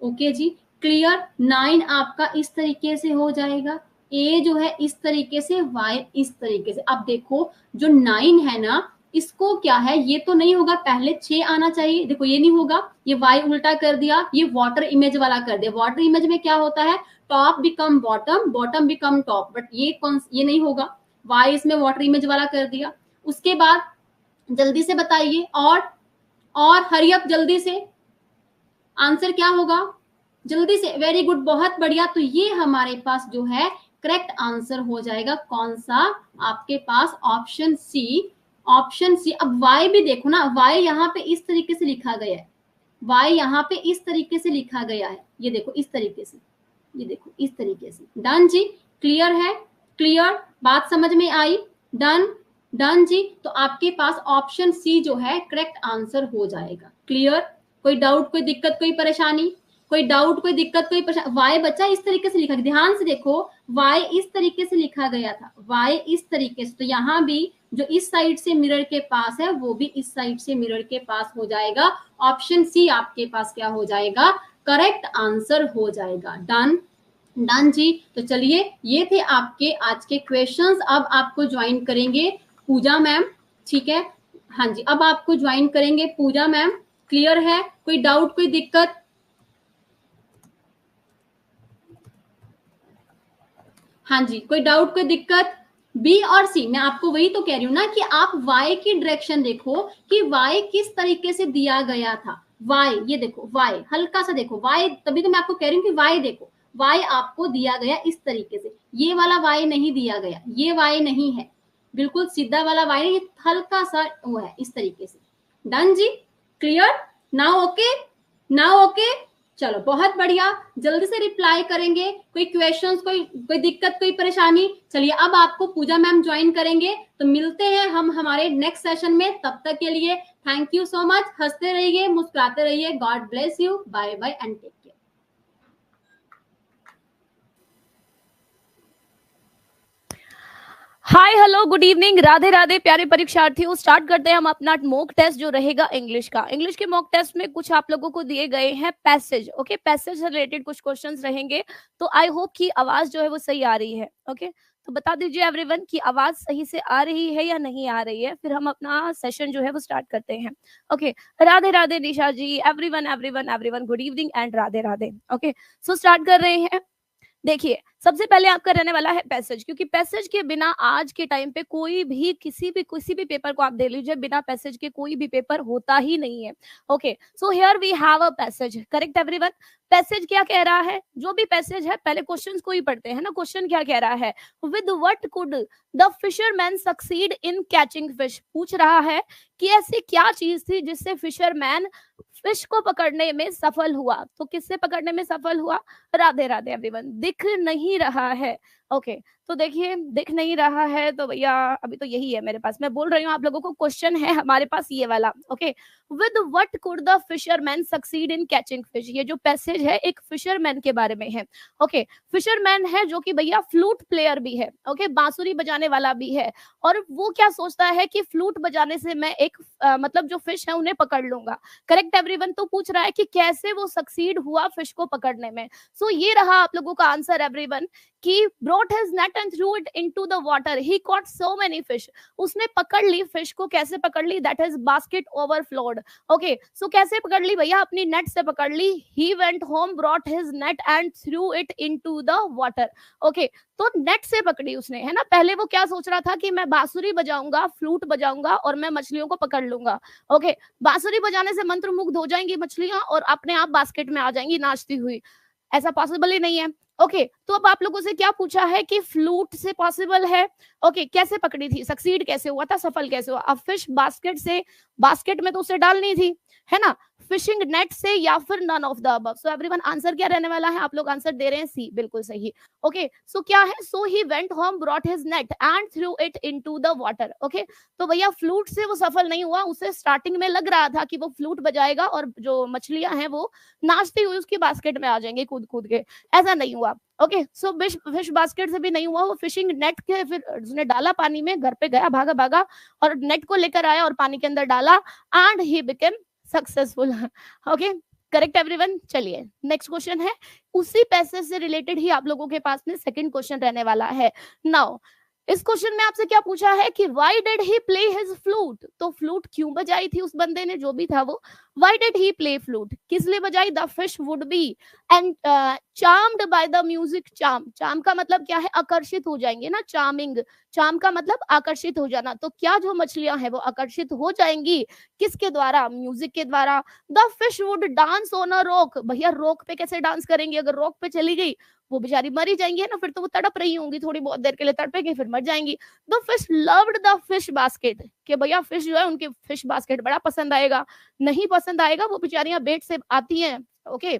E: ओके जी, क्लियर। 9 आपका इस तरीके से हो जाएगा, a जो है इस तरीके से, y इस तरीके से। अब देखो जो 9 है ना इसको क्या है, ये तो नहीं होगा, पहले 6 आना चाहिए, देखो ये नहीं होगा, ये y उल्टा कर दिया, ये वाटर इमेज वाला कर दिया। वाटर इमेज में क्या होता है, top become bottom, bottom become top, but ये नहीं होगा, y इसमें वाटर इमेज वाला कर दिया। उसके बाद जल्दी से बताइए, और हरी अप जल्दी से, आंसर क्या होगा जल्दी से? वेरी गुड, बहुत बढ़िया। तो ये हमारे पास जो है करेक्ट आंसर हो जाएगा कौन सा? आपके पास ऑप्शन सी। Option C. अब y भी देखो ना, y यहाँ पे इस तरीके से लिखा गया है, y यहाँ पे इस तरीके से लिखा गया है, ये देखो इस तरीके से, ये देखो इस तरीके से। डन जी, क्लियर है? क्लियर, बात समझ में आई? डन, डन जी। तो आपके पास ऑप्शन सी जो है करेक्ट आंसर हो जाएगा। क्लियर? कोई डाउट, कोई दिक्कत, कोई परेशानी? कोई डाउट, कोई दिक्कत, कोई परेशानी? वाई बच्चा इस तरीके से लिखा, ध्यान से देखो, वाई इस तरीके से लिखा गया था, वाई इस तरीके से। तो यहाँ भी जो इस साइड से मिरर के पास है वो भी इस साइड से मिरर के पास हो जाएगा। ऑप्शन सी आपके पास क्या हो जाएगा? करेक्ट आंसर हो जाएगा। डन, डन जी। तो चलिए, ये थे आपके आज के क्वेश्चंस। अब आपको ज्वाइन करेंगे पूजा मैम, ठीक है? हाँ जी, अब आपको ज्वाइन करेंगे पूजा मैम। क्लियर है? कोई डाउट, कोई दिक्कत? हाँ जी, कोई डाउट, कोई दिक्कत? बी और सी, मैं आपको वही तो कह रही हूँ ना कि आप y की डायरेक्शन देखो कि y किस तरीके से दिया गया था। y, ये देखो y, हल्का सा देखो y, तभी तो मैं आपको कह रही हूँ कि y देखो, y आपको दिया गया इस तरीके से, ये वाला y नहीं दिया गया, ये y नहीं है, बिल्कुल सीधा वाला y, ये हल्का सा वो है इस तरीके से। डन जी, clear? Now okay, now okay. चलो बहुत बढ़िया, जल्दी से रिप्लाई करेंगे। कोई क्वेश्चंस, कोई दिक्कत, कोई परेशानी? चलिए, अब आपको पूजा मैम ज्वाइन करेंगे, तो मिलते हैं हम हमारे नेक्स्ट सेशन में। तब तक के लिए थैंक यू सो मच। हंसते रहिए, मुस्कुराते रहिए। God bless you. Bye bye and take care.
F: Hi hello good evening, Radhe Radhe प्यारे परीक्षार्थियों। स्टार्ट करते हैं हम अपना मॉक टेस्ट जो रहेगा इंग्लिश का। इंग्लिश के मॉक टेस्ट में कुछ आप लोगों को दिए गए हैं पैसेज, ओके? पैसेज से रिलेटेड कुछ क्वेश्चंस रहेंगे, तो आई होप कि आवाज जो है वो सही आ रही है, ओके? तो बता दीजिए एवरीवन कि आवाज सही से आ रही है या नहीं आ रही है, फिर हम अपना सेशन जो है वो स्टार्ट करते हैं। Okay, Radhe Radhe Nisha ji, everyone everyone everyone good evening and Radhe Radhe. Okay, so start कर रहे हैं। देखिए, सबसे पहले आपका रहने वाला है पैसेज, क्योंकि पैसेज के बिना आज के टाइम पे कोई भी किसी भी पेपर को आप दे लीजिए, बिना पैसेज के कोई भी पेपर होता ही नहीं है। Okay, so here we have a passage. Correct everyone? Passage क्या कह रहा है? जो भी पैसेज है, पहले क्वेश्चंस को ही पढ़ते हैं ना। क्वेश्चन क्या कह रहा है? With what could the fisherman succeed in catching fish? पूछ रहा है कि ऐसी क्या चीज थी जिससे फिशरमैन फिश को पकड़ने में सफल हुआ। तो किससे पकड़ने में सफल हुआ? राधे राधे एवरीवन। दिख नहीं रहा है, ओके? तो देखिए, दिख नहीं रहा है तो भैया अभी तो यही है मेरे पास, मैं बोल रही हूँ आप लोगों को, क्वेश्चन है हमारे पास ये वाला, okay? With what could the fisherman succeed in catching fish? ये जो पैसेज है एक फिशरमैन के बारे में है, ओके? फिशरमैन है जो कि भैया फ्लूट प्लेयर भी है, ओके? बांसुरी बजाने वाला भी है, और वो क्या सोचता है कि फ्लूट बजाने से मैं एक मतलब जो फिश है उन्हें पकड़ लूंगा। Correct everyone? तो पूछ रहा है कि कैसे वो सक्सीड हुआ फिश को पकड़ने में। सो ये रहा आप लोगों का आंसर एवरीवन, कि brought his net and threw it into the water. He caught so many fish. उसने पकड़ ली फिश को। कैसे पकड़ ली? That is basket overflowed. Okay, so कैसे पकड़ ली भैया? अपनी नेट से पकड़ ली। He went home, brought his net and threw it into the water. Okay, तो नेट से पकड़ी उसने, है ना? पहले वो क्या सोच रहा था कि मैं बांसुरी बजाऊंगा, फ्लूट बजाऊंगा और मैं मछलियों को पकड़ लूंगा। ओके, बांसुरी बजाने से मंत्रमुग्ध हो जाएंगी मछलियां और अपने आप बास्केट में आ जाएंगी नाचती हुई। ऐसा पॉसिबल ही नहीं है। ओके, तो अब आप लोगों से क्या पूछा है कि फ्लूट से पॉसिबल है। ओके, कैसे पकड़ी थी? सक्सीड कैसे हुआ था? सफल कैसे हुआ? अब फिश बास्केट से, बास्केट में तो उसे डालनी थी, है ना? फिशिंग नेट से या फिर none of the above. So everyone, answer क्या रहने वाला है? आप लोग आंसर दे रहे हैं सी, बिल्कुल सही। ओके, सो क्या है? So he went home, brought his net and threw it into the water. Okay, तो भैया फ्लूट से वो सफल नहीं हुआ। उसे स्टार्टिंग में लग रहा था कि वो फ्लूट बजाएगा और जो मछलियां हैं वो नाचती हुई उसकी बास्केट में आ जाएंगी कूद कूद के। ऐसा नहीं हुआ। ओके, सो फिश बास्केट से भी नहीं हुआ। वो फिशिंग नेट के, फिर उसने डाला पानी में, घर पे गया, भागा भागा और नेट को लेकर आया और पानी के अंदर डाला, and he became successful. Okay, correct everyone? चलिए नेक्स्ट क्वेश्चन है, उसी पैसेज से रिलेटेड ही आप लोगों के पास में सेकंड क्वेश्चन रहने वाला है। नाउ इस क्वेश्चन में आपसे क्या पूछा है कि why did he play his flute? तो फ्लूट क्यों बजाई थी उस बंदे ने, जो भी था वो? Why did he play flute, किस लिए बजाई? The fish would B and charmed by the music. Charm, charm का मतलब क्या है? आकर्षित हो जाएंगे ना, चार्मिंग, चार्म का मतलब आकर्षित हो जाना। तो क्या जो मछलियां हैं वो आकर्षित हो जाएंगी, किसके द्वारा? म्यूजिक के द्वारा। The fish would dance on a rock, भैया रॉक पे कैसे डांस करेंगी? अगर रॉक पे चली गई वो बेचारी मरी जाएंगी, है ना, फिर तो वो तड़प रही होंगी, थोड़ी बहुत देर के लिए तड़पेगी, फिर मर जाएंगी। The fish loved the fish basket, कि भैया फिश जो है उनके फिश बास्केट बड़ा पसंद आएगा, नहीं पसंद आएगा, वो बेचारियां बेट से आती हैं। Okay,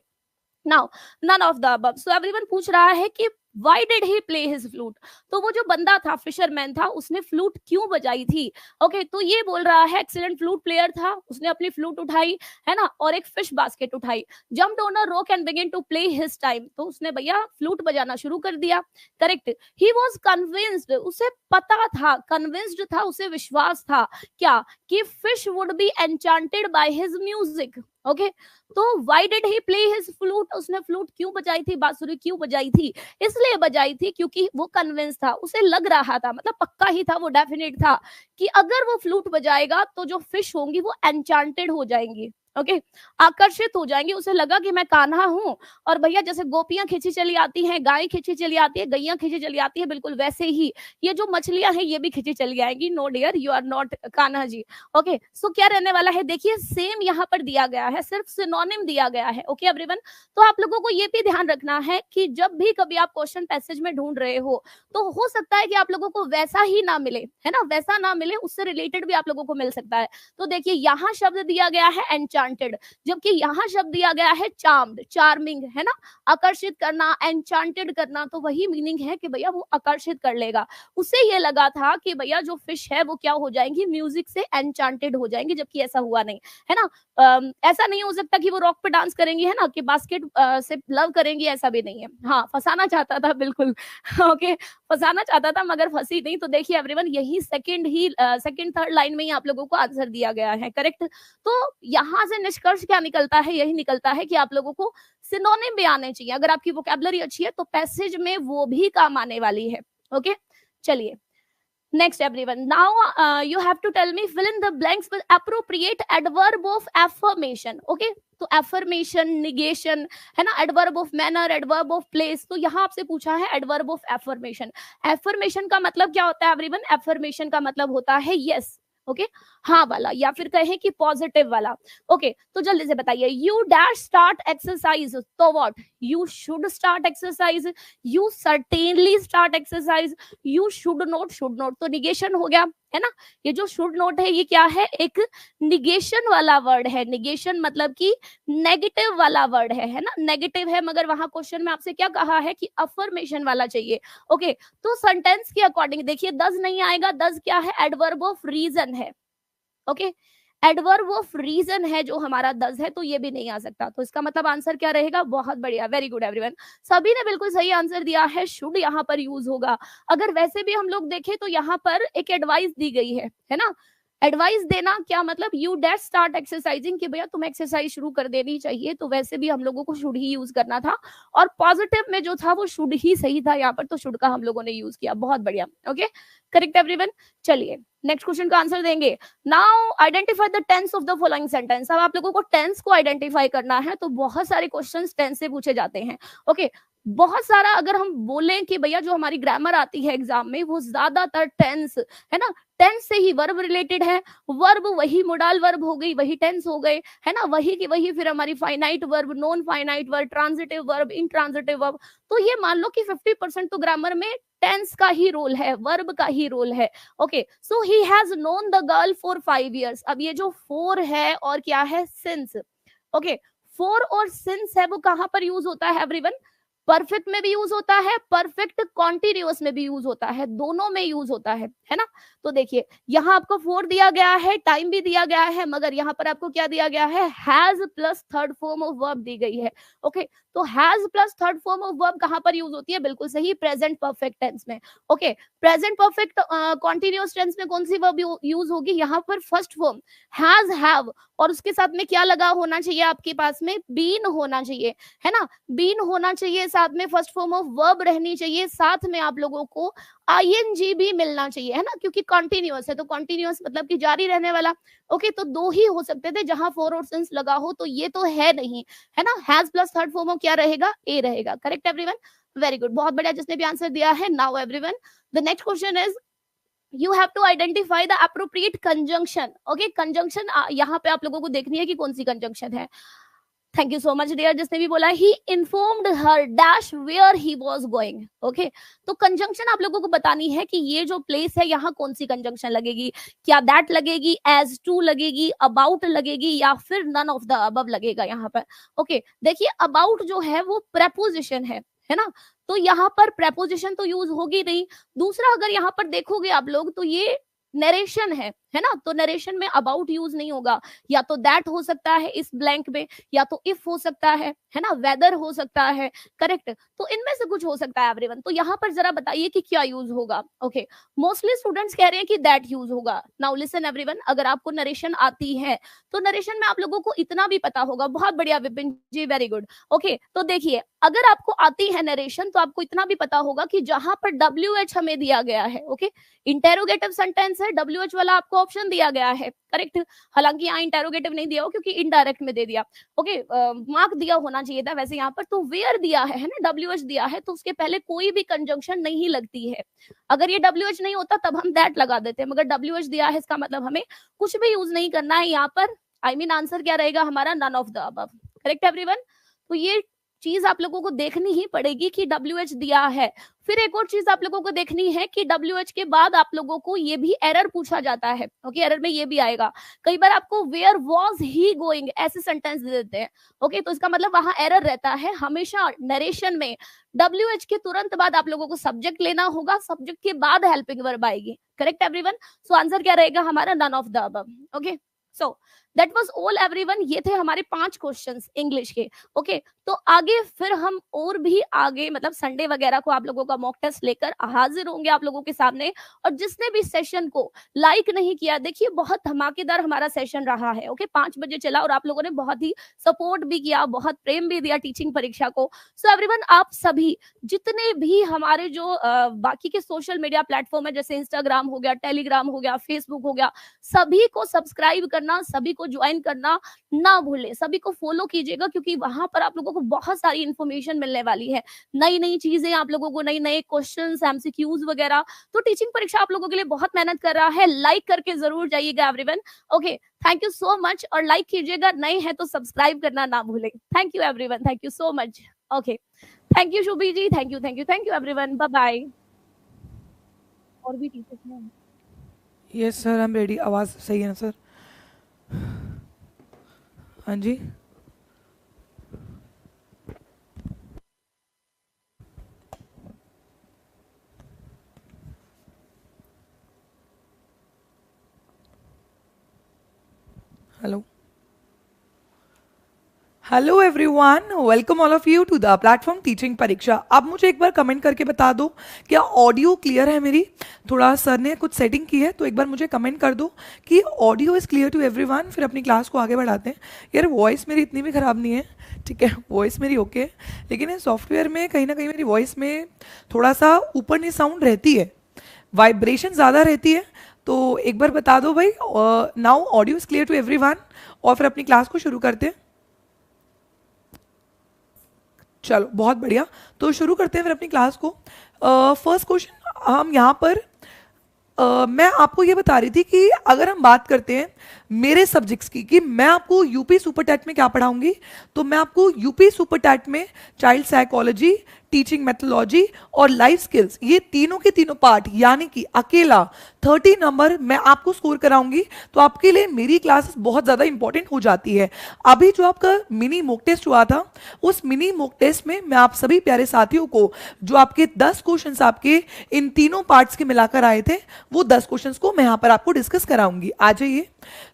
F: now none of the above. So everyone पूछ रहा है कि why did he play his flute, तो वो जो बंदा था, फिशरमैन था, उसने फ्लूट क्यों बजाई थी? ओके, तो ये बोल रहा है एक्सीलेंट फ्लूट प्लेयर था, उसने अपनी फ्लूट उठाई, है ना, और एक फिश बास्केट उठाई, jumped on a rock and began to play his time, तो उसने भैया फ्लूट बजाना शुरू कर दिया। करेक्ट। ही वाज कन्विंस्ड, उसे पता था, कन्विंस्ड था, उसे विश्वास था, क्या? कि fish would be enchanted by his music. Okay, तो why did he play his flute, उसने फ्लूट क्यों बजाई थी, बांसुरी क्यों बजाई थी? इसलिए बजाई थी क्योंकि वो कन्विंस था, उसे लग रहा था, मतलब पक्का ही था, वो डेफिनेट था कि अगर वो फ्लूट बजाएगा तो जो फिश होंगी वो एन्चांटेड हो जाएंगी। ओके, आकर्षित हो जाएंगी, उसे लगा कि मैं कान्हा हूं, और भैया जैसे गोपियां खींची चली आती हैं, गाय खींची चली आती है, गैया खींची चली आती है, बिल्कुल वैसे ही ये जो मछलियां हैं ये भी खींची चली आएंगी। No dear, you are not Kanha ji. Okay, so क्या रहने वाला है, देखिए सेम यहाँ पर दिया गया है, सिर्फ सिनोनिम दिया गया है। ओके एवरीवन, तो आप लोगों को ये भी ध्यान रखना है कि जब भी कभी आप क्वेश्चन पैसेज में ढूंढ रहे हो तो हो सकता है कि आप लोगों को वैसा ही ना मिले, है ना, वैसा ना मिले, उससे रिलेटेड भी आप लोगों को मिल सकता है। तो देखिए यहाँ शब्द दिया गया है एन्चांटेड, जबकि यहाँ शब्द दिया गया है चार्म्ड, चार्मिंग, है ना, आकर्षित करना, एन्चांटेड करना, तो वही मीनिंग है कि भैया वो आकर्षित कर लेगा। उसे ये लगा था कि भैया जो फिश है वो क्या हो जाएंगी, म्यूजिक से एन्चांटेड हो जाएंगी, जबकि ऐसा हुआ नहीं, है ना। ऐसा नहीं हो सकता कि वो रॉक पे डांस करेंगी, है ना, कि बास्केट से लव करेंगी, ऐसा भी नहीं है। हाँ, फंसाना चाहता था बिल्कुल। ओके, फंसाना चाहता था मगर फंसी नहीं। तो देखिए एवरीवन, यही सेकंड थर्ड लाइन में ही आप लोगों को आंसर दिया गया है। करेक्ट। तो यहाँ से निष्कर्ष क्या निकलता है, यही निकलता है कि आप लोगों को सिनोनिम भी आने चाहिए। अगर आपकी वोकैबुलरी अच्छी है तो पैसेज में वो भी काम आने वाली है। ओके, चलिए next everyone, now you have to tell me, fill in the blanks with appropriate adverb of affirmation. okay, तो affirmation, negation, है ना, adverb of manner, adverb of place, तो यहाँ आपसे पूछा है adverb of affirmation। affirmation का मतलब क्या होता है everyone? affirmation का मतलब होता है yes, ओके, हाँ वाला, या फिर कहें कि पॉजिटिव वाला। ओके, तो जल्दी से बताइए, यू डैश स्टार्ट एक्सरसाइज, तो what? You should start exercise, you certainly start exercise, you should not, तो निगेशन हो गया, है ना। ये जो शुड नॉट है ये क्या है? एक निगेशन वाला वर्ड है। निगेशन मतलब कि नेगेटिव वाला वर्ड है ना, नेगेटिव है, मगर वहां क्वेश्चन में आपसे क्या कहा है कि अफर्मेशन वाला चाहिए। ओके, तो सेंटेंस के अकॉर्डिंग देखिए, डज नहीं आएगा, डज क्या है? एडवर्ब ऑफ रीजन है। ओके, एडवर्ब ऑफ रीजन है जो हमारा डज है, तो ये भी नहीं आ सकता। तो इसका मतलब आंसर क्या रहेगा? बहुत बढ़िया, वेरी गुड एवरीवन, सभी ने बिल्कुल सही आंसर दिया है। शुड यहाँ पर यूज होगा। अगर वैसे भी हम लोग देखें तो यहाँ पर एक एडवाइस दी गई है ना। एडवाइस देना क्या मतलब? यू डेट स्टार्ट एक्सरसाइजिंग, कि भैया तुम एक्सरसाइज शुरू कर देनी चाहिए, तो वैसे भी हम लोगों को शुड ही यूज करना था, और पॉजिटिव में जो था वो शुड ही सही था यहाँ पर, तो शुड का हम लोगों ने यूज किया। बहुत बढ़िया, ओके, करेक्ट एवरीवन। चलिए नेक्स्ट क्वेश्चन का आंसर देंगे। Now identify the tense of the following sentence. अब आप लोगों को टेंस को आइडेंटिफाई करना है, तो बहुत सारे क्वेश्चंस टेंस से पूछे जाते हैं। ओके, बहुत सारा, अगर हम बोलें कि भैया जो हमारी ग्रामर आती है एग्जाम में, वो ज्यादातर टेंस, है ना, टेंस से ही वर्ब रिलेटेड है। वर्ब वही मोडाल वर्ब हो गई, वही टेंस हो गए, है ना, वही की वही फिर हमारी finite verb, non finite verb, transitive verb, intransitive verb. तो ये मान लो कि 50% तो ग्रामर में टेंस का ही रोल है, वर्ब का ही रोल है। Okay, so he has known the girl for 5 years। अब ये जो 4 है और क्या है? सिंस। ओके, 4 और सिंस है वो कहां पर यूज होता है एवरीवन? परफेक्ट में भी यूज होता है, परफेक्ट कॉन्टिन्यूअस में भी यूज होता है, दोनों में यूज होता है ना। तो देखिए यहाँ आपको 4 दिया गया है, टाइम भी दिया गया है, मगर यहाँ पर आपको क्या दिया गया है? Has plus third form of verb दी गई है। ओके, तो has plus third form of verb कहां पर यूज होती है? बिल्कुल सही, प्रेजेंट परफेक्ट टेंस में। Okay, present perfect continuous tense में कौन सी वर्ब यूज होगी? यहाँ पर फर्स्ट फॉर्म हैज, हैव, और उसके साथ में क्या लगा होना चाहिए आपके पास में? बीन होना चाहिए, है ना, बीन होना चाहिए साथ में फर्स्ट फॉर्म ऑफ वर्ब रहनी चाहिए, साथ में आप लोगों को आईएनजी भी मिलना चाहिए, है ना, क्योंकि कॉन्टिन्यूअस है, तो कॉन्टिन्यूअस मतलब कि जारी रहने वाला। ओके, तो दो ही हो सकते थे जहां फॉर और सिंस लगा हो, तो ये तो है नहीं, है ना। Has plus third form of क्या रहेगा, ए रहेगा। करेक्ट एवरीवन, वेरी गुड, बहुत बढ़िया जिसने भी आंसर दिया है। Now everyone, the next question is you have to identify the appropriate conjunction. Okay, conjunction यहाँ पे आप लोगों को देखनी है कि कौन सी कंजंक्शन है। Thank you so much dear जिसने भी बोला he informed her dash where he was going. Okay, तो कंजंक्शन आप लोगों को बतानी है कि ये जो प्लेस है यहाँ कौन सी कंजंक्शन लगेगी, क्या दैट लगेगी, एज टू लगेगी, अबाउट लगेगी, या फिर नन ऑफ द अबव लगेगा यहाँ पर। ओके, देखिए अबाउट जो है वो प्रेपोजिशन है ना, तो यहाँ पर प्रेपोजिशन तो यूज होगी नहीं। दूसरा, अगर यहाँ पर देखोगे आप लोग तो ये नरेशन है ना, तो नरेशन में अबाउट यूज नहीं होगा, या तो दैट हो सकता है इस ब्लैंक में, या तो इफ हो सकता है ना, वेदर हो सकता है। करेक्ट, तो इनमें से कुछ हो सकता है एवरीवन। तो यहाँ पर जरा बताइए कि क्या यूज होगा। ओके, मोस्टली स्टूडेंट्स कह रहे हैं कि दैट यूज होगा। नाउ लिसन एवरीवन, अगर आपको नरेशन आती है तो नरेशन में आप लोगों को इतना भी पता होगा। बहुत बढ़िया विपिन जी, वेरी गुड। ओके, तो देखिए अगर आपको आती है नरेशन तो आपको इतना भी पता होगा कि जहां पर WH हमें दिया गया है, ओके, इंटेरोगेटिव सेंटेंस है, WH वाला आपको ऑप्शन दिया गया है। करेक्ट, हालांकि यहाँ इंटेरोगेटिव नहीं दिया हो क्योंकि इनडायरेक्ट में दे दिया। ओके, मार्क दिया होना चाहिए था वैसे यहाँ पर। तो वेयर दिया है ना, WH दिया है, तो उसके पहले कोई भी कंजंक्शन नहीं लगती है। अगर ये WH नहीं होता तब हम दैट लगा देते, मगर WH दिया है इसका मतलब हमें कुछ भी यूज नहीं करना है यहाँ पर। आई मीन आंसर क्या रहेगा हमारा, none of the above. Correct everyone, तो ये चीज आप लोगों को देखनी ही पड़ेगी कि WH दिया है। फिर एक और चीज आप लोगों को देखनी है कि WH के बाद आप लोगों को ये भी एरर पूछा जाता है। ओके, एरर में ये भी आएगा। कई बार आपको वेयर वाज ही गोइंग ऐसे सेंटेंस दे देते हैं। ओके, तो इसका मतलब वहां एरर रहता है। हमेशा नरेशन में WH के तुरंत बाद आप लोगों को सब्जेक्ट लेना होगा, सब्जेक्ट के बाद हेल्पिंग वर्ब आएगी। करेक्ट एवरीवन, सो आंसर क्या रहेगा हमारा, none of the above. Okay, so that was all everyone. ये थे हमारे 5 क्वेश्चंस इंग्लिश के। ओके, तो आगे फिर हम और भी आगे मतलब संडे वगैरह को आप लोगों का मॉक टेस्ट लेकर हाजिर होंगे आप लोगों के सामने। और जिसने भी सेशन को लाइक नहीं किया, देखिए बहुत धमाकेदार हमारा सेशन रहा है। ओके, 5 बजे चला और आप लोगों ने बहुत ही सपोर्ट भी किया, बहुत प्रेम भी दिया टीचिंग परीक्षा को। सो एवरीवन, आप सभी जितने भी हमारे जो बाकी के सोशल मीडिया प्लेटफॉर्म है, जैसे इंस्टाग्राम हो गया, टेलीग्राम हो गया, फेसबुक हो गया, सभी को सब्सक्राइब करना, सभी को ज्वाइन करना ना भूलें, सभी को फॉलो कीजिएगा, क्योंकि वहां पर आप लोगों को बहुत सारी इंफॉर्मेशन मिलने वाली है, नई नई चीजें आप लोगों को, नई नए क्वेश्चंस, एमसीक्यूज वगैरह। तो टीचिंग परीक्षा आप लोगों के लिए बहुत मेहनत कर रहा है। लाइक करके जरूर जाइएगा everyone. Okay, thank you so much, और लाइक कीजिएगा, नए हैं तो सब्सक्राइब करना ना भूलें। Thank you everyone, thank you so much. Okay, thank you Shubhi ji, thank you everyone, bye bye. और भी टीचर्स हैं?
D: Yes sir, I am ready. आवाज सही है ना सर? हाँ जी, hello hello everyone, welcome all of you to the platform Teaching Pariksha. आप मुझे एक बार कमेंट करके बता दो क्या ऑडियो क्लियर है मेरी। थोड़ा सर ने कुछ सेटिंग की है, तो एक बार मुझे कमेंट कर दो कि audio is clear to everyone, फिर अपनी क्लास को आगे बढ़ाते हैं। यार वॉइस मेरी इतनी भी ख़राब नहीं है, ठीक है, वॉइस मेरी ओके है, लेकिन इस सॉफ्टवेयर में कहीं ना कहीं मेरी वॉइस में थोड़ा सा ऊपर नीचे साउंड रहती है, वाइब्रेशन ज़्यादा रहती है। तो एक बार बता दो भाई, now audio is clear to everyone, और फिर अपनी क्लास को शुरू करते हैं। चलो बहुत बढ़िया, तो शुरू करते हैं फिर अपनी क्लास को। फर्स्ट क्वेश्चन हम यहाँ पर मैं आपको ये बता रही थी कि अगर हम बात करते हैं मेरे सब्जेक्ट्स की कि मैं आपको यूपी सुपर टैट में क्या पढ़ाऊंगी, तो मैं आपको यूपी सुपर टैट में चाइल्ड साइकोलॉजी, टीचिंग मेथोलॉजी और लाइफ स्किल्स, ये तीनों के तीनों पार्ट, यानी कि अकेला 30 नंबर मैं आपको स्कोर कराऊंगी। तो आपके लिए मेरी क्लासेस बहुत ज़्यादा इंपॉर्टेंट हो जाती है। अभी जो आपका मिनी मॉक टेस्ट हुआ था, उस मिनी मॉक टेस्ट में मैं आप सभी प्यारे साथियों को जो आपके 10 क्वेश्चंस आपके इन तीनों पार्ट्स के मिलाकर आए थे, वो 10 क्वेश्चंस को मैं यहाँ पर आपको डिस्कस कराऊंगी। आ जाइए।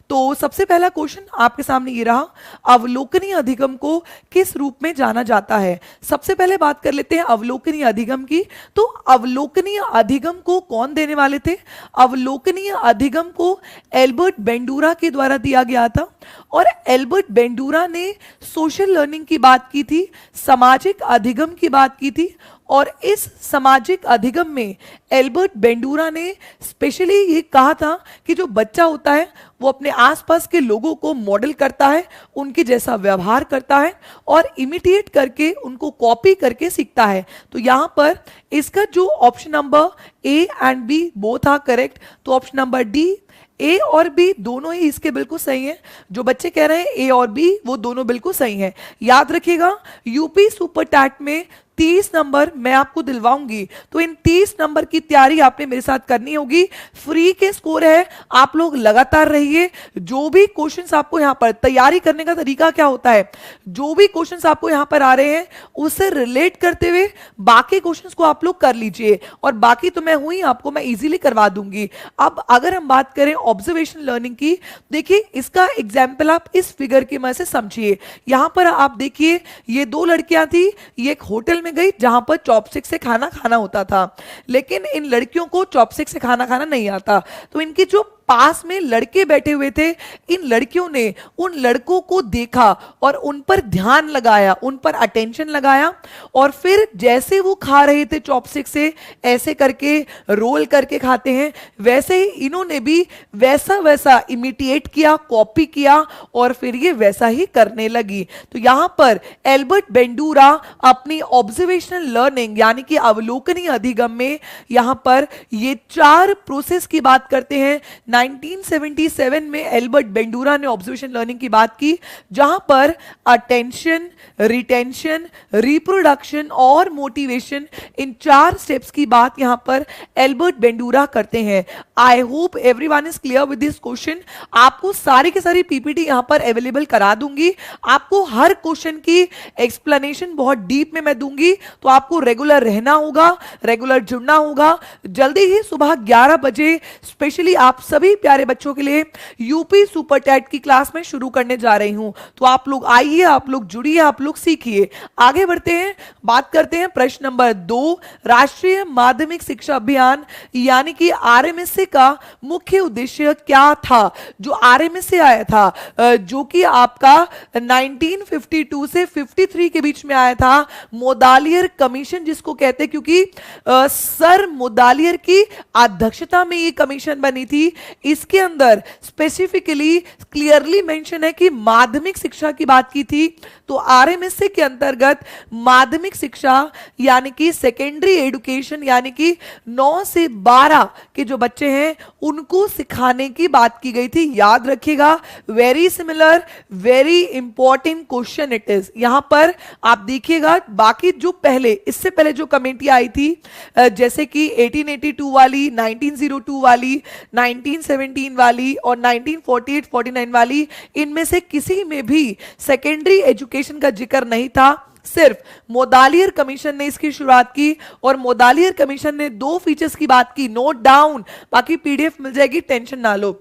D: तो सबसे पहला क्वेश्चन आपके सामने ये रहा, अवलोकनीय अधिगम को किस रूप में जाना जाता है। सबसे पहले बात कर लेते हैं अवलोकनीय अधिगम की। तो अवलोकनीय अधिगम को कौन देने वाले थे? अवलोकनीय अधिगम को एल्बर्ट बेंडूरा के द्वारा दिया गया था, और एल्बर्ट बेंडूरा ने सोशल लर्निंग की बात की थी, सामाजिक अधिगम की बात की थी। और इस सामाजिक अधिगम में एल्बर्ट बेंडूरा ने स्पेशली ये कहा था कि जो बच्चा होता है वो अपने आसपास के लोगों को मॉडल करता है, उनके जैसा व्यवहार करता है और इमिटेट करके, उनको कॉपी करके सीखता है। तो यहाँ पर इसका जो option number A and B both are correct, तो ऑप्शन नंबर डी, ए और बी दोनों ही इसके बिल्कुल सही हैं। जो बच्चे कह रहे हैं ए और बी वो दोनों बिल्कुल सही हैं। याद रखिएगा यूपी सुपर टैट में 30 नंबर मैं आपको दिलवाऊंगी, तो इन 30 नंबर की तैयारी आपने मेरे साथ करनी होगी। फ्री के स्कोर है, आप लोग लगातार रहिए। जो भी क्वेश्चंस आपको यहाँ पर, तैयारी करने का तरीका क्या होता है, जो भी क्वेश्चंस आपको यहाँ पर आ रहे हैं उससे रिलेट करते हुए बाकी क्वेश्चंस को आप लोग कर लीजिए, और बाकी तो मैं हुई आपको मैं इजीली करवा दूंगी। अब अगर हम बात करें ऑब्जर्वेशन लर्निंग की, देखिए इसका एग्जाम्पल आप इस फिगर की मदद से समझिए। यहां पर आप देखिए ये दो लड़कियां थी, ये एक होटल में गई जहां पर चॉपस्टिक से खाना खाना होता था, लेकिन इन लड़कियों को चॉपस्टिक से खाना खाना नहीं आता। तो इनकी जो पास में लड़के बैठे हुए थे, इन लड़कियों ने उन लड़कों को देखा और उन पर ध्यान लगाया, उन पर अटेंशन लगाया, और फिर जैसे वो खा रहे थे चॉपस्टिक से, ऐसे करके रोल करके खाते हैं, वैसे ही इन्होंने भी वैसा वैसा इमिटेट किया, कॉपी किया, और फिर ये वैसा ही करने लगी। तो यहां पर एल्बर्ट बेंडूरा अपनी ऑब्जर्वेशनल लर्निंग यानी कि अवलोकनीय अधिगम में यहां पर ये 4 प्रोसेस की बात करते हैं। 1977 में एल्बर्ट बेंडूरा ने ऑब्जर्वेशन लर्निंग की बात की, जहां पर अटेंशन, रिटेंशन, रिप्रोडक्शन और मोटिवेशन, इन 4 स्टेप्स की बात यहां पर एल्बर्ट बेंडूरा करते हैं। I hope everyone is clear with this question. आपको सारी की सारी पीपीटी यहां पर अवेलेबल करा दूंगी, आपको हर क्वेश्चन की एक्सप्लेनेशन बहुत डीप में मैं दूंगी, तो आपको रेगुलर रहना होगा, रेगुलर जुड़ना होगा। जल्दी ही सुबह 11 बजे स्पेशली आप सभी प्यारे बच्चों के लिए यूपी सुपर टैट की क्लास में शुरू करने जा रही हूं। तो आप लोग आइए, आप लोग जुड़िए, आप लोग सीखिए। आगे बढ़ते हैं, बात करते हैं प्रश्न नंबर 2, राष्ट्रीय माध्यमिक शिक्षा अभियान यानी कि आरएमएसए का मुख्य उद्देश्य क्या था। जो आरएमएसए आया था, जो कि आपका 1952 से 53 के बीच में आया था, मोदालियर कमीशन जिसको कहते हैं, क्योंकि सर मोदालियर की अध्यक्षता में ये कमीशन बनी थी। इसके अंदर स्पेसिफिकली क्लियरली मेंशन है कि माध्यमिक शिक्षा की बात की थी। तो आरएमएसए के अंतर्गत माध्यमिक शिक्षा यानी कि सेकेंडरी एजुकेशन यानी कि 9 से 12 के जो बच्चे हैं उनको सिखाने की बात की गई थी। याद रखिएगा, very similar, very important question it is. यहां पर आप देखिएगा, बाकी जो पहले, इससे पहले जो कमेटी आई थी, जैसे कि 1882 वाली, 1902 वाली, 1917 वाली और 1948-49 वाली, इनमें से किसी में भी सेकेंडरी एजुकेशन का जिक्र नहीं था। सिर्फ मोदालियर कमीशन ने इसकी शुरुआत की, और मोदालियर कमीशन ने 2 फीचर्स की बात की, नोट डाउन, बाकी पीडीएफ मिल जाएगी, टेंशन ना लो।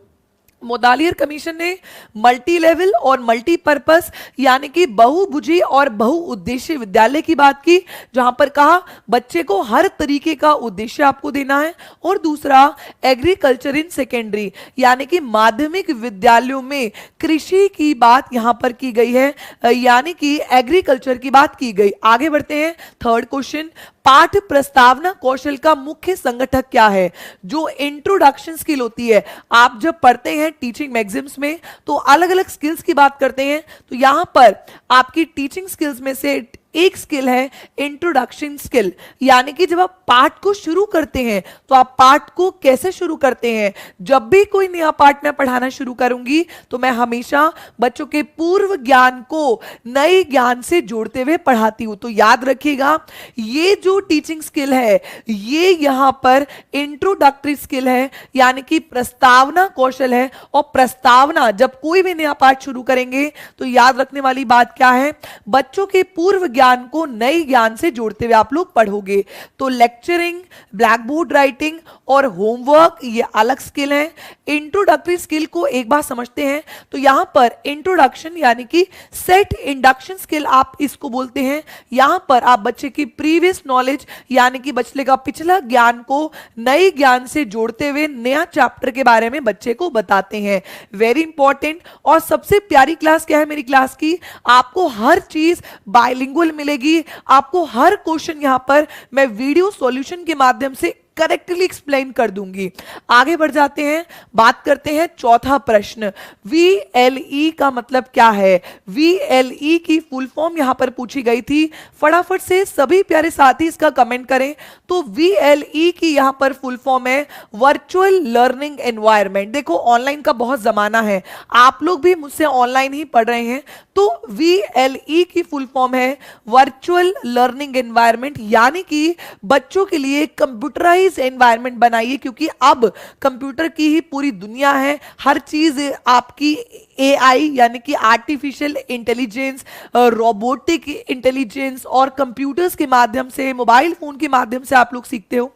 D: मोदालियर कमीशन ने मल्टी लेवल और मल्टीपर्पस यानी कि बहुभुजी और बहुउद्देश्य विद्यालय की बात की, जहां पर कहा बच्चे को हर तरीके का उद्देश्य आपको देना है। और दूसरा एग्रीकल्चर इन सेकेंडरी यानी कि माध्यमिक विद्यालयों में कृषि की बात यहां पर की गई है, यानी कि एग्रीकल्चर की बात की गई। आगे बढ़ते हैं, थर्ड क्वेश्चन, पाठ प्रस्तावना कौशल का मुख्य संगठक क्या है। जो इंट्रोडक्शन स्किल होती है, आप जब पढ़ते हैं टीचिंग मैगजीन्स में तो अलग अलग स्किल्स की बात करते हैं, तो यहां पर आपकी टीचिंग स्किल्स में से एक स्किल है इंट्रोडक्शन स्किल, यानी कि जब आप पाठ को शुरू करते हैं तो आप पाठ को कैसे शुरू करते हैं। जब भी कोई नया पाठ मैं पढ़ाना शुरू करूंगी तो मैं हमेशा बच्चों के पूर्व ज्ञान को नए ज्ञान से जोड़ते हुए पढ़ाती हूं। तो याद रखिएगा, ये जो टीचिंग स्किल है ये यहां पर इंट्रोडक्टरी स्किल है, यानी कि प्रस्तावना कौशल है। और प्रस्तावना, जब कोई भी नया पाठ शुरू करेंगे तो याद रखने वाली बात क्या है, बच्चों के पूर्व ज्ञान ज्ञान को नए ज्ञान से जोड़ते हुए आप लोग पढ़ोगे। तो लेक्चरिंग, ब्लैक बोर्ड राइटिंग और होमवर्क ये अलग स्किल है। इंट्रोडक्टरी स्किल को एक बार समझते हैं तो यहां पर इंट्रोडक्शन यानी कि सेट इंडक्शन स्किल आप इसको बोलते हैं। यहां पर आप बच्चे की प्रीवियस नॉलेज यानी कि बच्चे का पिछला ज्ञान को नए ज्ञान से जोड़ते हुए नया चैप्टर के बारे में बच्चे को बताते हैं। Very important. और सबसे प्यारी क्लास क्या है मेरी क्लास की, आपको हर चीज बाइलिंगुअल मिलेगी। आपको हर क्वेश्चन यहां पर मैं वीडियो सॉल्यूशन के माध्यम से करेक्टली एक्सप्लेन कर दूंगी। आगे बढ़ जाते हैं, बात करते हैं चौथा प्रश्न, VLE का मतलब क्या है। VLE की फुल फॉर्म यहां पर पूछी गई थी। फटाफट से सभी प्यारे साथी इसका कमेंट करें। तो VLE की यहां पर फुल फॉर्म है वर्चुअल लर्निंग एनवायरनमेंट। देखो ऑनलाइन का बहुत जमाना है, आप लोग भी मुझसे ऑनलाइन ही पढ़ रहे हैं। तो VLE की फुल फॉर्म है वर्चुअल लर्निंग एनवायरनमेंट, यानी कि बच्चों के लिए कंप्यूटराइज एनवायरनमेंट बनाइए, क्योंकि अब कंप्यूटर की ही पूरी दुनिया है। हर चीज आपकी AI यानी कि आर्टिफिशियल इंटेलिजेंस, रोबोटिक इंटेलिजेंस और कंप्यूटर्स के माध्यम से, मोबाइल फोन के माध्यम से आप लोग सीखते हो।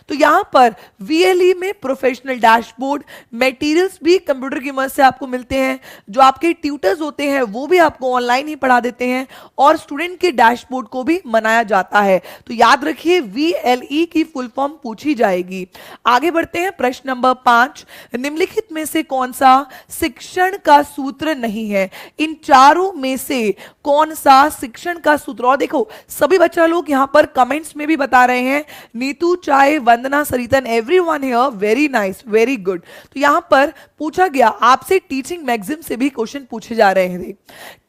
D: तो यहां पर VLE में प्रोफेशनल डैशबोर्ड मटेरियल्स भी कंप्यूटर की मदद से आपको मिलते हैं। जो आपके ट्यूटर्स होते हैं वो भी आपको ऑनलाइन ही पढ़ा देते हैं और स्टूडेंट के डैशबोर्ड को भी बनाया जाता है। तो याद रखिए VLE की फुल फॉर्म पूछी जाएगी। आगे बढ़ते हैं, प्रश्न नंबर 5, निम्नलिखित में से कौन सा शिक्षण का सूत्र नहीं है। इन चारों में से कौन सा शिक्षण का सूत्र, और देखो सभी बच्चा लोग यहां पर कमेंट्स में भी बता रहे हैं, नीतू, चाय, वंदना, सरितन, everyone here, very nice, very good. तो यहां पर पूछा गया आपसे टीचिंग मैगजीम से भी क्वेश्चन पूछे जा रहे हैं।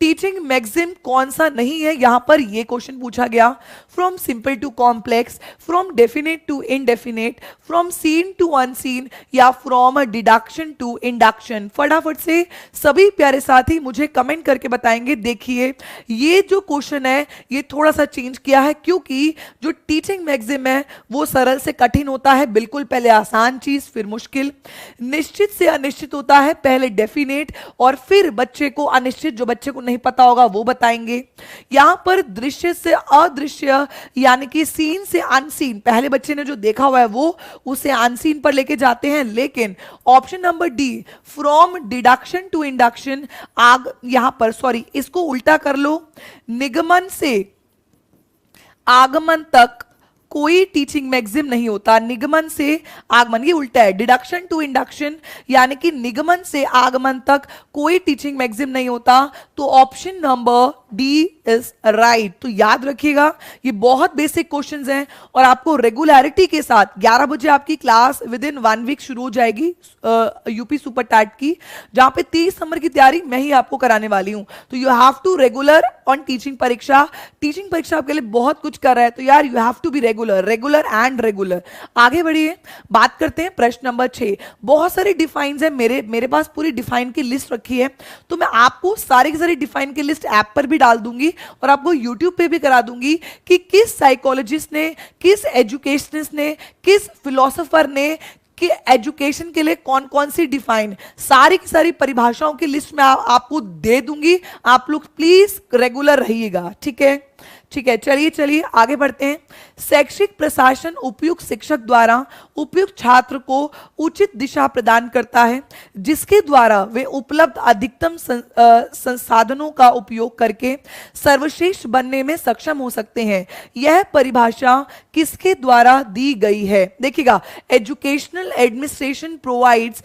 D: टीचिंग मैगजीम कौन सा नहीं है, यहां पर यह क्वेश्चन पूछा गया। From simple to complex, from definite to indefinite, from seen to unseen, या फ्रॉम डिडक्शन टू इंडक्शन। फटाफट से सभी प्यारे साथी मुझे कमेंट करके बताएंगे। देखिए ये जो क्वेश्चन है ये थोड़ा सा चेंज किया है, क्योंकि जो टीचिंग मैगजीम है वो सरल से कठिन होता है, बिल्कुल पहले आसान चीज फिर मुश्किल, निश्चित से अनिश्चित होता है, पहले डेफिनेट और फिर बच्चे को अनिश्चित, जो बच्चे को नहीं पता होगा वो बताएंगे। यहां पर दृश्य से अदृश्य यानी कि सीन से अनसीन, पहले बच्चे ने जो देखा हुआ है वो उसे अनसीन पर लेके जाते हैं। लेकिन option number D, from deduction to induction, यहां पर सॉरी इसको उल्टा कर लो, निगमन से आगमन तक कोई टीचिंग मैगजीम नहीं होता। निगमन से आगमन, ये उल्टा है, डिडक्शन टू इंडक्शन यानी कि निगमन से आगमन तक कोई टीचिंग मैगजीम नहीं होता। तो option number D is right. तो याद रखिएगा ये बहुत बेसिक क्वेश्चंस हैं और आपको रेगुलरिटी के साथ 11 बजे आपकी क्लास विद इन 1 वीक शुरू हो जाएगी यूपी सुपर टैट की, जहां पे 30 नंबर की तैयारी मैं ही आपको कराने वाली हूं। तो you have to regular on teaching परीक्षा। टीचिंग परीक्षा आपके लिए बहुत कुछ कर रहा है, तो यार you have to be regular and regular. आगे बढ़िए, बात करते हैं प्रश्न नंबर 6। बहुत सारे डिफाइंस है, मेरे पास पूरी डिफाइन की लिस्ट रखी है, तो मैं आपको सारे के सारे डिफाइन की लिस्ट ऐप पर भी डाल दूंगी और आपको यूट्यूब पे भी करा दूंगी कि किस साइकोलॉजिस्ट ने, किस एजुकेशनिस्ट ने, किस फिलोसोफर ने कि एजुकेशन के लिए कौन कौन सी डिफाइन, सारी की सारी परिभाषाओं की लिस्ट में आपको दे दूंगी। आप लोग प्लीज रेगुलर रहिएगा, ठीक है। ठीक है, चलिए आगे बढ़ते हैं। शैक्षिक प्रशासन उपयुक्त शिक्षक द्वारा उपयुक्त छात्र को उचित दिशा प्रदान करता है, जिसके द्वारा वे उपलब्ध अधिकतम संसाधनों का उपयोग करके सर्वश्रेष्ठ बनने में सक्षम हो सकते हैं। यह परिभाषा किसके द्वारा दी गई है? देखिएगा, educational administration provides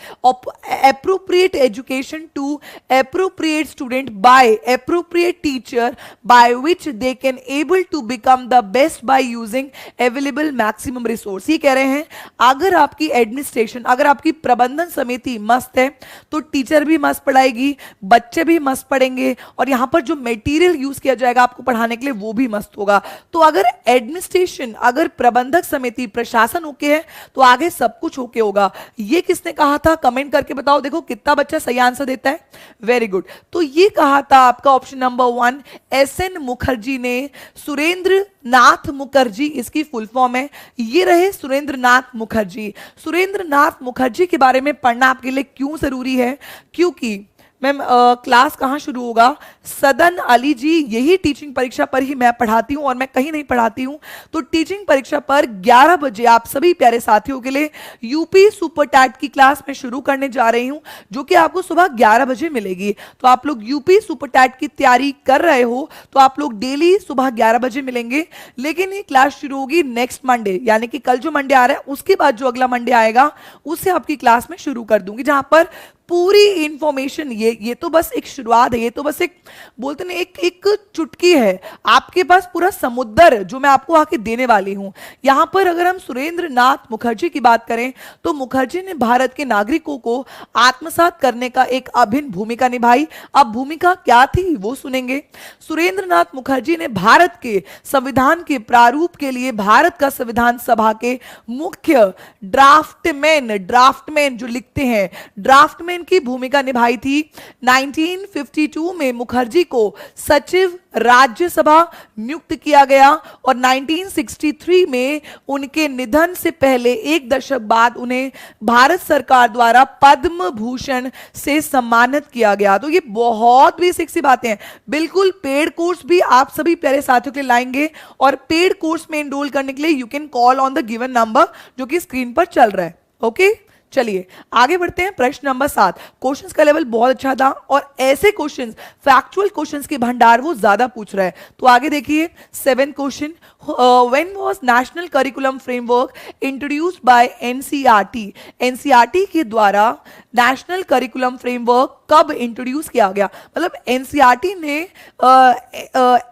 D: appropriate education to appropriate student by appropriate teacher by which they can able to become the best by using available maximum resource। ये कह रहे हैं अगर आपकी एडमिनिस्ट्रेशन, अगर आपकी प्रबंधन समिति मस्त है तो टीचर भी मस्त पढ़ाएगी, बच्चे भी मस्त पढ़ेंगे और यहां पर जो मटेरियल यूज किया जाएगा आपको पढ़ाने के लिए वो भी मस्त होगा। तो अगर एडमिनिस्ट्रेशन, अगर प्रबंधक समिति, प्रशासन ओके है तो आगे सब कुछ ओके होगा। ये किसने कहा था? कमेंट करके बताओ। देखो कितना बच्चा सही आंसर देता है, वेरी गुड। तो ये कहा था आपका ऑप्शन नंबर 1 SN मुखर्जी ने। सुरेंद्र नाथ मुखर्जी इसकी फुल फॉर्म है। ये रहे सुरेंद्र नाथ मुखर्जी। सुरेंद्र नाथ मुखर्जी के बारे में पढ़ना आपके लिए क्यों जरूरी है? क्योंकि मैम क्लास कहाँ शुरू होगा? सदन अली जी, यही टीचिंग परीक्षा पर ही मैं पढ़ाती हूं और मैं कहीं नहीं पढ़ाती हूं। तो टीचिंग परीक्षा पर 11 बजे आप सभी प्यारे साथियों के लिए यूपी सुपर टैट की क्लास में शुरू करने जा रही हूं, जो कि आपको सुबह 11 बजे मिलेगी। तो आप लोग यूपी सुपर टैट की तैयारी कर रहे हो तो आप लोग डेली सुबह 11 बजे मिलेंगे, लेकिन ये क्लास शुरू होगी नेक्स्ट मंडे, यानी कि कल जो मंडे आ रहा है उसके बाद जो अगला मंडे आएगा उससे आपकी क्लास में शुरू कर दूंगी, जहां पर पूरी इंफॉर्मेशन, ये तो बस एक शुरुआत है, ये तो बस एक बोलते ना एक चुटकी है, आपके पास पूरा समुद्र जो मैं आपको आके देने वाली हूं। यहां पर अगर हम सुरेंद्र नाथ मुखर्जी की बात करें तो मुखर्जी ने भारत के नागरिकों को आत्मसात करने का एक अभिन्न भूमिका निभाई। अब भूमिका क्या थी वो सुनेंगे। सुरेंद्र नाथ मुखर्जी ने भारत के संविधान के प्रारूप के लिए भारत का संविधान सभा के मुख्य ड्राफ्टमैन जो लिखते हैं, ड्राफ्टमैन की भूमिका निभाई थी। 1952 में मुखर्जी को सचिव राज्यसभा नियुक्त किया गया और 1963 में उनके निधन से पहले एक दशक बाद उन्हें भारत सरकार द्वारा पद्म भूषण से सम्मानित किया गया। तो ये बहुत बेसिक सी बातें हैं। बिल्कुल पेड कोर्स भी आप सभी प्यारे साथियों के लिए लाएंगे और पेड कोर्स में एनरोल करने के लिए you can call on the given number जो कि स्क्रीन पर चल रहा है। ओके, चलिए आगे बढ़ते हैं। प्रश्न नंबर 7। क्वेश्चंस का लेवल बहुत अच्छा था और ऐसे क्वेश्चंस, फैक्चुअल क्वेश्चंस के भंडार वो ज्यादा पूछ रहा है। तो आगे देखिए 7th question, when was national curriculum framework introduced by NCERT? NCERT के द्वारा नेशनल करिकुलम फ्रेमवर्क कब इंट्रोड्यूस किया गया? मतलब एनसीईआरटी ने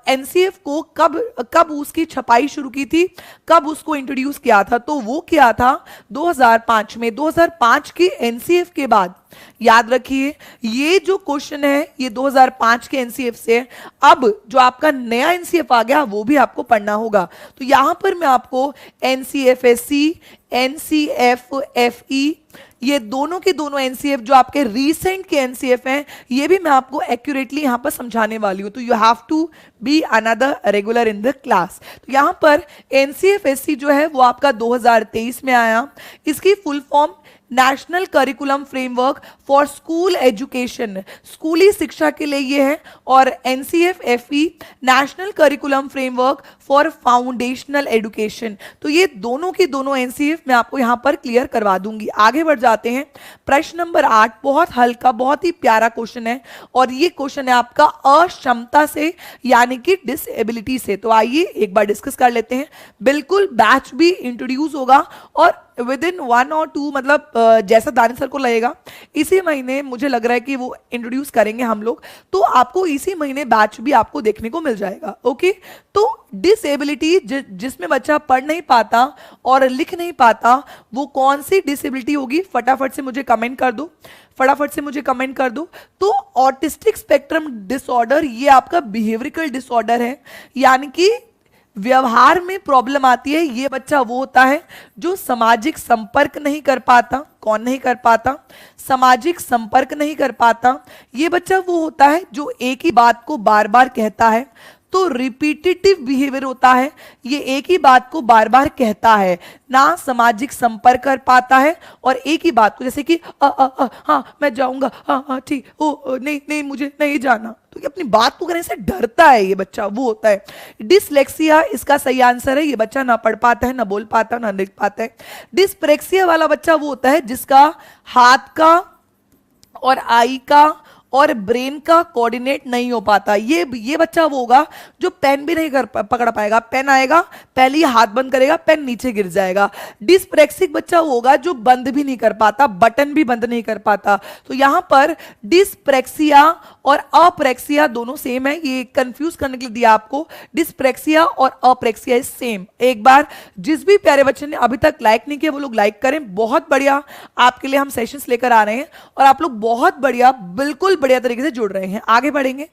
D: एनसीएफ को कब उसकी छपाई शुरू की थी, कब उसको इंट्रोड्यूस किया था? तो वो किया था 2005 में। 2005 के एनसीएफ के बाद याद रखिए ये जो क्वेश्चन है ये 2005 के एनसीएफ से है। अब जो आपका नया एनसीएफ आ गया वो भी आपको पढ़ना होगा। तो यहां पर मैं आपको एनसीएफएससी, एनसीएफएफई, ये दोनों के दोनों एनसीएफ जो आपके रीसेंट के एनसीएफ हैं ये भी मैं आपको एक्यूरेटली यहां पर समझाने वाली हूं। तो you have to be another regular in the class. तो यहां पर एनसीएफएससी जो है वो आपका 2023 में आया। इसकी full form national curriculum framework for school education, स्कूली शिक्षा के लिए ये है। और NCFFE national curriculum framework for foundational education. तो ये दोनों की दोनों एनसीएफ मैं आपको यहां पर क्लियर करवा दूंगी। आगे बढ़ जाते हैं। प्रश्न नंबर 8 बहुत हल्का, बहुत ही प्यारा क्वेश्चन है और ये क्वेश्चन है आपका अक्षमता से यानी कि डिसेबिलिटी से। तो आइए एक बार डिस्कस कर लेते हैं। बिल्कुल बैच भी इंट्रोड्यूस होगा और विद इन 1 और 2, मतलब जैसा दानिश सर को लगेगा इसी महीने मुझे लग रहा है कि वो इंट्रोड्यूस करेंगे हम लोग, तो आपको इसी महीने बैच भी आपको देखने को मिल जाएगा। ओके, तो डिसेबिलिटी जिसमें बच्चा पढ़ नहीं पाता और लिख नहीं पाता वो कौन सी डिसेबिलिटी होगी? फटाफट से मुझे कमेंट कर दो, फटाफट से मुझे कमेंट कर दो। तो ऑटिस्टिक स्पेक्ट्रम डिसऑर्डर ये आपका बिहेवियरल डिसऑर्डर है, यानी कि व्यवहार में प्रॉब्लम आती है। ये बच्चा वो होता है जो सामाजिक संपर्क नहीं कर पाता। कौन नहीं कर पाता? सामाजिक संपर्क नहीं कर पाता। ये बच्चा वो होता है जो एक ही बात को बार बार कहता है। तो रिपीटेटिव बिहेवियर होता है, ये एक ही बात को बार बार कहता है, ना सामाजिक संपर्क कर पाता है और एक ही बात को, जैसे कि हाँ मैं जाऊंगा, हाँ ठीक, ओ नहीं नहीं मुझे नहीं जाना, तो ये अपनी बात को करने से डरता है, ये बच्चा वो होता है। डिसलेक्सिया इसका सही आंसर है। ये बच्चा ना पढ़ पाता है, ना बोल पाता है, ना लिख पाता है। डिस्प्रेक्सिया वाला बच्चा वो होता है जिसका हाथ का और आई का और ब्रेन का कोऑर्डिनेट नहीं हो पाता। ये बच्चा वो होगा जो पेन भी नहीं पकड़ पाएगा। पेन आएगा पहले ही हाथ बंद करेगा, पेन नीचे गिर जाएगा। डिस्प्रेक्सिक बच्चा वो होगा जो बंद भी नहीं कर पाता, बटन भी बंद नहीं कर पाता। तो यहां पर डिस्प्रेक्सिया और अप्रेक्सिया दोनों सेम है, ये कंफ्यूज करने के लिए दिया आपको। डिस्प्रेक्सिया और अप्रेक्सिया इज सेम। एक बार जिस भी प्यारे बच्चे ने अभी तक लाइक नहीं किया वो लोग लाइक करें। बहुत बढ़िया आपके लिए हम सेशंस लेकर आ रहे हैं और आप लोग बहुत बढ़िया, बिल्कुल बढ़िया तरीके से जुड़ रहे हैं। आगे बढ़ेंगे।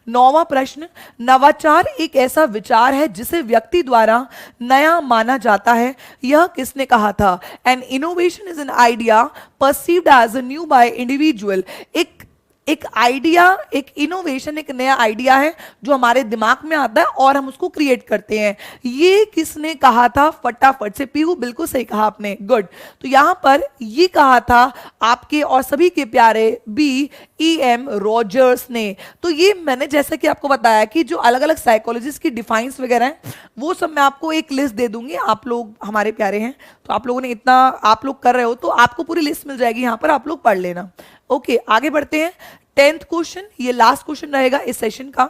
D: 9वां प्रश्न, नवाचार एक ऐसा विचार है जिसे व्यक्ति द्वारा नया माना जाता है, यह किसने कहा था? An innovation is an idea perceived as a new by individual. एक एक आइडिया, एक इनोवेशन, एक नया आइडिया है जो हमारे दिमाग में आता है और हम उसको क्रिएट करते हैं। ये किसने कहा था? फटाफट से पीहू, बिल्कुल सही कहा आपने, गुड। तो यहां पर ये कहा था आपके और सभी के प्यारे B.E.M. रॉजर्स ने। तो ये मैंने जैसा कि आपको बताया कि जो अलग अलग साइकोलॉजिस्ट की डिफाइंस वगैरह हैं वो सब मैं आपको एक लिस्ट दे दूंगी। आप लोग हमारे प्यारे हैं तो आप लोगों ने इतना आप लोग कर रहे हो तो आपको पूरी लिस्ट मिल जाएगी, यहां पर आप लोग पढ़ लेना। ओके, आगे बढ़ते हैं। 10th क्वेश्चन, ये लास्ट क्वेश्चन रहेगा इस सेशन का।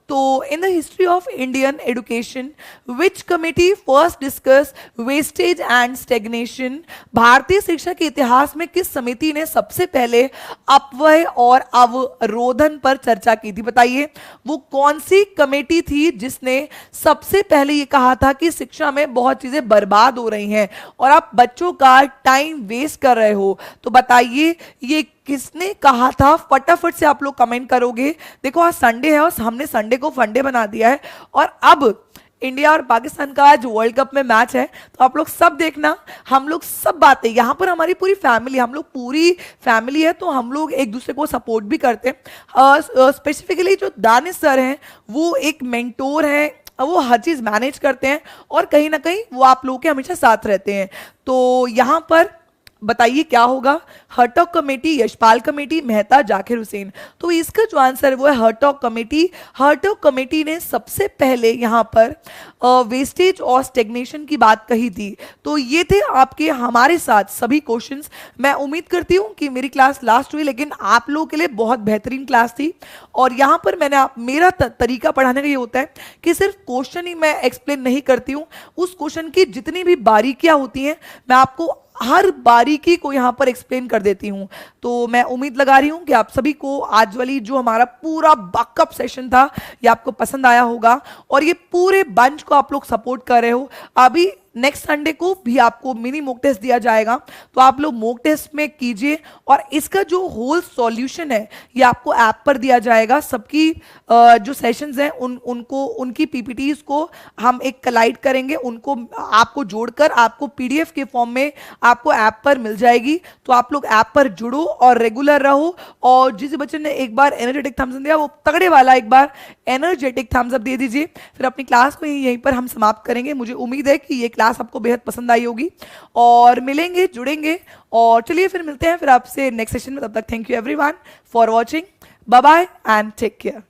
D: तो in the history of Indian education which committee first discuss wastage and stagnation? भारतीय शिक्षा के इतिहास में किस समिति ने सबसे पहले अपव्यय और अवरोधन पर चर्चा की थी? बताइए वो कौन सी कमेटी थी जिसने सबसे पहले ये कहा था कि शिक्षा में बहुत चीजें बर्बाद हो रही हैं और आप बच्चों का टाइम वेस्ट कर रहे हो। तो बताइए ये किसने कहा था? फटाफट से आप लोग कमेंट करोगे। देखो आज संडे है और हमने संडे को फंडे बना दिया है और अब इंडिया और पाकिस्तान का आज वर्ल्ड कप में मैच है तो आप लोग सब देखना। हम लोग सब बातें यहाँ पर, हमारी पूरी फैमिली, हम लोग पूरी फैमिली है तो हम लोग एक दूसरे को सपोर्ट भी करते हैं। स्पेसिफिकली जो दानिश सर हैं वो एक मेंटोर हैं, वो हर चीज मैनेज करते हैं और कहीं ना कहीं वो आप लोगों के हमेशा साथ रहते हैं। तो यहां पर बताइए क्या होगा? हर्टॉग कमेटी, यशपाल कमेटी, मेहता, जाकिर हुसैन। तो इसका जो आंसर है वो है हर्टॉग कमेटी। हर्टॉग कमेटी ने सबसे पहले यहाँ पर वेस्टेज और स्टेग्नेशन की बात कही थी। तो ये थे आपके हमारे साथ सभी क्वेश्चंस। मैं उम्मीद करती हूँ कि मेरी क्लास लास्ट हुई लेकिन आप लोगों के लिए बहुत बेहतरीन क्लास थी। और यहाँ पर मैंने मेरा तरीका पढ़ाने का ये होता है कि सिर्फ क्वेश्चन ही मैं एक्सप्लेन नहीं करती हूँ, उस क्वेश्चन की जितनी भी बारीकियां होती हैं मैं आपको हर बारीकी को यहाँ पर एक्सप्लेन कर देती हूँ। तो मैं उम्मीद लगा रही हूँ कि आप सभी को आज वाली जो हमारा पूरा बैकअप सेशन था ये आपको पसंद आया होगा और ये पूरे बंच को आप लोग सपोर्ट कर रहे हो। अभी नेक्स्ट संडे को भी आपको मिनी मॉक टेस्ट दिया जाएगा तो आप लोग मॉक टेस्ट में कीजिए और इसका जो होल सॉल्यूशन है ये आपको ऐप पर दिया जाएगा। सबकी जो सेशंस हैं उनको उनकी पीपीटीज को हम एक कलाइड करेंगे, उनको आपको जोड़कर आपको पीडीएफ के फॉर्म में आपको ऐप पर मिल जाएगी। तो आप लोग ऐप पर जुड़ो और रेगुलर रहो। और जिस बच्चे ने एक बार एनर्जेटिक थम्स अप दिया वो तगड़े वाला एक बार एनर्जेटिक थम्स अप दे दीजिए। फिर अपनी क्लास को यहीं पर हम समाप्त करेंगे। मुझे उम्मीद है कि ये क्लास आपको बेहद पसंद आई होगी और मिलेंगे, जुड़ेंगे और चलिए फिर मिलते हैं फिर आपसे नेक्स्ट सेशन में। तब तक thank you everyone for watching, bye bye and take care.